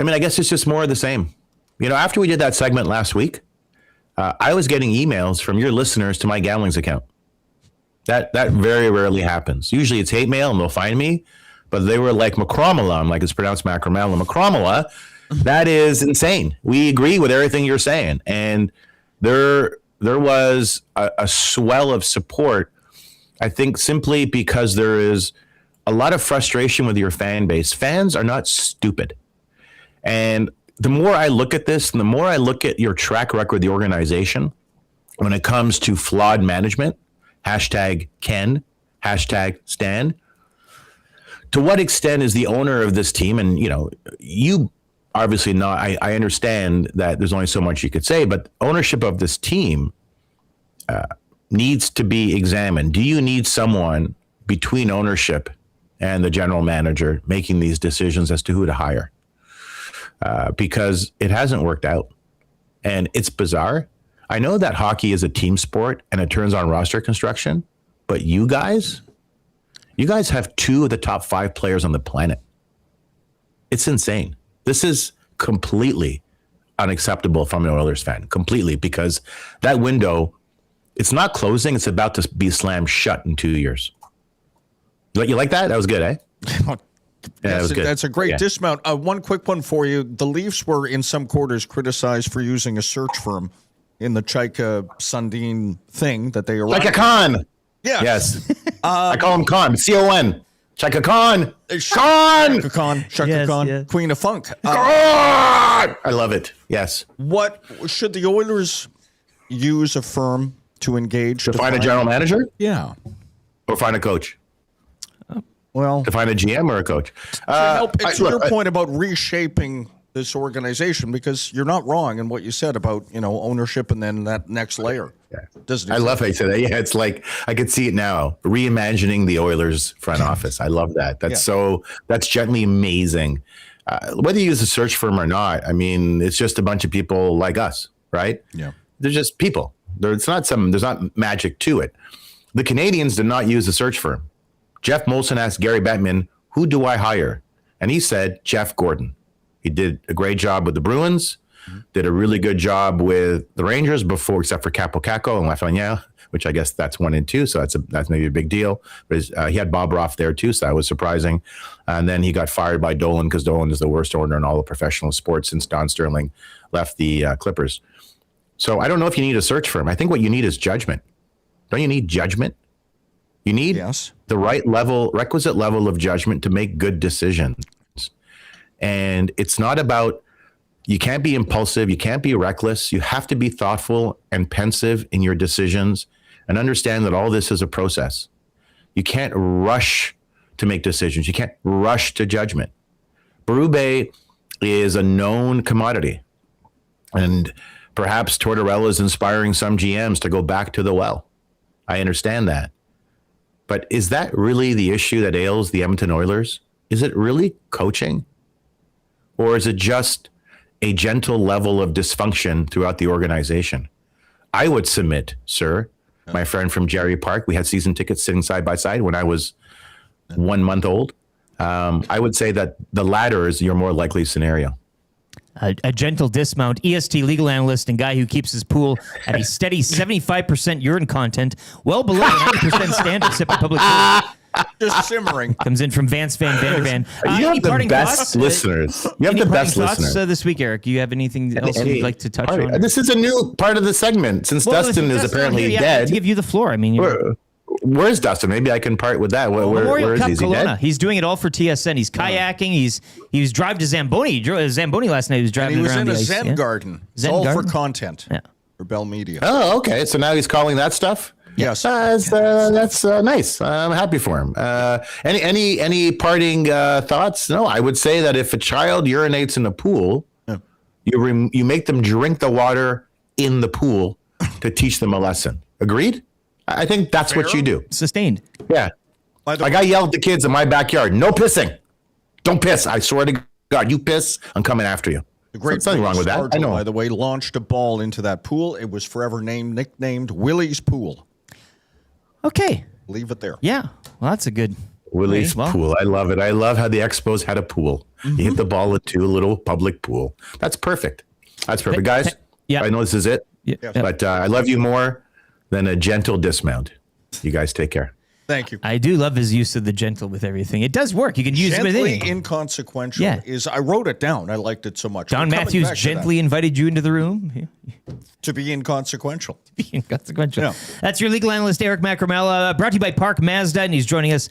mean, I guess it's just more of the same. After we did that segment last week, I was getting emails from your listeners to my Gamblings account. That very rarely happens. Usually it's hate mail and they'll find me, but they were like Macromala. I'm like, it's pronounced Macromala. Macromala. That is insane. We agree with everything you're saying. And there was a swell of support, I think, simply because there is a lot of frustration with your fan base. Fans are not stupid. And the more I look at this, and the more I look at your track record, the organization, when it comes to flawed management, #Ken, #Stan, to what extent is the owner of this team, and you obviously not, I understand that there's only so much you could say, but ownership of this team needs to be examined. Do you need someone between ownership and the general manager making these decisions as to who to hire? Because it hasn't worked out. And it's bizarre. I know that hockey is a team sport and it turns on roster construction, but you guys have 2 of the top 5 players on the planet. It's insane. This is completely unacceptable from an Oilers fan, completely, because that window, it's not closing. It's about to be slammed shut in 2 years. You like that? That was good, eh? Yeah, that was good. That's a great dismount. One quick one for you. The Leafs were in some quarters criticized for using a search firm in the Chaika Sundin thing that they arrived. Like a con. Yeah. Yes. I call him Con. C-O-N. Chaka Khan. Shaka Khan. Yes, yes. Queen of Funk. I love it. Yes. What should the Oilers use a firm to engage? To find a general manager? Yeah. Or find a coach? Well, To find a GM or a coach? it's your point about reshaping this organization, because you're not wrong in what you said about, ownership and then that next layer. Yeah. I love how you said that. Yeah, it's like I could see it now. Reimagining the Oilers front office. I love that. That's gently amazing. Whether you use a search firm or not, I mean, it's just a bunch of people like us, right? Yeah. They're just people. There's not magic to it. The Canadians did not use a search firm. Jeff Molson asked Gary Bettman, who do I hire? And he said, Jeff Gordon. He did a great job with the Bruins, did a really good job with the Rangers before, except for Capo Caco and Lafreniere, which I guess that's 1 and 2. So that's maybe a big deal. But he had Bob Roth there too, so that was surprising. And then he got fired by Dolan because Dolan is the worst owner in all of professional sports since Don Sterling left the Clippers. So I don't know if you need a search firm. I think what you need is judgment. Don't you need judgment? You need the requisite level of judgment to make good decisions. And it's not about, you can't be impulsive, you can't be reckless. You have to be thoughtful and pensive in your decisions and understand that all this is a process. You can't rush to make decisions. You can't rush to judgment. Berube is a known commodity. And perhaps Tortorella is inspiring some GMs to go back to the well. I understand that. But is that really the issue that ails the Edmonton Oilers? Is it really coaching? Or is it just a gentle level of dysfunction throughout the organization? I would submit, sir, my friend from Jerry Park, we had season tickets sitting side by side when I was 1 month old. I would say that the latter is your more likely scenario. A gentle dismount, EST legal analyst and guy who keeps his pool at a steady 75% urine content, well below 90% standard sip of public pool. Just simmering. Comes in from Vance Van Vandervan. You have the best listeners. You have the best listeners. This week, Eric? Do you have anything else you'd like to touch on? This is a new part of the segment since Dustin is apparently dead. To give you the floor. I mean, where's Dustin? Maybe I can part with that. Where is he? Is he dead? He's doing it all for TSN. He's kayaking. He was driving to Zamboni. Zamboni last night. He was driving around the ice. He was in a Zen garden. It's all for content. Yeah. For Bell Media. Oh, okay. So now he's calling that stuff? Yes. That's nice. I'm happy for him. Any parting thoughts? No, I would say that if a child urinates in a pool, you make them drink the water in the pool to teach them a lesson. Agreed? I think that's what you do. Sustained. Yeah. Like I yell at the kids in my backyard, no pissing. Don't piss. I swear to God, you piss, I'm coming after you. The great nothing wrong with that. I know. By the way, launched a ball into that pool. It was forever nicknamed Willie's Pool. Okay. Leave it there. Yeah. Well, that's a good Willie's pool. I love it. I love how the Expos had a pool. You hit the ball into a little public pool. That's perfect. That's perfect. Guys, I know this is it, but I love you more than a gentle dismount. You guys take care. Thank you. I do love his use of the gentle with everything. It does work. You can use it with anything. Gently inconsequential is, I wrote it down. I liked it so much. Don Matthews gently invited you into the room. To be inconsequential. Yeah. That's your legal analyst, Eric Macramella, brought to you by Park Mazda, and he's joined us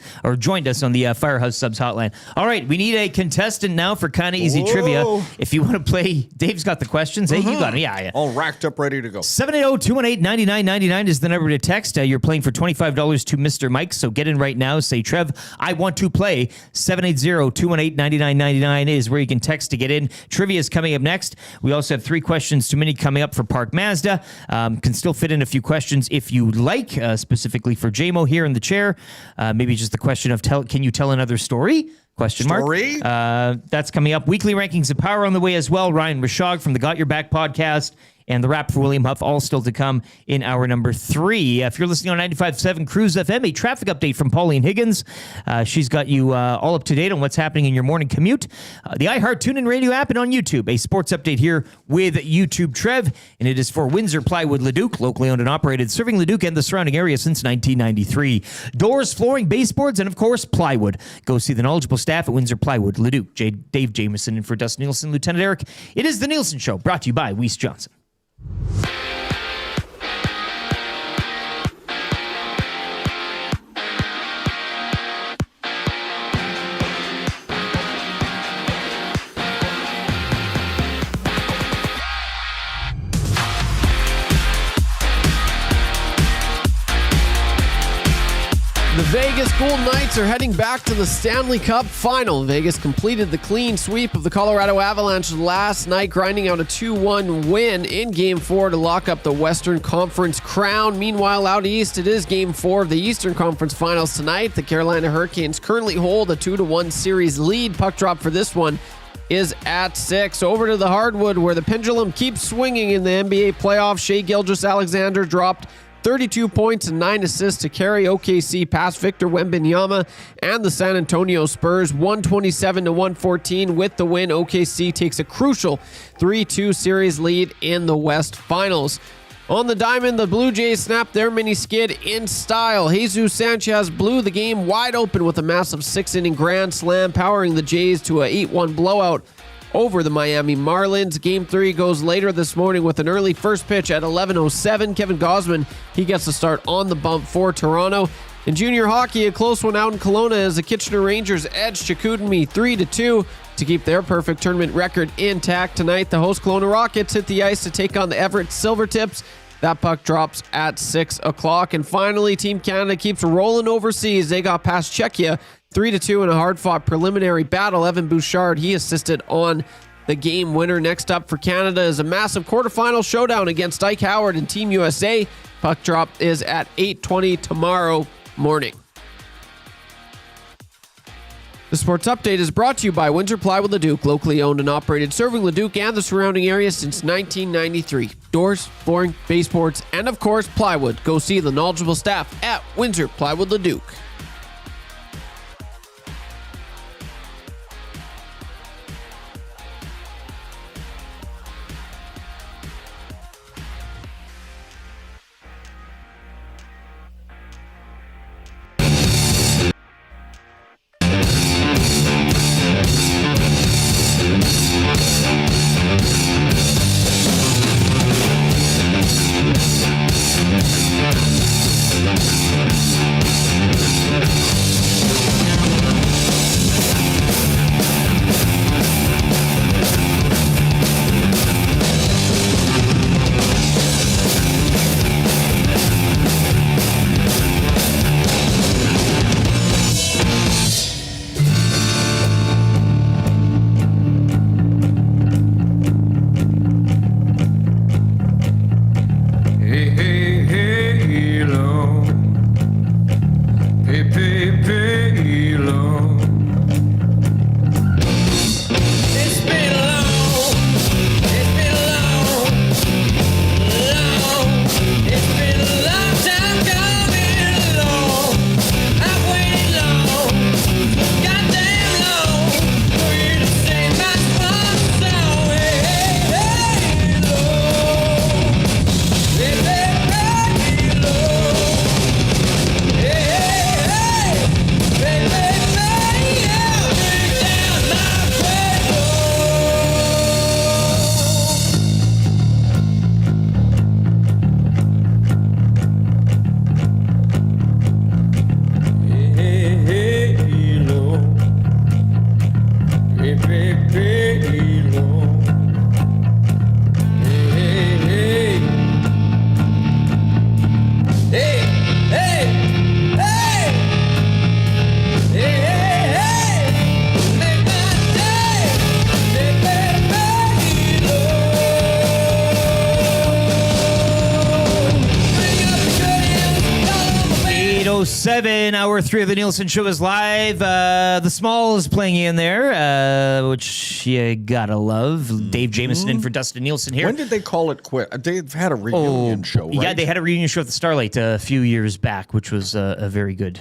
on the Firehouse Subs hotline. All right, we need a contestant now for Kinda Easy Trivia. If you want to play, Dave's got the questions. Hey, you got it. Yeah. All racked up, ready to go. 780-218-9999 is the number to text. You're playing for $25 to Mr. Mike, so get in right now. Say, Trev, I want to play. 780-218-9999 is where you can text to get in. Trivia is coming up next. We also have 3 questions too many coming up for Park Mazda. Can still fit in a few questions if you like, specifically for JMO here in the chair. Maybe just the question of can you tell another story? Question mark. That's coming up. Weekly rankings of power on the way as well. Ryan Rishaug from the Got Your Back podcast and the rap for William Huff, all still to come in hour number 3. If you're listening on 95.7 Cruise FM, a traffic update from Pauline Higgins. She's got you all up to date on what's happening in your morning commute. The iHeart TuneIn Radio app and on YouTube. A sports update here with YouTube Trev, and it is for Windsor Plywood Leduc, locally owned and operated, serving Leduc and the surrounding area since 1993. Doors, flooring, baseboards, and of course, plywood. Go see the knowledgeable staff at Windsor Plywood Leduc. Dave Jameson, and for Dustin Nielson, Lieutenant Eric. It is the Nielson Show, brought to you by Weiss Johnson. Vegas Golden Knights are heading back to the Stanley Cup Final. Vegas completed the clean sweep of the Colorado Avalanche last night, grinding out a 2-1 win in Game 4 to lock up the Western Conference crown. Meanwhile, out east, it is Game 4 of the Eastern Conference Finals tonight. The Carolina Hurricanes currently hold a 2-1 series lead. Puck drop for this one is at 6. Over to the hardwood, where the pendulum keeps swinging in the NBA playoffs. Shai Gilgeous-Alexander dropped 32 points and 9 assists to carry OKC past Victor Wembanyama and the San Antonio Spurs, 127-114 with the win. OKC takes a crucial 3-2 series lead in the West Finals. On the diamond, the Blue Jays snapped their mini skid in style. Jesus Sanchez blew the game wide open with a massive 6-inning grand slam, powering the Jays to a 8-1 blowout over the Miami Marlins. Game 3 goes later this morning with an early first pitch at 11:07. Kevin Gausman, he gets the start on the bump for Toronto. In junior hockey, a close one out in Kelowna as the Kitchener Rangers edged Chicoutimi 3-2 to keep their perfect tournament record intact. Tonight, the host Kelowna Rockets hit the ice to take on the Everett Silvertips. That puck drops at 6 o'clock. And finally, Team Canada keeps rolling overseas. They got past Czechia 3-2 in a hard-fought preliminary battle. Evan Bouchard, he assisted on the game winner. Next up for Canada is a massive quarterfinal showdown against Ike Howard and Team USA. Puck drop is at 8:20 tomorrow morning. The Sports Update is brought to you by Windsor Plywood Leduc, locally owned and operated, serving Leduc and the surrounding area since 1993. Doors, flooring, baseboards, and of course, plywood. Go see the knowledgeable staff at Windsor Plywood Leduc. Hour 3 of the Nielson Show is live. The Small is playing in there, which you gotta love. Dave Jameson in for Dustin Nielsen here. When did they call it quit? They've had a reunion show, right? Yeah, they had a reunion show at the Starlight a few years back, which was a very good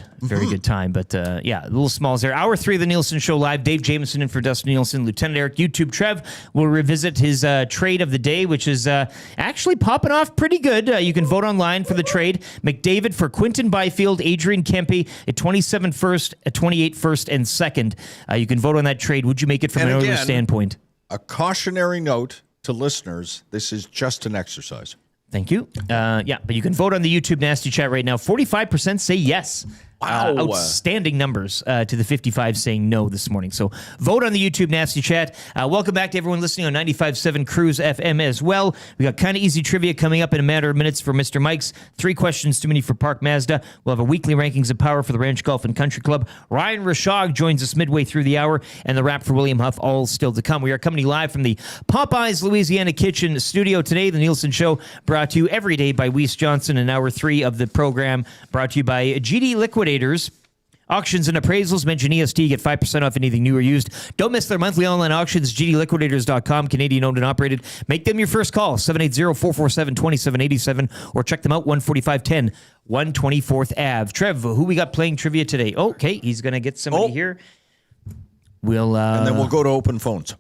time. But yeah, the Little Smalls there. Hour 3 of the Nielsen Show live. Dave Jameson in for Dustin Nielsen. Lieutenant Eric YouTube Trev will revisit his trade of the day, which is actually popping off pretty good. You can vote online for the trade. McDavid for Quinton Byfield, Adrian Kempe at 27 first, at 28 first, and second. You can vote on that trade. Would you make it from an Oilers standpoint? A cautionary note to listeners, this is just an exercise. Thank you. Yeah, but you can vote on the YouTube Nasty Chat right now. 45% say yes. Wow. Outstanding numbers to the 55 saying no this morning. So vote on the YouTube Nasty Chat. Welcome back to everyone listening on 95.7 Cruise FM as well. We got kind of easy trivia coming up in a matter of minutes for Mr. Mike's. 3 questions too many for Park Mazda. We'll have a weekly rankings of power for the Ranch Golf and Country Club. Ryan Rishaug joins us midway through the hour, and the wrap for William Huff, all still to come. We are coming live from the Popeyes Louisiana Kitchen studio today. The Nielson Show brought to you every day by Weiss Johnson, and hour 3 of the program brought to you by GD Liquidators. Auctions and appraisals. Mention EST. Get 5% off anything new or used. Don't miss their monthly online auctions. GDLiquidators.com. Canadian owned and operated. Make them your first call. 780-447-2787. Or check them out. 14510 124th Ave. Trev, who we got playing trivia today? Okay, he's going to get somebody here. We'll and then we'll go to open phones.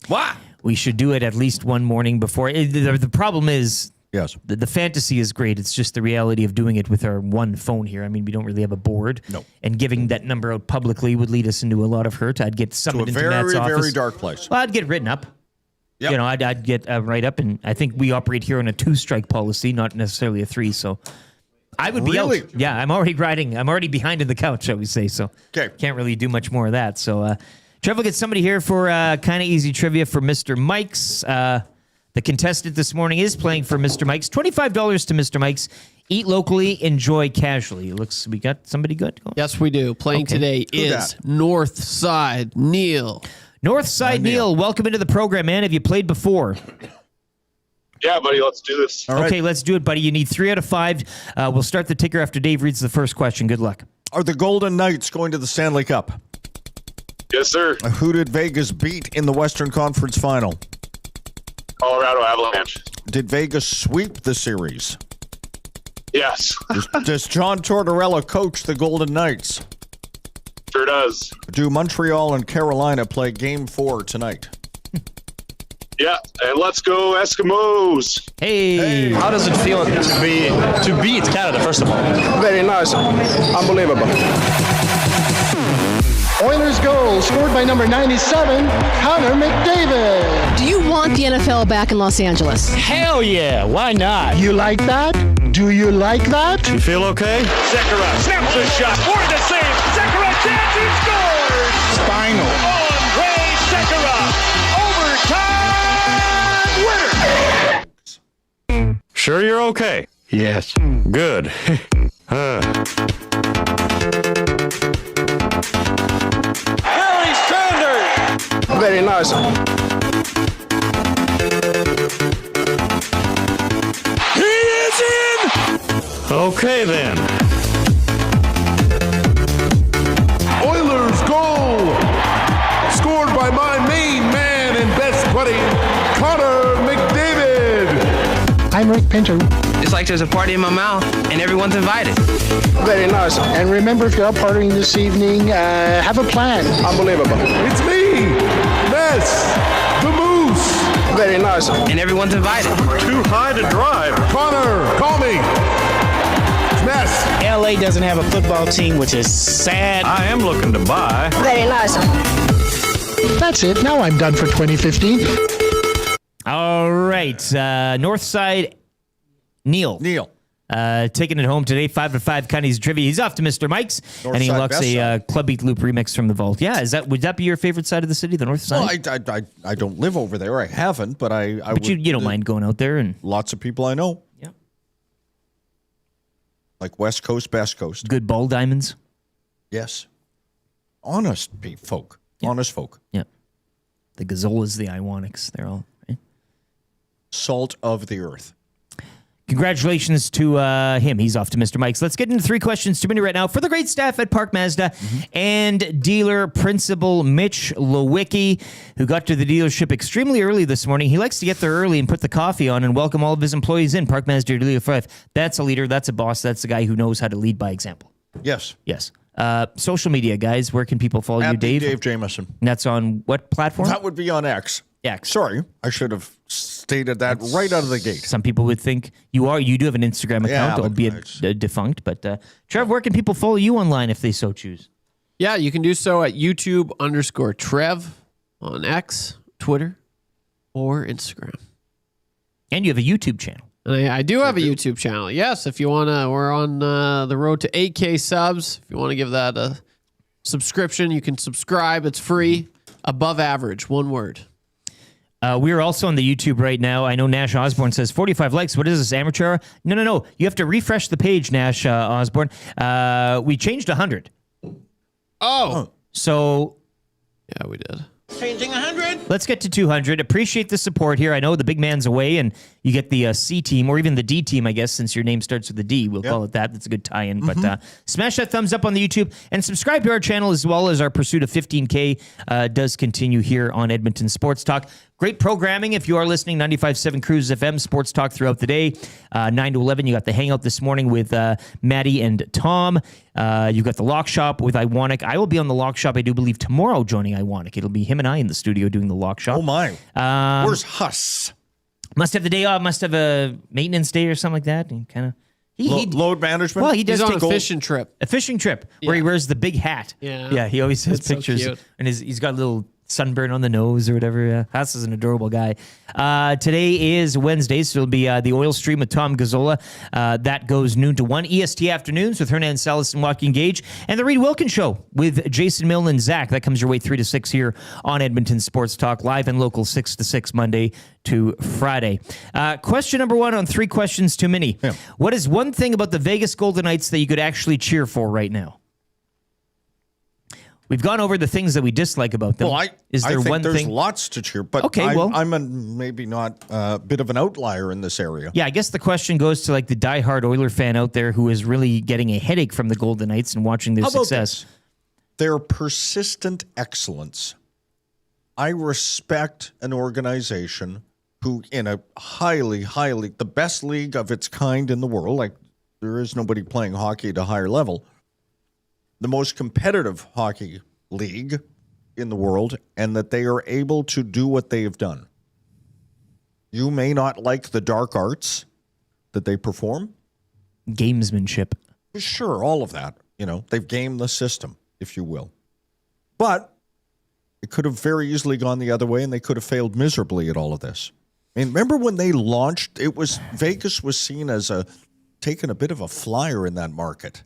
What? We should do it at least one morning before. The problem is... Yes. The fantasy is great. It's just the reality of doing it with our one phone here. I mean, we don't really have a board. No. And giving that number out publicly would lead us into a lot of hurt. I'd get summoned into Matt's office. Very dark place. Well, I'd get written up. Yep. You know, I'd get right up. And I think we operate here on a 2-strike policy, not necessarily a 3. So I would be out. Yeah, I'm already riding. I'm already behind in the couch, shall we say. So can't really do much more of that. So Trev will get somebody here for kind of easy trivia for Mr. Mike's. The contestant this morning is playing for Mr. Mike's. $25 to Mr. Mike's. Eat locally, enjoy casually. Looks we got somebody good. Yes, we do. Playing today is Northside Neil. Northside Neil, welcome into the program, man. Have you played before? Yeah, buddy, let's do this. Okay, let's do it, buddy. You need 3 out of 5. We'll start the ticker after Dave reads the first question. Good luck. Are the Golden Knights going to the Stanley Cup? Yes, sir. Who did Vegas beat in the Western Conference Final? Colorado Avalanche. Did Vegas sweep the series? Yes. Does John Tortorella coach the Golden Knights? Sure does. Do Montreal and Carolina play Game 4 tonight? Yeah, and let's go Eskimos. Hey. How does it feel to beat Canada, first of all? Very nice. Unbelievable. Oilers goal scored by number 97, Connor McDavid. Do you want the NFL back in Los Angeles? Hell yeah, why not? You like that? Do you like that? You feel okay? Sekera snaps a shot for the save. Sekera chance, he scores! Spinal. Andre Sekera, overtime winner! Sure you're okay? Yes. Good. Barry Sanders! Very nice. He is in! Okay then. Oilers goal! Scored by my main man and best buddy, Connor McDavid. I'm Rick Pinto. It's like there's a party in my mouth and everyone's invited. Very nice. And remember, if you're out partying this evening, have a plan. Unbelievable. It's me, Ness, the Moose. Very nice. And everyone's invited. Too high to drive. Connor, call me. Ness. LA doesn't have a football team, which is sad. I am looking to buy. Very nice. That's it. Now I'm done for 2015. All right. Northside Neil. Taking it home today, 5 to 5 Connie's trivia. He's off to Mr. Mike's, and he unlocks a Club Beat Loop remix from the vault. Yeah, would that be your favorite side of the city, the north side? Well, I don't live over there. I haven't, but But you don't mind going out there, and lots of people I know. Yeah, like West Coast, Best Coast. Good ball diamonds. Yes, honest folk. Yeah. Honest folk. Yeah, the Gazolas, the Iwanics, they're all right? Salt of the earth. Congratulations to him. He's off to Mr. Mike's. Let's get into 3 questions to minute right now for the great staff at Park Mazda and dealer principal Mitch Lewicki, who got to the dealership extremely early this morning. He likes to get there early and put the coffee on and welcome all of his employees in. Park Mazda dealer 5. That's a leader. That's a boss. That's a guy who knows how to lead by example. Yes. Yes. Social media, guys. Where can people follow you, Dave? Dave Jameson. And that's on what platform? That would be on X. X. Sorry, I should have stated that right out of the gate. Some people would think you do have an Instagram account, albeit defunct. But Trev, where can people follow you online if they so choose? Yeah, you can do so at YouTube_Trev on X, Twitter, or Instagram. And you have a YouTube channel. And I do have a YouTube channel. Yes, if you want to, we're on the road to 8K subs. If you want to give that a subscription, you can subscribe. It's free. Above average, one word. We're also on the YouTube right now. I know Nash Osborne says 45 likes. What is this, amateur? No. You have to refresh the page, Nash Osborne. We changed 100. Oh. So. Yeah, we did. Changing 100. Let's get to 200. Appreciate the support here. I know the big man's away, and you get the C team, or even the D team, I guess, since your name starts with a D. We'll call it that. That's a good tie-in. But smash that thumbs up on the YouTube, and subscribe to our channel as well, as our pursuit of 15K does continue here on Edmonton Sports Talk. Great programming. If you are listening, 95.7 Cruise FM, Sports Talk throughout the day. 9 to 11, you got the Hangout this morning with Maddie and Tom. You got the Lock Shop with Iwanic. I will be on the Lock Shop, I do believe, tomorrow joining Iwanic. It'll be him and I in the studio doing the Lock Shop. Oh, my. Where's Huss? Must have the day off. Must have a maintenance day or something like that. And kind of... Load management? Well, he does He's on take a fishing trip. A fishing trip where he wears the big hat. Yeah. He always has That's so pictures. cute. And he's got a little sunburn on the nose or whatever. Yeah. Haas is an adorable guy. Today is Wednesday, so it'll be the Oil Stream with Tom Gazzola. That goes noon to 1. EST Afternoons with Hernan Salas and Joaquin Gage. And the Reed Wilkins Show with Jason Milne and Zach. That comes your way 3 to 6 here on Edmonton Sports Talk, live and local 6 to 6 Monday to Friday. Question number 1 on 3 questions too many. Yeah. What is one thing about the Vegas Golden Knights that you could actually cheer for right now? We've gone over the things that we dislike about them. Well, is there I think one there's thing? lots to cheer, but Okay, I'm maybe not a bit of an outlier in this area. Yeah, I guess the question goes to like the diehard Oiler fan out there who is really getting a headache from the Golden Knights and watching their success. Their persistent excellence. I respect an organization who, in a highly, the best league of its kind in the world, like there is nobody playing hockey at a higher level, the most competitive hockey league in the world, and that they are able to do what they have done. You may not like the dark arts that they perform. Gamesmanship. Sure, all of that. They've gamed the system, if you will. But it could have very easily gone the other way, and they could have failed miserably at all of this. I mean, remember when they launched, Vegas was seen as taking a bit of a flyer in that market.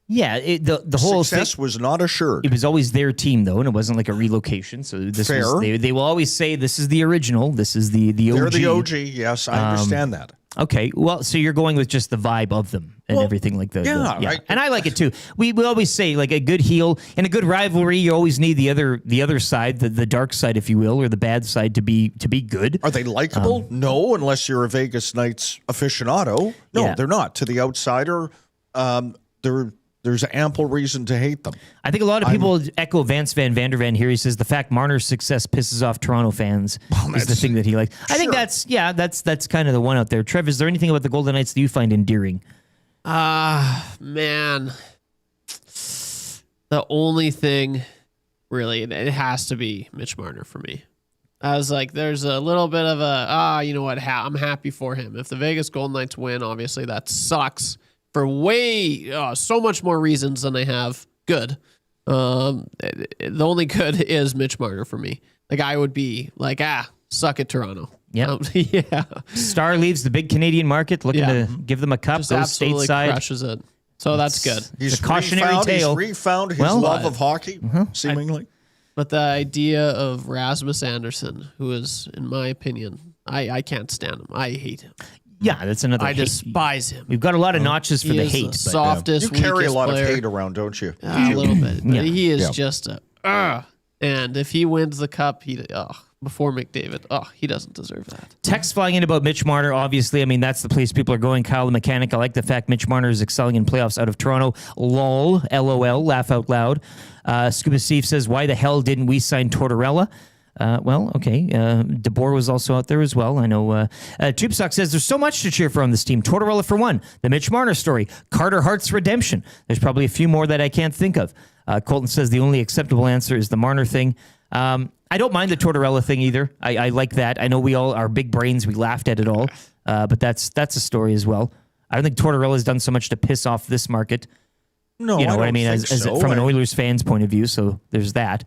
Yeah, the whole success was not assured. It was always their team, though, and it wasn't like a relocation. So this was, they will always say this is the original. This is the OG. They're the OG. Yes, I understand that. Okay, well, so you're going with just the vibe of them and everything like that. Yeah. And I like it too. We always say like a good heel and a good rivalry. You always need the other side, the dark side, if you will, or the bad side to be good. Are they likable? No, unless you're a Vegas Knights aficionado. No, they're not. To the outsider, there's ample reason to hate them. I think a lot of people echo Vance Van Vandervan here. He says the fact Marner's success pisses off Toronto fans is the thing that he likes. I think that's kind of the one out there. Trev, is there anything about the Golden Knights that you find endearing? Man. The only thing, really, it has to be Mitch Marner for me. I was like, there's a little bit of you know what, I'm happy for him. If the Vegas Golden Knights win, obviously that sucks. For so much more reasons than I have good. The only good is Mitch Marner for me. Like I would be like, suck it, Toronto. Yeah. Yeah. Star leaves the big Canadian market looking to give them a cup. Just goes absolutely stateside. crushes it. So that's good. He's a cautionary tale. He's refound his love of hockey, seemingly. But the idea of Rasmus Anderson, who is, in my opinion, I can't stand him. I hate him. Yeah, that's another. I despise him. We've got a lot of notches for the hate. The softest, you carry a lot player. of hate around, don't you? A little bit. But he is just and if he wins the cup, before McDavid, he doesn't deserve that. Text flying in about Mitch Marner, obviously. I mean, that's the place people are going. Kyle the Mechanic. I like the fact Mitch Marner is excelling in playoffs out of Toronto. LOL, LOL, laugh out loud. Scuba Steve says, why the hell didn't we sign Tortorella? Okay. DeBoer was also out there as well. I know. Tube Sock says there's so much to cheer for on this team. Tortorella for one. The Mitch Marner story. Carter Hart's redemption. There's probably a few more that I can't think of. Colton says the only acceptable answer is the Marner thing. I don't mind the Tortorella thing either. I like that. I know we all are big brains. We laughed at it all. But that's a story as well. I don't think Tortorella's done so much to piss off this market. No, you know I what don't I mean, think so. from an Oilers fan's point of view. So there's that.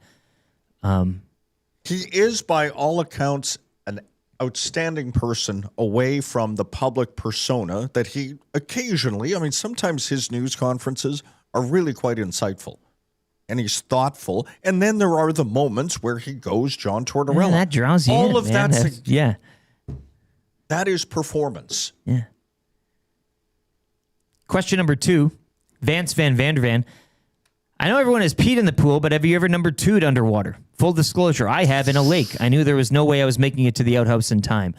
He is, by all accounts, an outstanding person away from the public persona that he occasionally, I mean, sometimes his news conferences are really quite insightful. And he's thoughtful. And then there are the moments where he goes John Tortorella. That draws you All in, of man. that's yeah. That is performance. Yeah. Question number 2, Vance Van Vandervan. I know everyone has peed in the pool, but have you ever number 2'd underwater? Full disclosure, I have in a lake. I knew there was no way I was making it to the outhouse in time.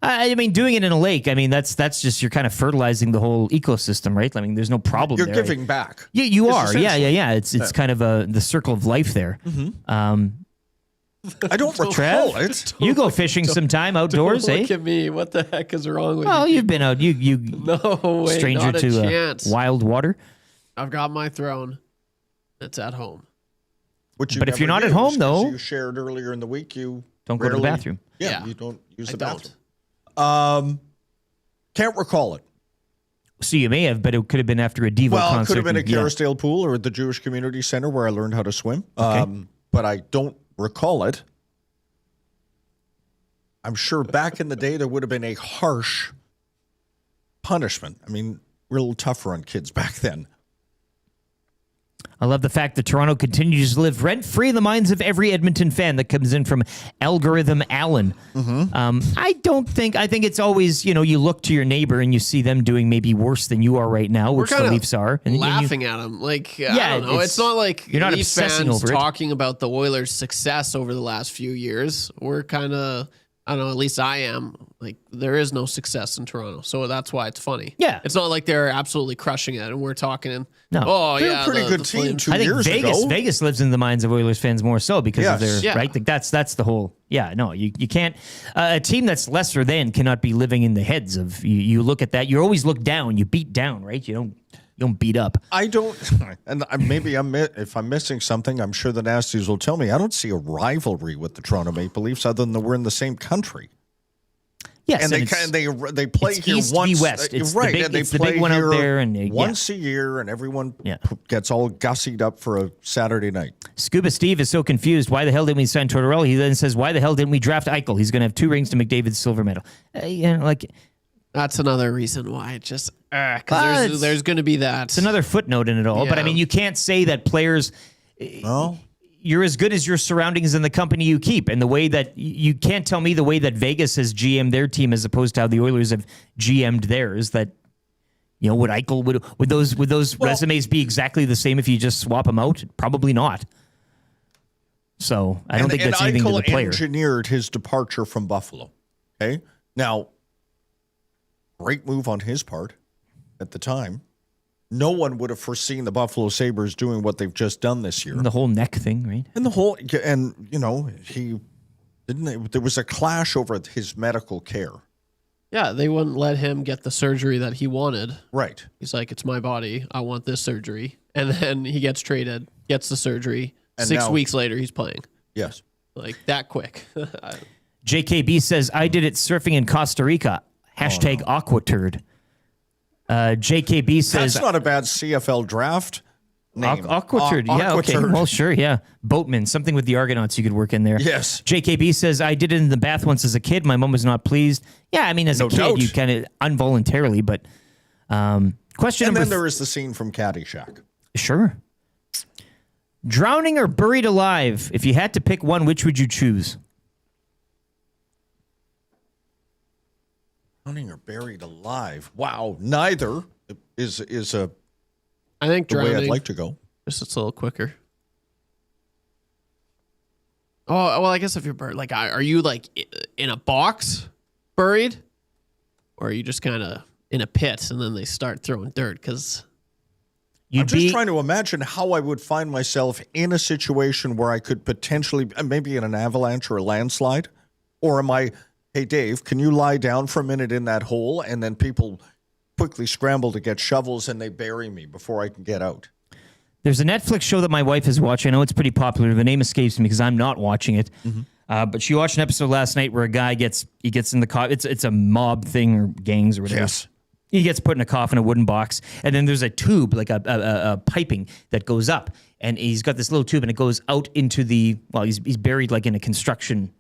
I mean, doing it in a lake, I mean, that's just, you're kind of fertilizing the whole ecosystem, right? I mean, there's no problem You're there. giving back. Yeah, you It's are. Yeah. essentially- It's kind of the circle of life there. I don't recall it. You go fishing sometime outdoors, Don't eh? look at me. What the heck is wrong with Well, you? you've been out. You No way, stranger not a to chance. wild water. I've got my throne. It's at home. Which But if you're never not at use, home, 'cause though, you shared earlier in the week, you don't go to the rarely- bathroom. Yeah, you don't use the I don't. bathroom. Can't recall it. So you may have, but it could have been after a Devo Well, it concert. could have been at and- yeah. Kerrisdale Pool or at the Jewish Community Center where I learned how to swim. Okay. But I don't recall it. I'm sure back in the day there would have been a harsh punishment. I mean, real tougher on kids back then. I love the fact that Toronto continues to live rent-free in the minds of every Edmonton fan. That comes in from Algorithm Allen. I think it's always, you look to your neighbor and you see them doing maybe worse than you are right now, which the kinda Leafs are. And laughing at them. Like, I Yeah, don't know. It's not like you're not Leaf obsessing fans over it. talking about the Oilers' success over the last few years. We're kind of, I don't know, at least I am. Like, there is no success in Toronto. So that's why it's funny. Yeah. It's not like they're absolutely crushing it and we're talking. No. Oh, They're yeah. a pretty the- good the team Flames. 2 I think years Vegas ago. Vegas lives in the minds of Oilers fans more so because of Yes. their Yeah. right. Like that's the whole. Yeah, no, you can't. A team that's lesser than cannot be living in the heads of you. You look at that. You always look down. You beat down, right? You don't beat up. I don't, and maybe if I'm missing something, I'm sure the Nasties will tell me. I don't see a rivalry with the Toronto Maple Leafs other than that we're in the same country. Yes, and they play it's here East once. v West. It's right, the big, and they it's the play big one here out there, and once a year, and everyone Yeah. gets all gussied up for a Saturday night. Scuba Steve is so confused. Why the hell didn't we sign Tortorella? He then says, "Why the hell didn't we draft Eichel? He's going to have 2 rings to McDavid's silver medal." That's another reason why it just, it's- because there's going to be that. It's another footnote in it all. But I Yeah. mean, you can't say that players. Well, You're as good as your surroundings and the company you keep. And the way that you can't tell me the way that Vegas has GM'd their team as opposed to how the Oilers have GM'd theirs. That would Eichel would those resumes be exactly the same if you just swap them out? Probably not. So I don't think that's anything to the player. Engineered his departure from Buffalo. Okay, now great move on his part at the time. No one would have foreseen the Buffalo Sabres doing what they've just done this year. And the whole neck thing, right? And he didn't. There was a clash over his medical care. Yeah, they wouldn't let him get the surgery that he wanted. Right. He's like, it's my body. I want this surgery. And then he gets traded, gets the surgery. And 6 now- weeks later, he's playing. Yes. Like, that quick. JKB says, I did it surfing in Costa Rica. Hashtag Aquaturd. JKB says... That's not a bad CFL draft name. Aquaturd. Yeah, okay. Aquaturd. Well, sure, yeah. Boatman. Something with the Argonauts you could work in there. Yes. JKB says, I did it in the bath once as a kid. My mom was not pleased. Yeah, I mean, as No a kid, doubt. you kind of involuntarily, but... question And number... then there is the scene from Caddyshack. Sure. Drowning or buried alive? If you had to pick one, which would you choose? Drowning or buried alive? Wow, neither is a. I think the way drowning. I'd like to go. Just it's a little quicker. Oh, well, I guess if you're buried, like, are you like in a box buried? Or are you just kind of in a pit and then they start throwing dirt? Because I'm just trying to imagine how I would find myself in a situation where I could potentially, maybe in an avalanche or a landslide. Or am I, hey, Dave, can you lie down for a minute in that hole? And then people quickly scramble to get shovels and they bury me before I can get out. There's a Netflix show that my wife is watching. I know it's pretty popular. The name escapes me because I'm not watching it. But she watched an episode last night where a guy gets in the car. It's a mob thing or gangs or whatever. Yes. He gets put in a coffin, a wooden box, and then there's a tube, like a piping that goes up, and he's got this little tube, and it goes out into he's buried like in a construction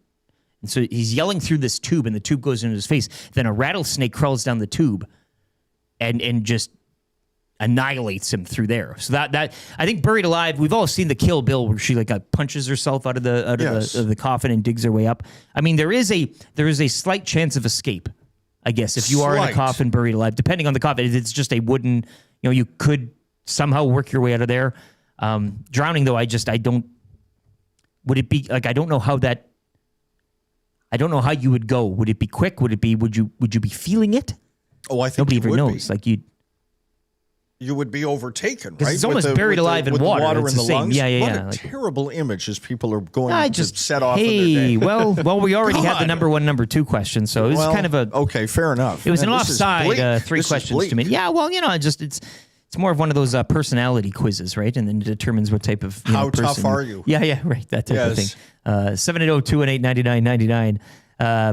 And so he's yelling through this tube, and the tube goes into his face. Then a rattlesnake crawls down the tube and just annihilates him through there. So that I think Buried Alive, we've all seen the Kill Bill where she punches herself out of the coffin and digs her way up. I mean, there is a slight chance of escape, I guess, if you are in a coffin buried alive, depending on the coffin. If it's just a wooden, you could somehow work your way out of there. Drowning, though, I don't. Would it be like, I don't know how you would go. Would it be quick? Would you be feeling it? Oh, I think nobody ever would knows. Be. Like you would be overtaken, right? It's almost buried alive in water. It's in the the same. lungs. Yeah. What a terrible image as people are going to set off. Hey, well, we already had the number 1, number 2 question, so it was kind of a okay. Fair enough. It was an offside 3 questions to me. Yeah, well, it's more of one of those personality quizzes, right? And then it determines what type of how person. tough are you? Yeah, right. That type of thing. 780-218-9999.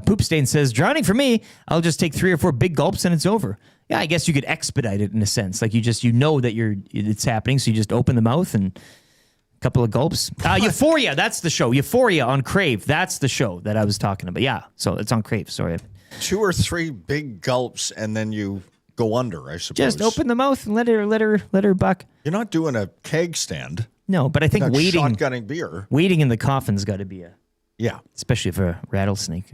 Poop Stain says, drowning for me, I'll just take 3 or 4 big gulps and it's over. Yeah, I guess you could expedite it in a sense. Like you know that it's happening, so you just open the mouth and a couple of gulps. Euphoria, that's the show. Euphoria on Crave. That's the show that I was talking about. Yeah, so it's on Crave. Sorry. 2 or 3 big gulps and then you go under, I suppose. Just open the mouth and let her buck. You're not doing a keg stand. No, but I think shotgunning beer. Waiting in the coffin's got to be especially for a rattlesnake.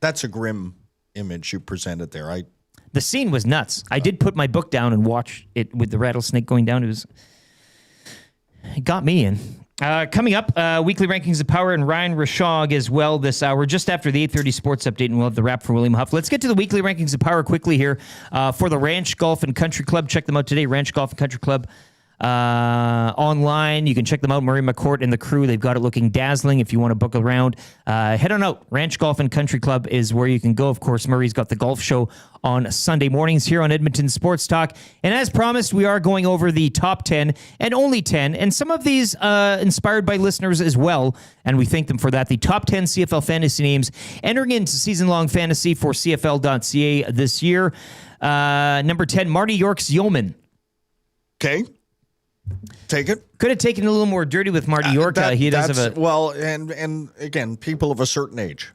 That's a grim image you presented there. The scene was nuts. I did put my book down and watch it with the rattlesnake going down. It got me in. Coming up, weekly rankings of power and Ryan Rishaug as well this hour, just after the 8:30 sports update, and we'll have the wrap for William Huff. Let's get to the weekly rankings of power quickly here for the Ranch Golf and Country Club. Check them out today, Ranch Golf and Country Club. Online, you can check them out. Murray McCourt and the crew, they've got it looking dazzling. If you want to book around, head on out. Ranch Golf and Country Club is where you can go. Of course, Murray's got the golf show on Sunday mornings here on Edmonton Sports Talk. And as promised, we are going over the top 10 and only 10, and some of these inspired by listeners as well, and we thank them for that. The top 10 CFL fantasy names entering into season-long fantasy for CFL.ca this year. Number 10, Marty York's Yeoman. Okay. Take it. Could have taken a little more dirty with Marty York. He does have a and again, people of a certain age,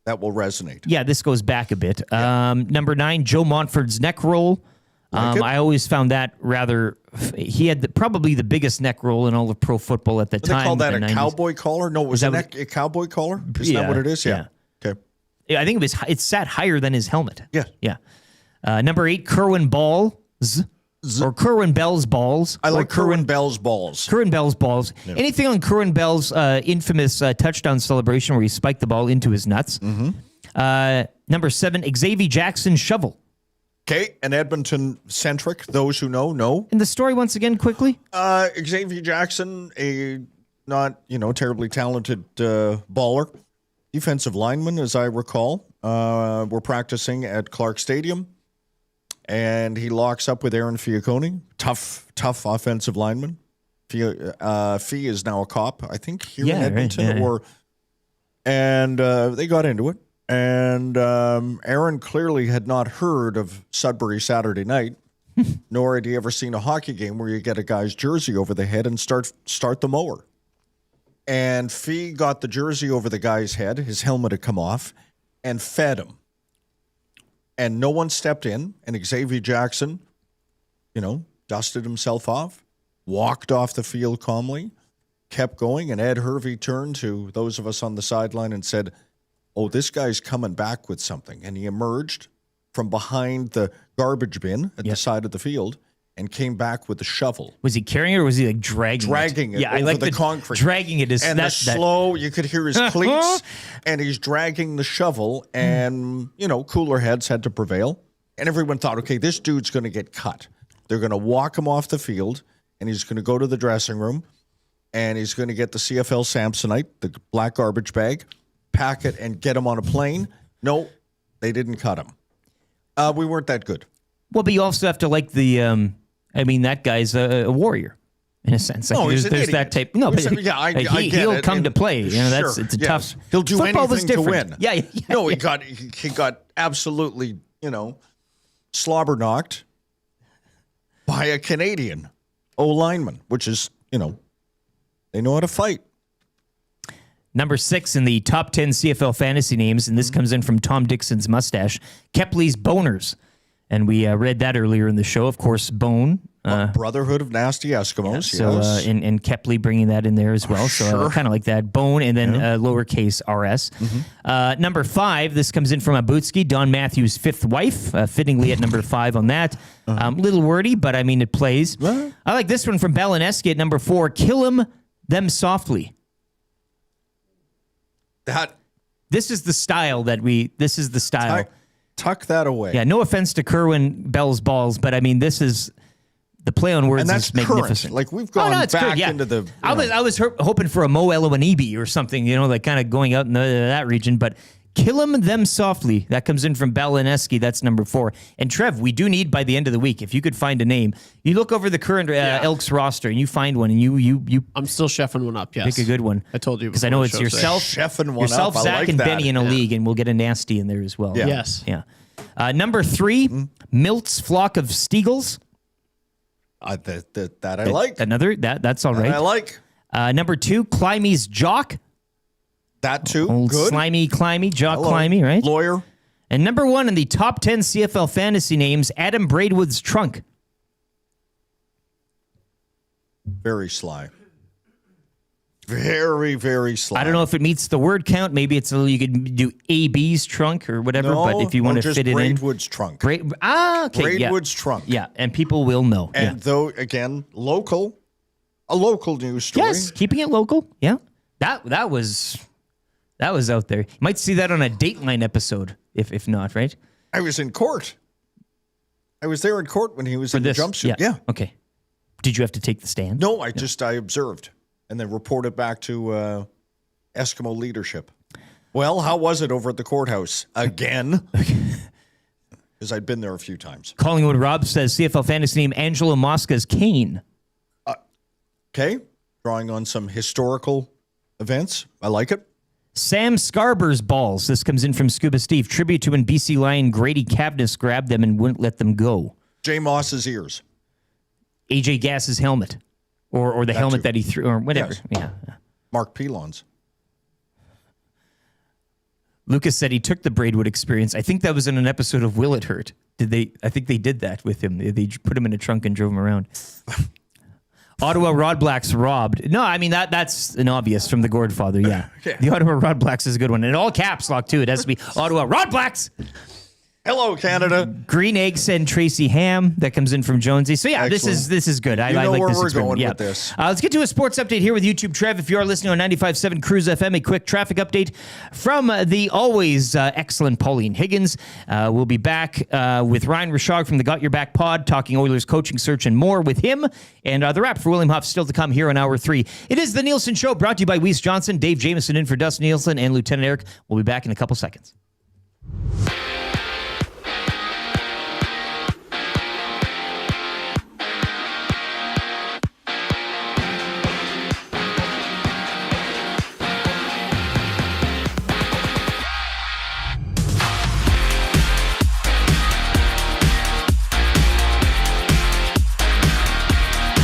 that will resonate. Yeah, this goes back a bit. Number 9, Joe Montford's neck roll. I always found that rather. He had probably the biggest neck roll in all of pro football at the time. They call that a 90s. Cowboy collar? No, was it a cowboy collar? Isn't that what it is? Yeah. Okay. Yeah, I think it sat higher than his helmet. Yeah. Number 8, Kerwin Balls. Or Kerwin Bell's balls. I like Kerwin Bell's balls. Kerwin Bell's balls. Yeah. Anything on Kerwin Bell's infamous touchdown celebration where he spiked the ball into his nuts. Mm-hmm. Number 7, Xavier Jackson shovel. Okay, and Edmonton-centric. Those who know. And the story once again, quickly. Xavier Jackson, a not terribly talented baller, defensive lineman, as I recall. We're practicing at Clark Stadium. And he locks up with Aaron Fiacone, tough offensive lineman. Fee is now a cop, I think, here in Edmonton. Right. And they got into it. And Aaron clearly had not heard of Sudbury Saturday Night, nor had he ever seen a hockey game where you get a guy's jersey over the head and start the mower. And Fee got the jersey over the guy's head, his helmet had come off, and fed him. And no one stepped in, and Xavier Jackson, dusted himself off, walked off the field calmly, kept going, and Ed Hervey turned to those of us on the sideline and said, "Oh, this guy's coming back with something." And he emerged from behind the garbage bin at the side of the field and came back with a shovel. Was he carrying it or was he like dragging it? Yeah, over the concrete. Dragging it is and slow. You could hear his cleats, and he's dragging the shovel. And cooler heads had to prevail, and everyone thought, okay, this dude's going to get cut. They're going to walk him off the field, and he's going to go to the dressing room, and he's going to get the CFL Samsonite, the black garbage bag, pack it, and get him on a plane. No, they didn't cut him. We weren't that good. Well, but you also have to like the. That guy's a warrior, in a sense. Like there's that type. No, but I get he'll it. come to play. Sure, It's a tough. He'll do football anything to win. Yeah. No, he got absolutely slobber knocked by a Canadian O lineman, which is they know how to fight. Number 6 in the top 10 CFL fantasy names, and this comes in from Tom Dixon's mustache, Kepley's Boners. And we read that earlier in the show. Of course, Bone. Brotherhood of Nasty Eskimos, So, yes. and Kepley bringing that in there as well. So kind of like that. Bone and then lowercase RS. Number 5, this comes in from Abutski, Don Matthews' 5th wife, fittingly at number 5 on that. Little wordy, but I mean, it plays. I like this one from Balaneski at number 4, Kill Them Softly. This is the style this is the style. Tuck that away. Yeah, no offense to Kerwin Bell's balls, but I mean, this is the play on words And that's is magnificent. current. Like, we've gone back into the... I was hoping for a Mo Eloanibi or something, like kind of going out in that region, but Kill 'em them softly. That comes in from Balaneski. That's number 4. And Trev, we do need by the end of the week, if you could find a name, you look over the current Elks roster and you find one, and you I'm still chefing one up. Yes, pick a good one. I told you because I know it's before the show yourself, today. yourself, I Zach, like and that. Benny in a league, and we'll get a nasty in there as well. Yeah. Yes. Yeah. Number 3, Milt's Flock of Steagles. That I like. Another that's all right. I like. Number 2, Climby's Jock. That too. Old Good. slimy Climby, Jock Hello. Climby, right? Lawyer. And number 1 in the top 10 CFL fantasy names, Adam Braidwood's Trunk. Very sly. Very, very sly. I don't know if it meets the word count. Maybe it's you could do AB's trunk or whatever. No, but if you want to just fit it in, Braidwood's trunk. Okay, Braidwood's trunk. Yeah, and people will know. And though again, a local news story. Yes, keeping it local. Yeah, that was out there. You might see that on a Dateline episode, if not, right? I was in court. I was there in court when he was in the jumpsuit. Yeah. Okay. Did you have to take the stand? No, I observed and then reported back to Eskimo leadership. Well, how was it over at the courthouse? Again. Because I'd been there a few times. Collingwood Rob says CFL fantasy name Angelo Mosca's Kane. Okay. Drawing on some historical events. I like it. Sam Scarber's balls. This comes in from Scuba Steve. Tribute to when BC Lion Grady Cavness grabbed them and wouldn't let them go. J. Moss's ears. AJ Gass's helmet. Or the helmet that he threw, or whatever. Yes. Yeah. Mark Pelon's. Lucas said he took the Braidwood experience. I think that was in an episode of Will It Hurt. I think they did that with him. They put him in a trunk and drove him around. Ottawa Rod Blacks robbed. No, I mean, that's an obvious from The Godfather, yeah. The Ottawa Rod Blacks is a good one. And all caps lock, too. It has to be Ottawa Rod Blacks. Hello, Canada. Green Eggs and Tracy Ham. That comes in from Jonesy. So, yeah, Excellent. this is good. I know like where this we're experiment. going Yeah. with this. Let's get to a sports update here with YouTube Trev. If you are listening on 95.7 Cruise FM, a quick traffic update from the always excellent Pauline Higgins. We'll be back with Ryan Rishaug from the Got Your Back pod, talking Oilers coaching search and more with him. And the wrap for William Huff still to come here on Hour 3. It is the Nielson Show, brought to you by Weiss Johnson, Dave Jameson in for Dustin Nielsen, and Lieutenant Eric. We'll be back in a couple seconds.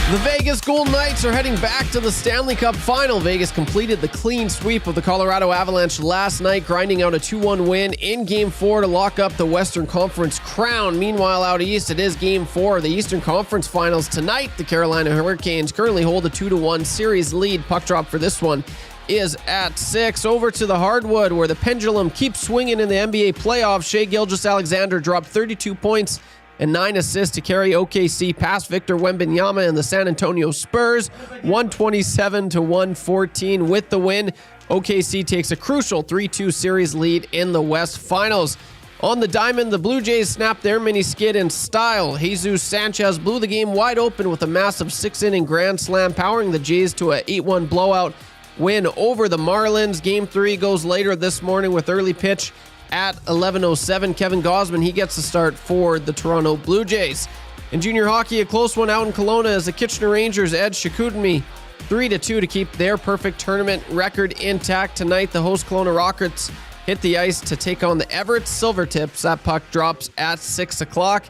The Vegas Golden Knights are heading back to the Stanley Cup Final. Vegas completed the clean sweep of the Colorado Avalanche last night, grinding out a 2-1 win in Game 4 to lock up the Western Conference crown. Meanwhile, out east, it is Game 4 of the Eastern Conference Finals tonight. The Carolina Hurricanes currently hold a 2-1 series lead. Puck drop for this one is at 6. Over to the hardwood, where the pendulum keeps swinging in the NBA playoffs. Shai Gilgeous-Alexander dropped 32 points and 9 assists to carry OKC past Victor Wembanyama and the San Antonio Spurs, 127-114 with the win. OKC takes a crucial 3-2 series lead in the West Finals. On the diamond, the Blue Jays snapped their mini skid in style. Jesus Sanchez blew the game wide open with a massive 6-inning grand slam, powering the Jays to a 8-1 blowout win over the Marlins. Game 3 goes later this morning with early pitch at 11:07. Kevin Gausman, he gets the start for the Toronto Blue Jays. In junior hockey, a close one out in Kelowna as the Kitchener Rangers edge Chicoutimi 3-2 to keep their perfect tournament record intact. Tonight, the host Kelowna Rockets hit the ice to take on the Everett Silvertips. That puck drops at 6 o'clock.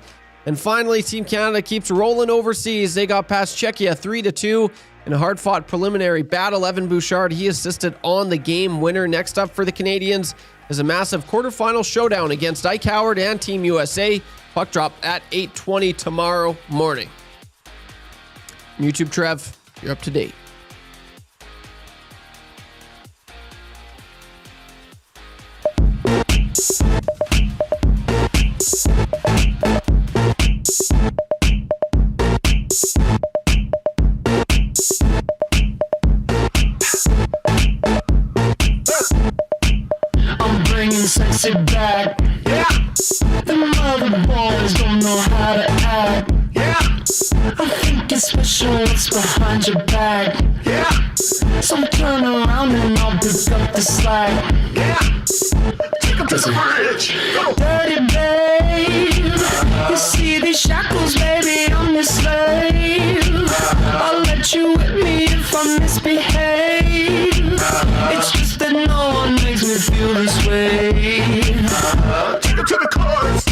And finally, Team Canada keeps rolling overseas. They got past Czechia 3-2 In a hard-fought preliminary battle, Evan Bouchard, he assisted on the game winner. Next up for the Canadians is a massive quarterfinal showdown against Ike Howard and Team USA. Puck drop at 8:20 tomorrow morning. YouTube Trev, you're up to date. I'm bringing sexy back. Yeah. The mother boys don't know how to act. Yeah. I think it's special what's behind your back. Yeah. So turn around and I'll pick up the slack. Yeah. Take him to the bridge. Dirty babe. You see these shackles, baby, I'm your slave. I'll let you whip me if I misbehave. It's just that no one makes me feel this way. Take him to the chorus.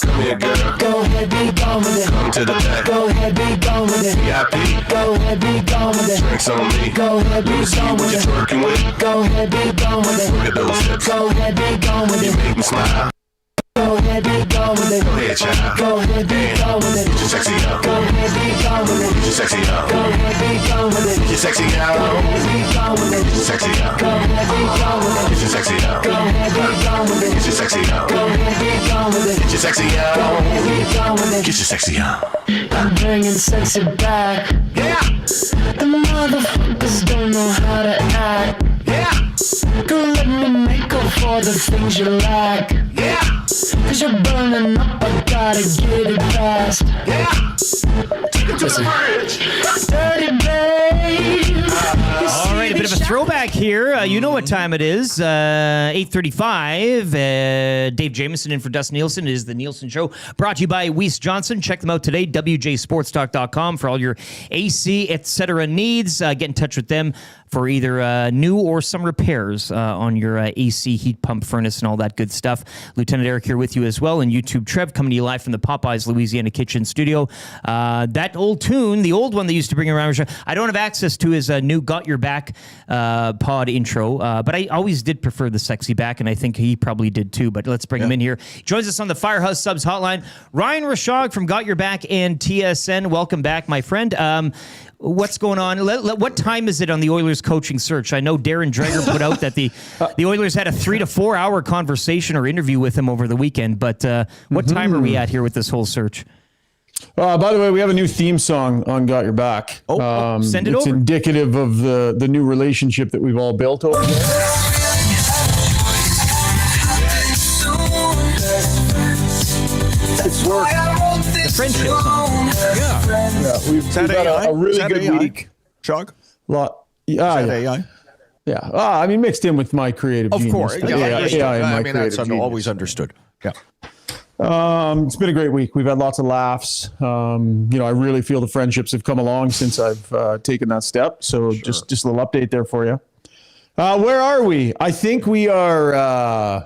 Come here, girl. Go ahead, be gone with it. Come to the back. Go ahead, be gone with it. VIP. Go ahead, be gone with it. Drinks on me. Go ahead, be gone with it. Working with. Go ahead, be gone with it. Look at those hips. Go ahead, be gone with it. You make me smile. Go ahead, be gone with it. Go ahead, child. Go ahead, be gone with it. Get your sexy out. Go ahead, be gone with it. Get your sexy out. Go ahead, be gone with it. Get your sexy out. Go ahead, be gone with it. Get your sexy out. Go ahead, be gone with it. Get your sexy out. Go ahead, be gone with it. Get your sexy out. Go ahead, be gone with it. Get your sexy out. Go ahead, be gone with it. Get your sexy out. I'm bringing sexy back. Yeah. The motherfuckers don't know how to act. Yeah. Go let me make up for the things you lack. Yeah. Cause you're burning up, I gotta get it fast. Yeah. Take it to the bridge. Dirty babe. All right, a bit of a throwback here. You know what time it is. 8:35. Dave Jameson in for Dustin Nielsen. It is the Nielson Show, brought to you by Weiss Johnson. Check them out today, wjsportstalk.com, for all your AC, etc. needs. Get in touch with them for either new or some repairs on your AC heat pump, furnace, and all that good stuff. Lieutenant Eric here with you as well, and YouTube Trev coming to you live from the Popeyes Louisiana Kitchen Studio. That old tune, the old one they used to bring around, I don't have access to his new Got Your Back pod intro, but I always did prefer the sexy back, and I think he probably did too, but let's bring him in here. Joins us on the Firehouse Subs hotline, Ryan Rishaug from Got Your Back and TSN. Welcome back, my friend. What's going on? What time is it on the Oilers coaching search? I know Darren Dreger put out that the Oilers had a 3 to 4 hour conversation or interview with him over the weekend, but what time are we at here with this whole search? By the way, we have a new theme song on Got Your Back. Send it over. It's indicative of the new relationship that we've all built over there. It's work. The friendship song. Yeah. We've got a really good week. Chug? AI. Yeah. I mean, mixed in with my creative genius. Of course. I mean, that's always understood. Yeah. It's been a great week. We've had lots of laughs. I really feel the friendships have come along since I've taken that step. So just a little update there for you. Where are we? I think we are,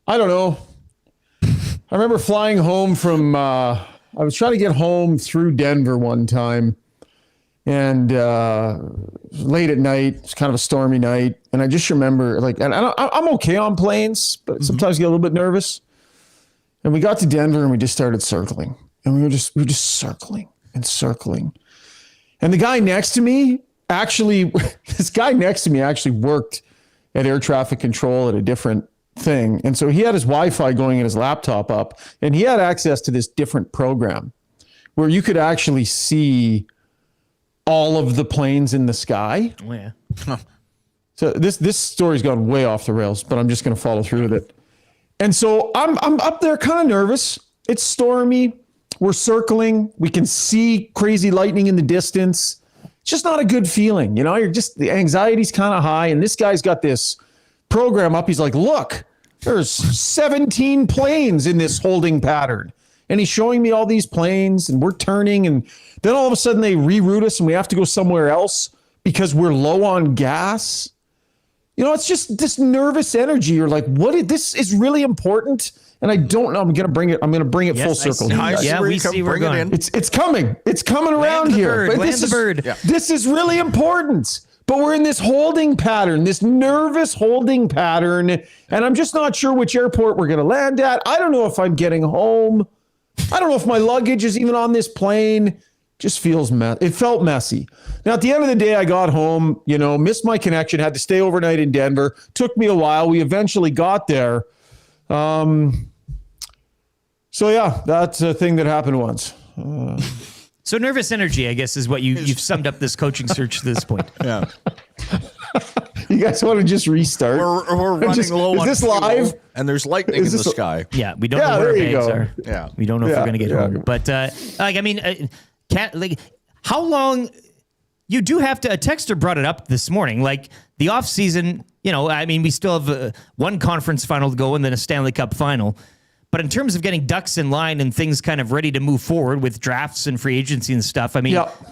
I don't know. I remember flying home from, I was trying to get home through Denver one time, and late at night, it's kind of a stormy night. And I just remember, and I'm okay on planes, but sometimes I get a little bit nervous. And we got to Denver and we just started circling, and we were just circling and circling. And the guy next to me actually worked at air traffic control at a different thing. And so he had his Wi-Fi going and his laptop up, and he had access to this different program where you could actually see all of the planes in the sky. Oh, yeah. So this story's gone way off the rails, but I'm just going to follow through with it. And so I'm up there kind of nervous. It's stormy. We're circling. We can see crazy lightning in the distance. It's just not a good feeling. The anxiety's kind of high. And this guy's got this program up. He's like, look, there's 17 planes in this holding pattern. And he's showing me all these planes, and we're turning. And then all of a sudden they reroute us and we have to go somewhere else because we're low on gas. it's just this nervous energy. You're like, this is really important. And I don't know. I'm going to bring it full circle. We see we're going. It's coming. It's coming around here. This is really important. But we're in this holding pattern, this nervous holding pattern. And I'm just not sure which airport we're going to land at. I don't know if I'm getting home. I don't know if my luggage is even on this plane. Just feels it felt messy. Now, at the end of the day, I got home, missed my connection, had to stay overnight in Denver. Took me a while. We eventually got there. So yeah, that's a thing that happened once. So nervous energy, I guess, is what you've summed up this coaching search to this point. Yeah. You guys want to just restart? We're running low on this fuel, live? and there's lightning in the sky. Yeah, we don't know where our bags are. Yeah, we don't know if we're going to get home. But how long? You do have to. A texter brought it up this morning. Like the off season, we still have one conference final to go and then a Stanley Cup final. But in terms of getting ducks in line and things kind of ready to move forward with drafts and free agency and stuff,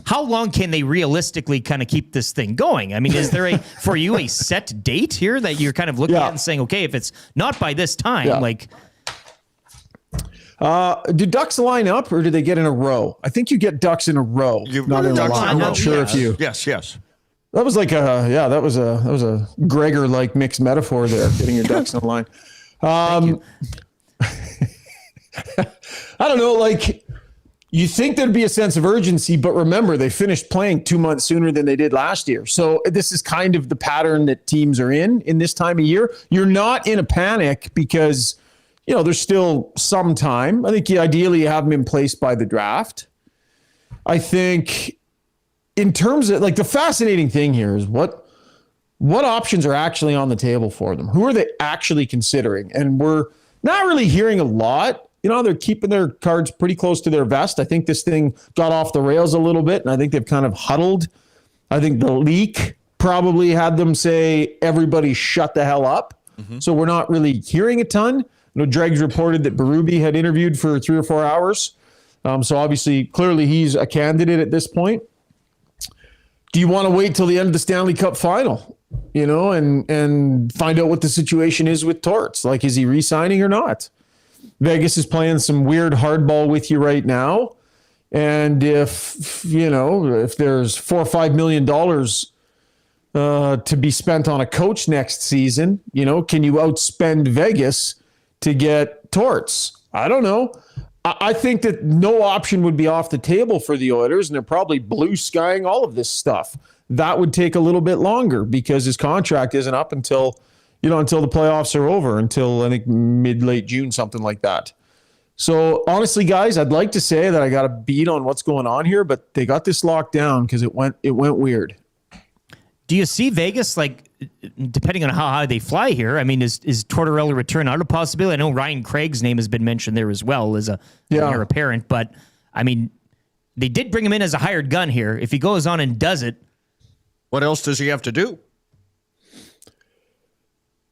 how long can they realistically kind of keep this thing going? Is there for you a set date here that you're kind of looking at and saying, okay, if it's not by this time, do ducks line up or do they get in a row? I think you get ducks in a row, not in a line. I'm not sure if you. Yes. That was like that was a Gregor-like mixed metaphor there, getting your ducks in a line. I don't know, you think there'd be a sense of urgency, but remember, they finished playing 2 months sooner than they did last year. So this is kind of the pattern that teams are in this time of year. You're not in a panic because, there's still some time. I think ideally you have them in place by the draft. I think in terms of the fascinating thing here is what options are actually on the table for them? Who are they actually considering? And we're not really hearing a lot. They're keeping their cards pretty close to their vest. I think this thing got off the rails a little bit, and I think they've kind of huddled. I think the leak probably had them say, everybody shut the hell up. Mm-hmm. So we're not really hearing a ton. Dregs reported that Berube had interviewed for 3 or 4 hours. So obviously, clearly he's a candidate at this point. Do you want to wait till the end of the Stanley Cup Final, and find out what the situation is with Torts? Is he re-signing or not? Vegas is playing some weird hardball with you right now. And if there's $4 or $5 million to be spent on a coach next season, can you outspend Vegas to get Torts? I don't know. I think that no option would be off the table for the Oilers, and they're probably blue skying all of this stuff. That would take a little bit longer because his contract isn't up until the playoffs are over, until I think mid-late June, something like that. So honestly, guys, I'd like to say that I got a beat on what's going on here, but they got this locked down because it went weird. Do you see Vegas, depending on how high they fly here? Is Tortorella return out a possibility? I know Ryan Craig's name has been mentioned there as well as an heir apparent, but they did bring him in as a hired gun here. If he goes on and does it, what else does he have to do?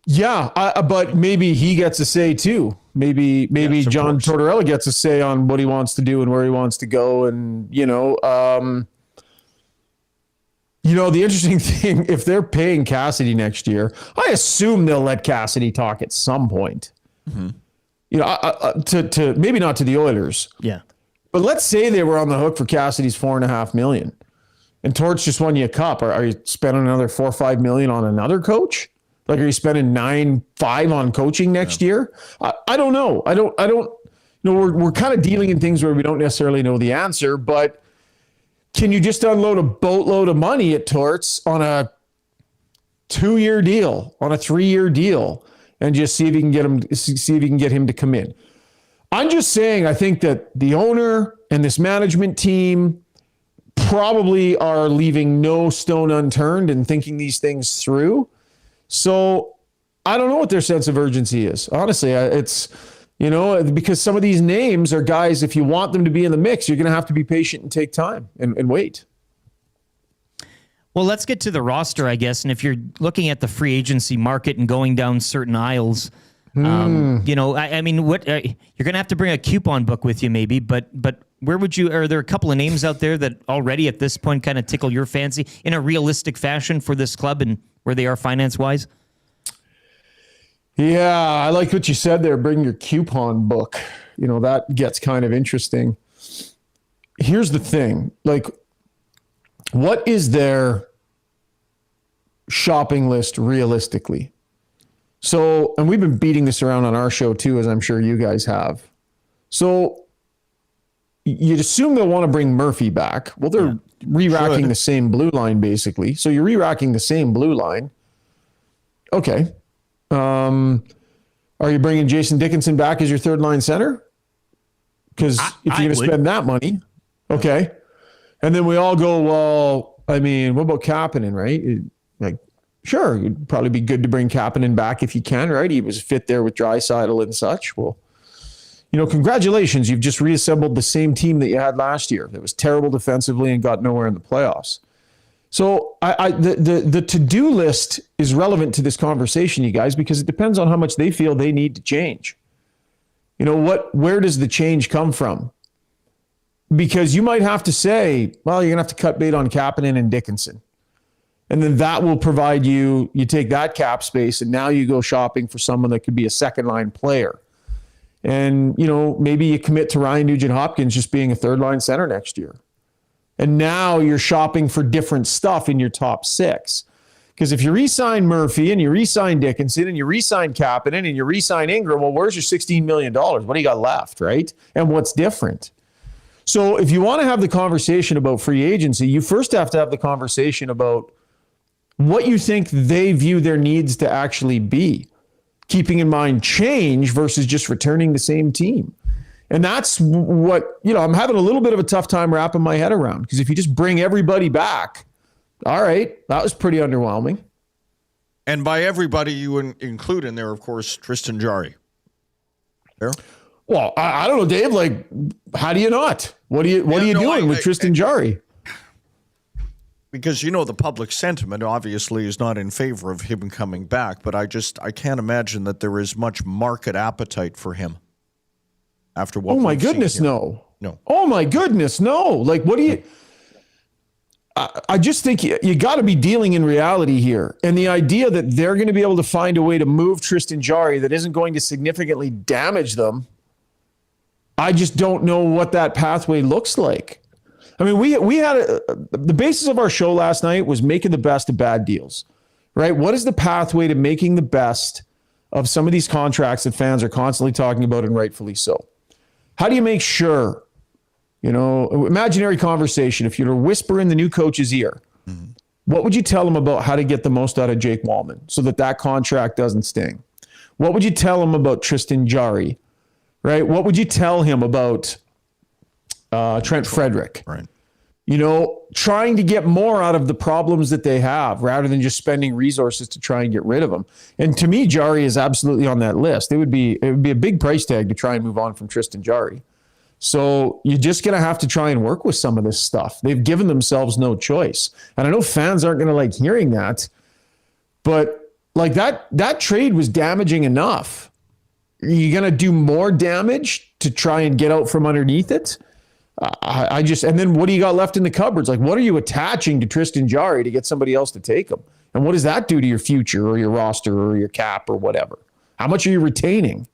Yeah, but maybe he gets a say too. Maybe yes, John Tortorella gets a say on what he wants to do and where he wants to go. And, the interesting thing, if they're paying Cassidy next year, I assume they'll let Cassidy talk at some point. Mm-hmm. To maybe not to the Oilers. Yeah. But let's say they were on the hook for Cassidy's $4.5 million and Torts just won you a cup. Are you spending another $4 or $5 million on another coach? Are you spending $9.5 on coaching next year? I don't know. I don't. We're kind of dealing in things where we don't necessarily know the answer. But can you just unload a boatload of money at Torts on a 2-year deal, on a 3-year deal, and just see if you can get him? See if you can get him to come in. I'm just saying. I think that the owner and this management team probably are leaving no stone unturned and thinking these things through. So I don't know what their sense of urgency is. Honestly, it's, because some of these names are guys, if you want them to be in the mix, you're going to have to be patient and take time and wait. Well, let's get to the roster, I guess. And if you're looking at the free agency market and going down certain aisles, what you're going to have to bring a coupon book with you maybe, but where would you, are there a couple of names out there that already at this point kind of tickle your fancy in a realistic fashion for this club and where they are finance-wise? Yeah, I like what you said there. Bring your coupon book. That gets kind of interesting. Here's the thing. Like, what is their shopping list realistically? So, and we've been beating this around on our show too, as I'm sure you guys have. So you'd assume they'll want to bring Murphy back. Well, they're re-racking the same blue line, basically. So you're re-racking the same blue line. Okay. Are you bringing Jason Dickinson back as your third line center? Because if you're going to spend that money, okay. And then we all go, well, I mean, what about Kapanen, right? Like, sure, it'd probably be good to bring Kapanen back if you can, right? He was fit there with Draisaitl and such. Well, congratulations. You've just reassembled the same team that you had last year. That was terrible defensively and got nowhere in the playoffs. So the to-do list is relevant to this conversation, you guys, because it depends on how much they feel they need to change. Where does the change come from? Because you might have to say, well, you're going to have to cut bait on Kapanen and Dickinson. And then that will provide you take that cap space and now you go shopping for someone that could be a second line player. And, maybe you commit to Ryan Nugent-Hopkins just being a third line center next year. And now you're shopping for different stuff in your top six. Because if you re-sign Murphy and you re-sign Dickinson and you re-sign Kapanen and you re-sign Ingram, well, where's your $16 million? What do you got left, right? And what's different? So if you want to have the conversation about free agency, you first have to have the conversation about what you think they view their needs to actually be, keeping in mind change versus just returning the same team. And that's what, I'm having a little bit of a tough time wrapping my head around, because if you just bring everybody back, all right, that was pretty underwhelming. And by everybody, you include in there, of course, Tristan Jarry. There? Well, I don't know, Dave. Like, how do you not? What are you doing with Tristan Jarry? Because the public sentiment obviously is not in favor of him coming back, but I can't imagine that there is much market appetite for him after what. Oh my goodness, no. Oh my goodness, no. Like, what do you? I just think you got to be dealing in reality here, and the idea that they're going to be able to find a way to move Tristan Jarry that isn't going to significantly damage them. I just don't know what that pathway looks like. I mean, we had the basis of our show last night was making the best of bad deals, right? What is the pathway to making the best of some of these contracts that fans are constantly talking about, and rightfully so? How do you make sure, imaginary conversation, if you were to whisper in the new coach's ear, what would you tell him about how to get the most out of Jake Wallman so that contract doesn't sting? What would you tell him about Tristan Jarry, right? What would you tell him about Trent Frederick? Right. Trying to get more out of the problems that they have rather than just spending resources to try and get rid of them. And to me, Jarry is absolutely on that list. It would be a big price tag to try and move on from Tristan Jarry. So you're just going to have to try and work with some of this stuff. They've given themselves no choice. And I know fans aren't going to like hearing that, but like that trade was damaging enough. Are you going to do more damage to try and get out from underneath it? And then what do you got left in the cupboards? Like, what are you attaching to Tristan Jarry to get somebody else to take him? And what does that do to your future or your roster or your cap or whatever? How much are you retaining?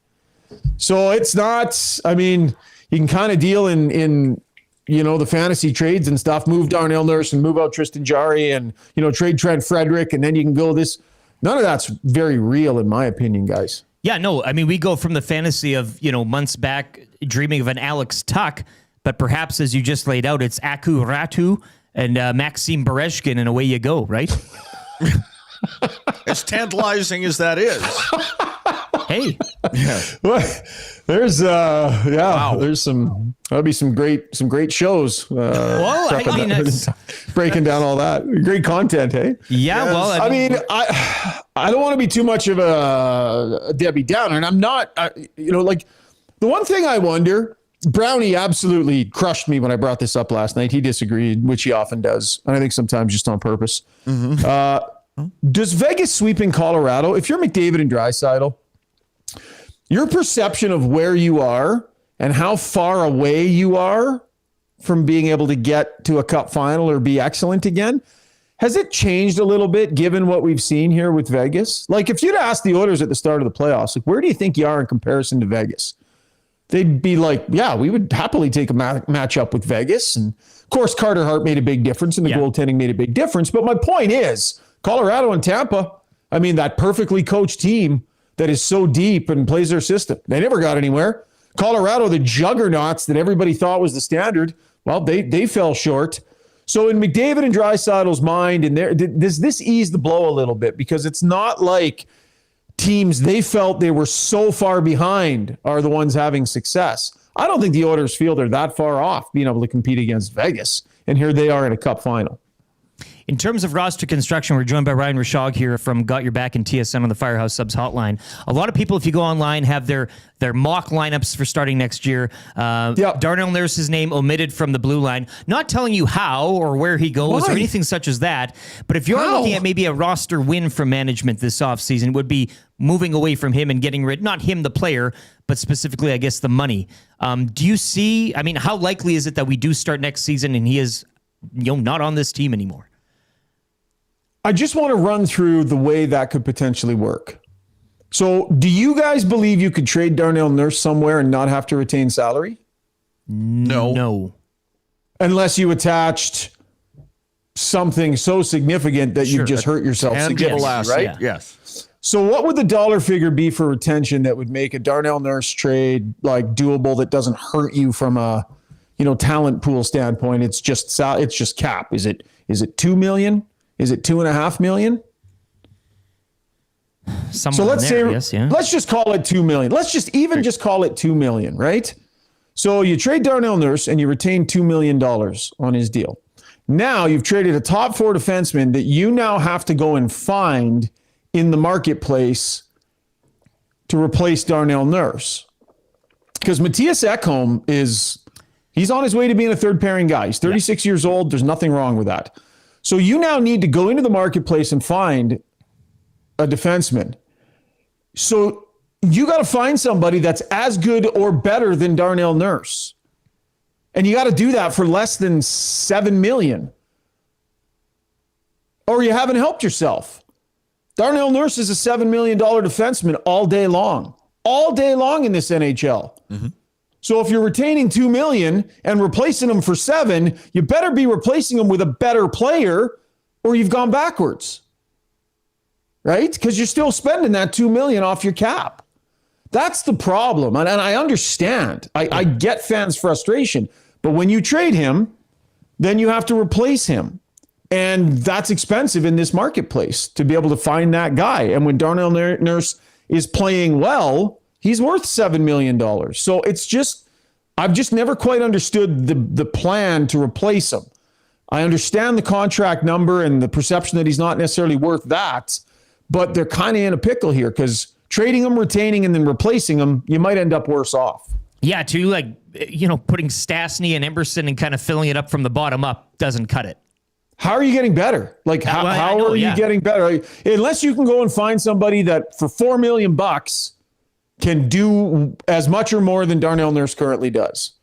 So it's not, I mean, you can kind of deal in the fantasy trades and stuff, move Darnell Nurse and move out Tristan Jarry and, trade Trent Frederick. And then you can go this. None of that's very real in my opinion, guys. Yeah, no, I mean, we go from the fantasy of, months back dreaming of an Alex Tuch, but perhaps as you just laid out, it's Aku Ratu and Maxime Berezhkin, and away you go, right? As tantalizing as that is. Hey. Yeah. Well, there's there's that'll be some great shows. Breaking down all that. Great content, hey? Yeah, yes. well, I mean, I don't want to be too much of a Debbie Downer, and I'm not, like the one thing I wonder, Brownie absolutely crushed me when I brought this up last night. He disagreed, which he often does. And I think sometimes just on purpose. Does Vegas sweeping Colorado, if you're McDavid and Draisaitl, your perception of where you are and how far away you are from being able to get to a cup final or be excellent again, Has it changed a little bit given what we've seen here with Vegas? Like, if you'd asked the Oilers at the start of the playoffs, like, where do you think you are in comparison to Vegas? They'd be like, yeah, we would happily take a match up with Vegas. And of course, Carter Hart made a big difference and the goaltending made a big difference. But my point is, Colorado and Tampa, I mean, that perfectly coached team that is so deep and plays their system, they never got anywhere. Colorado, the juggernauts that everybody thought was the standard, well, they fell short. So in McDavid and Draisaitl's mind, and does this ease the blow a little bit? Because it's not like teams they felt they were so far behind are the ones having success. I don't think the Oilers feel they're that far off being able to compete against Vegas, and here they are in a Cup final. In terms of roster construction, we're joined by Ryan Rishaug here from Got Your Back and TSN on the Firehouse Subs hotline. A lot of people, if you go online, have their mock lineups for starting next year. Darnell Nurse's name omitted from the blue line. Not telling you how or where he goes or anything such as that, but if you're looking at maybe a roster win from management this offseason, would be moving away from him and getting rid, not him the player, but specifically, I guess, the money. Do you see, I mean, how likely is it that we do start next season and he is not on this team anymore? I just want to run through the way that could potentially work. So do you guys believe you could trade Darnell Nurse somewhere and not have to retain salary? No. Unless you attached something so significant that you just hurt yourself significantly, right? Yes. So what would the dollar figure be for retention that would make a Darnell Nurse trade like doable that doesn't hurt you from a talent pool standpoint? It's just cap. Is it $2 million? Is it $2.5 million? So let's say, let's just call it $2 million. Let's just call it $2 million, right? So you trade Darnell Nurse and you retain $2 million on his deal. Now you've traded a top 4 defenseman that you now have to go and find in the marketplace to replace Darnell Nurse. Because Matthias Ekholm he's on his way to being a third pairing guy. He's 36 years old. There's nothing wrong with that. So you now need to go into the marketplace and find a defenseman. So you got to find somebody that's as good or better than Darnell Nurse. And you got to do that for less than $7 million. Or you haven't helped yourself. Darnell Nurse is a $7 million defenseman all day long. All day long in this NHL. Mm-hmm. So if you're retaining $2 million and replacing him for $7 million, you better be replacing him with a better player or you've gone backwards, right? Because you're still spending that $2 million off your cap. That's the problem. And I understand. I get fans' frustration. But when you trade him, then you have to replace him. And that's expensive in this marketplace to be able to find that guy. And when Darnell Nurse is playing well, he's worth $7 million. So I've just never quite understood the plan to replace him. I understand the contract number and the perception that he's not necessarily worth that, but they're kind of in a pickle here because trading him, retaining, and then replacing him, you might end up worse off. Yeah, putting Stastny and Emberson and kind of filling it up from the bottom up doesn't cut it. How are you getting better? Like, how are you getting better? Unless you can go and find somebody that for $4 million can do as much or more than Darnell Nurse currently does.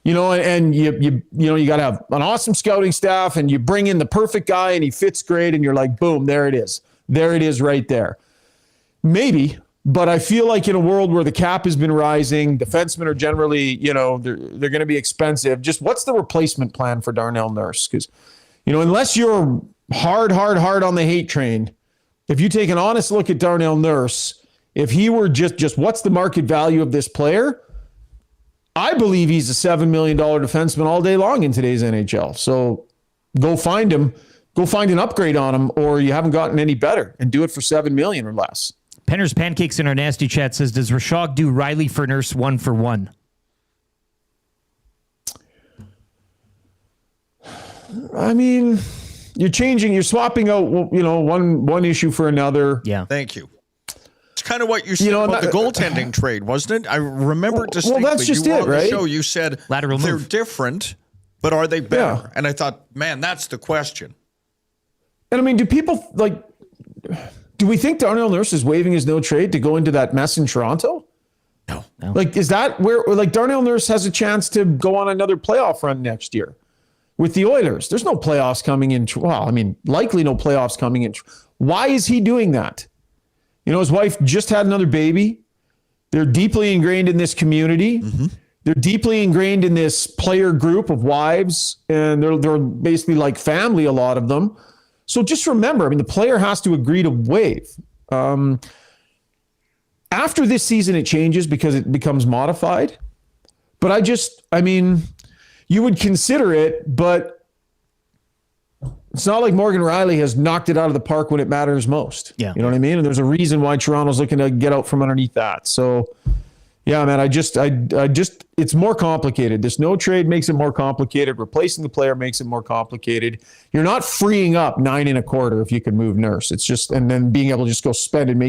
And you got to have an awesome scouting staff and you bring in the perfect guy and he fits great and you're like, boom, there it is. There it is right there. Maybe, but I feel like in a world where the cap has been rising, defensemen are generally, they're going to be expensive. Just what's the replacement plan for Darnell Nurse? Because, unless you're hard on the hate train, if you take an honest look at Darnell Nurse, if he were just what's the market value of this player, I believe he's a $7 million defenseman all day long in today's NHL. So go find him, go find an upgrade on him, or you haven't gotten any better and do it for $7 million or less. Penner's Pancakes in our nasty chat says, does Rishaug do Riley for Nurse 1-for-1? I mean, you're swapping out, one issue for another. Yeah. Thank you. It's kind of what you said about the goaltending trade, wasn't it? I remember distinctly. Well, that's just you were on right? the show. You said lateral they're move. different, but are they better? Yeah. And I thought, man, that's the question. And I mean, do we think Darnell Nurse is waiving his no trade to go into that mess in Toronto? No. Like, is that where Darnell Nurse has a chance to go on another playoff run next year? with the Oilers. There's no playoffs coming in. Well, I mean, likely no playoffs coming in. Why is he doing that? His wife just had another baby. They're deeply ingrained in this community. Mm-hmm. They're deeply ingrained in this player group of wives, and they're basically like family, a lot of them. So just remember, the player has to agree to waive. After this season, it changes because it becomes modified. But you would consider it, but it's not like Morgan Riley has knocked it out of the park when it matters most. Yeah. You know what I mean? And there's a reason why Toronto's looking to get out from underneath that. So, yeah, man, I just, it's more complicated. This no trade makes it more complicated. Replacing the player makes it more complicated. You're not freeing up $9.25 if you can move Nurse. It's just, and then being able to just go spend and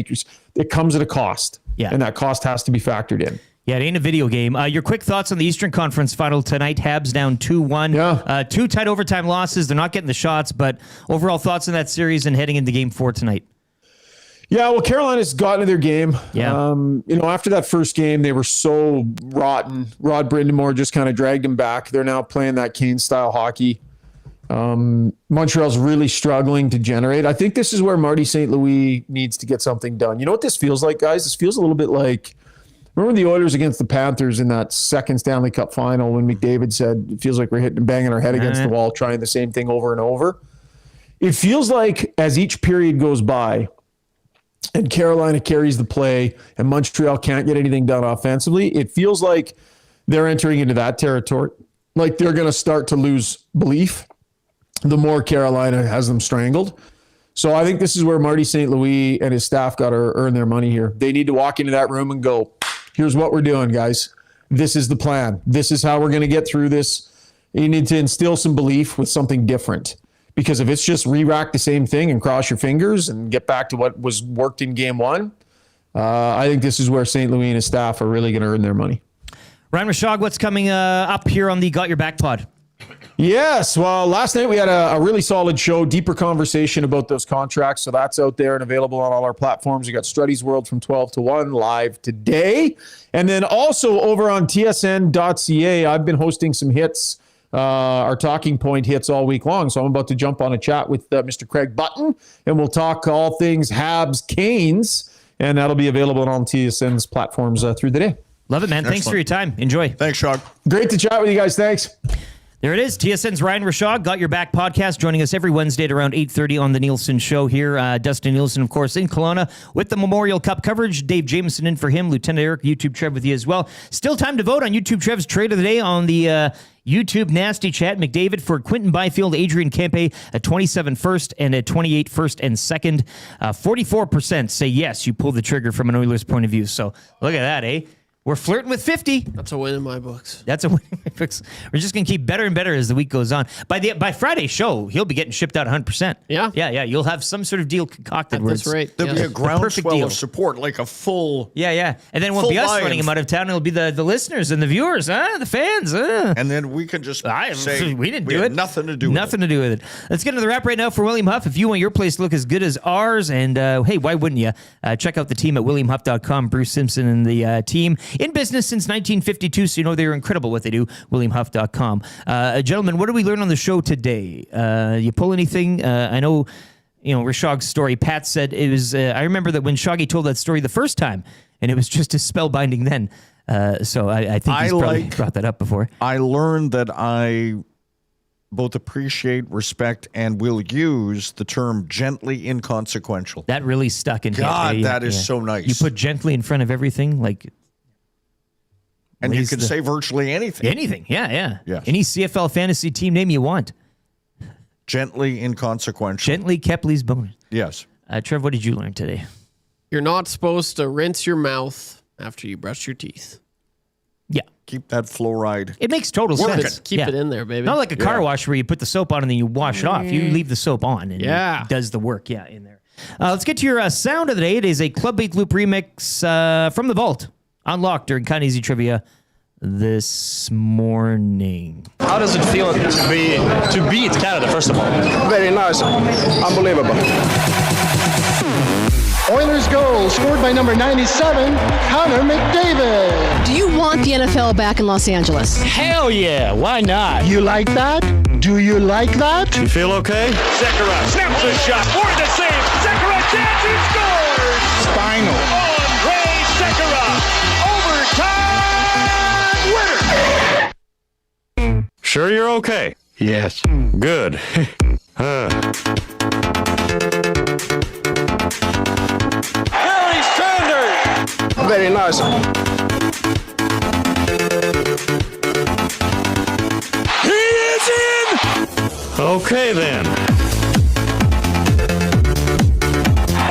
it comes at a cost. Yeah. And that cost has to be factored in. Yeah, it ain't a video game. Your quick thoughts on the Eastern Conference Final tonight. Habs down 2-1. Yeah. 2 tight overtime losses. They're not getting the shots, but overall thoughts on that series and heading into Game 4 tonight. Yeah, well, Carolina's gotten to their game. Yeah. After that first game, they were so rotten. Rod Brindamore just kind of dragged them back. They're now playing that Kane-style hockey. Montreal's really struggling to generate. I think this is where Marty St. Louis needs to get something done. You know what this feels like, guys? This feels a little bit like, remember the Oilers against the Panthers in that second Stanley Cup final when McDavid said, it feels like we're banging our head against the wall, trying the same thing over and over. It feels like as each period goes by, and Carolina carries the play, and Montreal can't get anything done offensively, it feels like they're entering into that territory. Like they're going to start to lose belief the more Carolina has them strangled. So I think this is where Marty St. Louis and his staff got to earn their money here. They need to walk into that room and go, here's what we're doing, guys. This is the plan. This is how we're going to get through this. You need to instill some belief with something different. Because if it's just re-rack the same thing and cross your fingers and get back to what was worked in Game 1, I think this is where St. Louis and his staff are really going to earn their money. Ryan Rishaug, what's coming up here on the Got Your Back pod? Yes, well, last night we had a really solid show, deeper conversation about those contracts. So that's out there and available on all our platforms. We got Struddy's World from 12 to 1 live today. And then also over on tsn.ca, I've been hosting some hits. Our talking point hits all week long. So I'm about to jump on a chat with Mr. Craig Button, and we'll talk all things Habs Canes, and that'll be available on all TSN's platforms through the day. Love it, man. Excellent. Thanks for your time. Enjoy. Thanks, Shog. Great to chat with you guys. Thanks. There it is. TSN's Ryan Rishaug, Got Your Back podcast, joining us every Wednesday at around 8:30 on the Nielson Show here. Dustin Nielson, of course, in Kelowna with the Memorial Cup coverage. Dave Jameson in for him. Lieutenant Eric, YouTube Trev with you as well. Still time to vote on YouTube Trev's trade of the day on the YouTube Nasty Chat. McDavid for Quinton Byfield, Adrian Kempe, a 27 first and a 28 first and second. 44% say yes, you pull the trigger from an Oilers point of view. So look at that, eh? We're flirting with 50. That's a win in my books. That's a win in my books. We're just going to keep better and better as the week goes on. By Friday's show, he'll be getting shipped out 100%. Yeah. Yeah. You'll have some sort of deal concocted. That's right. There'll be a groundswell of support, like a full... Yeah. And then it won't be us running him out of town. It'll be the listeners and the viewers, the fans. And then we can just say we didn't do had it. Nothing to do with it. Nothing to do with it. Let's get into the wrap right now for William Huff. If you want your place to look as good as ours, and hey, why wouldn't you? Check out the team at WilliamHuff.com. Bruce Simpson and the team in business since 1952, so you know they're incredible what they do. WilliamHuff.com. Gentlemen, what did we learn on the show today? You pull anything? I know, Rishaug's story. Pat said it was. I remember that when Shoggy told that story the first time, and it was just as spellbinding then. So I think he's probably brought that up before. I learned that I both appreciate, respect, and will use the term gently inconsequential. That really stuck in. God, that is so nice. You put gently in front of everything, like. And you can say virtually anything. Anything, yeah. Yes. Any CFL fantasy team name you want. Gently inconsequential. Gently Kepley's bone. Yes. Trev, what did you learn today? You're not supposed to rinse your mouth after you brush your teeth. Yeah. Keep that fluoride. It makes total sense. Keep it in there, baby. Not like a car wash where you put the soap on and then you wash it off. You leave the soap on and it does the work, in there. Let's get to your sound of the day. It is a Club Beat Loop remix from the Vault. Unlocked during Kind of Easy Trivia this morning. How does it feel to beat Canada, first of all? Very nice. Unbelievable. Oilers goal scored by number 97, Connor McDavid. Do you want the NFL back in Los Angeles? Hell yeah, why not? You like that? Do you like that? You feel okay? Sekera snaps a shot for the save. Sekera chance, he scores! Spinal. Andre Sekera, overtime winner! Sure you're okay? Yes. Good. Harry Sanders! Very nice. He is in! Okay then.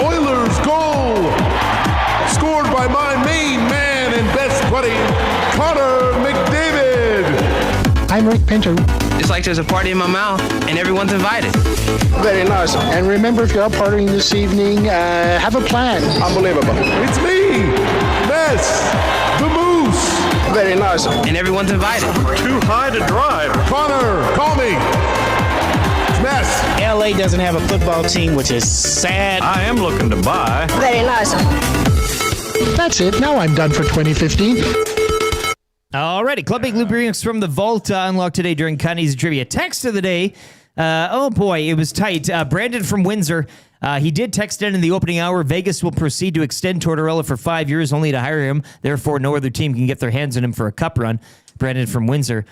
Oilers goal! Scored by my main man and best buddy, Connor McDavid! I'm Rick Pinto. It's like there's a party in my mouth and everyone's invited. Very nice. And remember, if you're out partying this evening, have a plan. Unbelievable. It's me, Ness, the Moose. Very nice. And everyone's invited. Too high to drive. Connor, call me. Ness. LA doesn't have a football team, which is sad. I am looking to buy. Very nice. That's it. Now I'm done for 2015. Alrighty, Club Big Loop Remix from the Vault unlocked today during Connie's Trivia. Text of the day. Oh boy, it was tight. Brandon from Windsor. He did text in the opening hour. Vegas will proceed to extend Tortorella for 5 years, only to hire him. Therefore, no other team can get their hands on him for a cup run. Brandon from Windsor.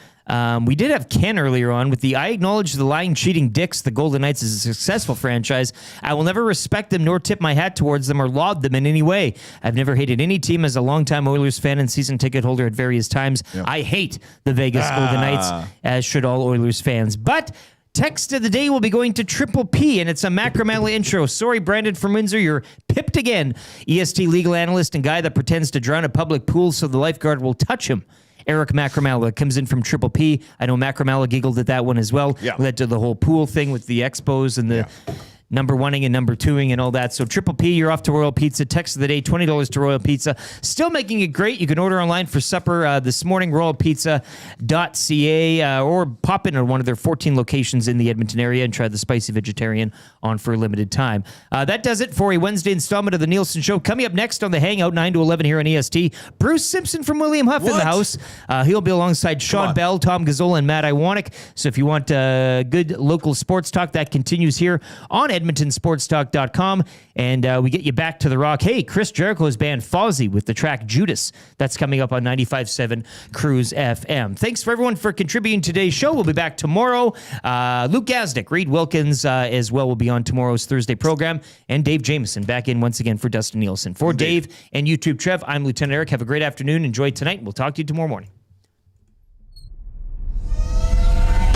We did have Ken earlier on with the I acknowledge the lying, cheating dicks. The Golden Knights is a successful franchise. I will never respect them nor tip my hat towards them or laud them in any way. I've never hated any team as a longtime Oilers fan and season ticket holder at various times. Yep. I hate the Vegas Golden Knights, as should all Oilers fans. But text of the day will be going to Triple P, and it's a Macramella intro. Sorry, Brandon from Windsor, you're pipped again. EST legal analyst and guy that pretends to drown a public pool so the lifeguard will touch him. Eric Macramella comes in from Triple P. I know Macramella giggled at that one as well. Yeah. Led to the whole pool thing with the Expos and the number oneing and number twoing and all that. So Triple P, you're off to Royal Pizza. Text of the day, $20 to Royal Pizza. Still making it great. You can order online for supper this morning, royalpizza.ca, or pop in at one of their 14 locations in the Edmonton area and try the spicy vegetarian on for a limited time. That does it for a Wednesday installment of the Nielsen Show. Coming up next on the Hangout, 9 to 11 here on EST, Bruce Simpson from William Huff in the house. He'll be alongside Sean Bell, Tom Gazzola, and Matt Iwanek. So if you want good local sports talk, that continues here on EdmontonSportsTalk.com, and we get you back to the rock. Hey, Chris Jericho's band Fozzy with the track Judas. That's coming up on 95.7 Cruise FM. Thanks for everyone for contributing to today's show. We'll be back tomorrow. Luke Gazdick, Reed Wilkins as well will be on tomorrow's Thursday program, and Dave Jameson back in once again for Dustin Nielsen. For Dave and YouTube Trev, I'm Lieutenant Eric. Have a great afternoon. Enjoy tonight. We'll talk to you tomorrow morning.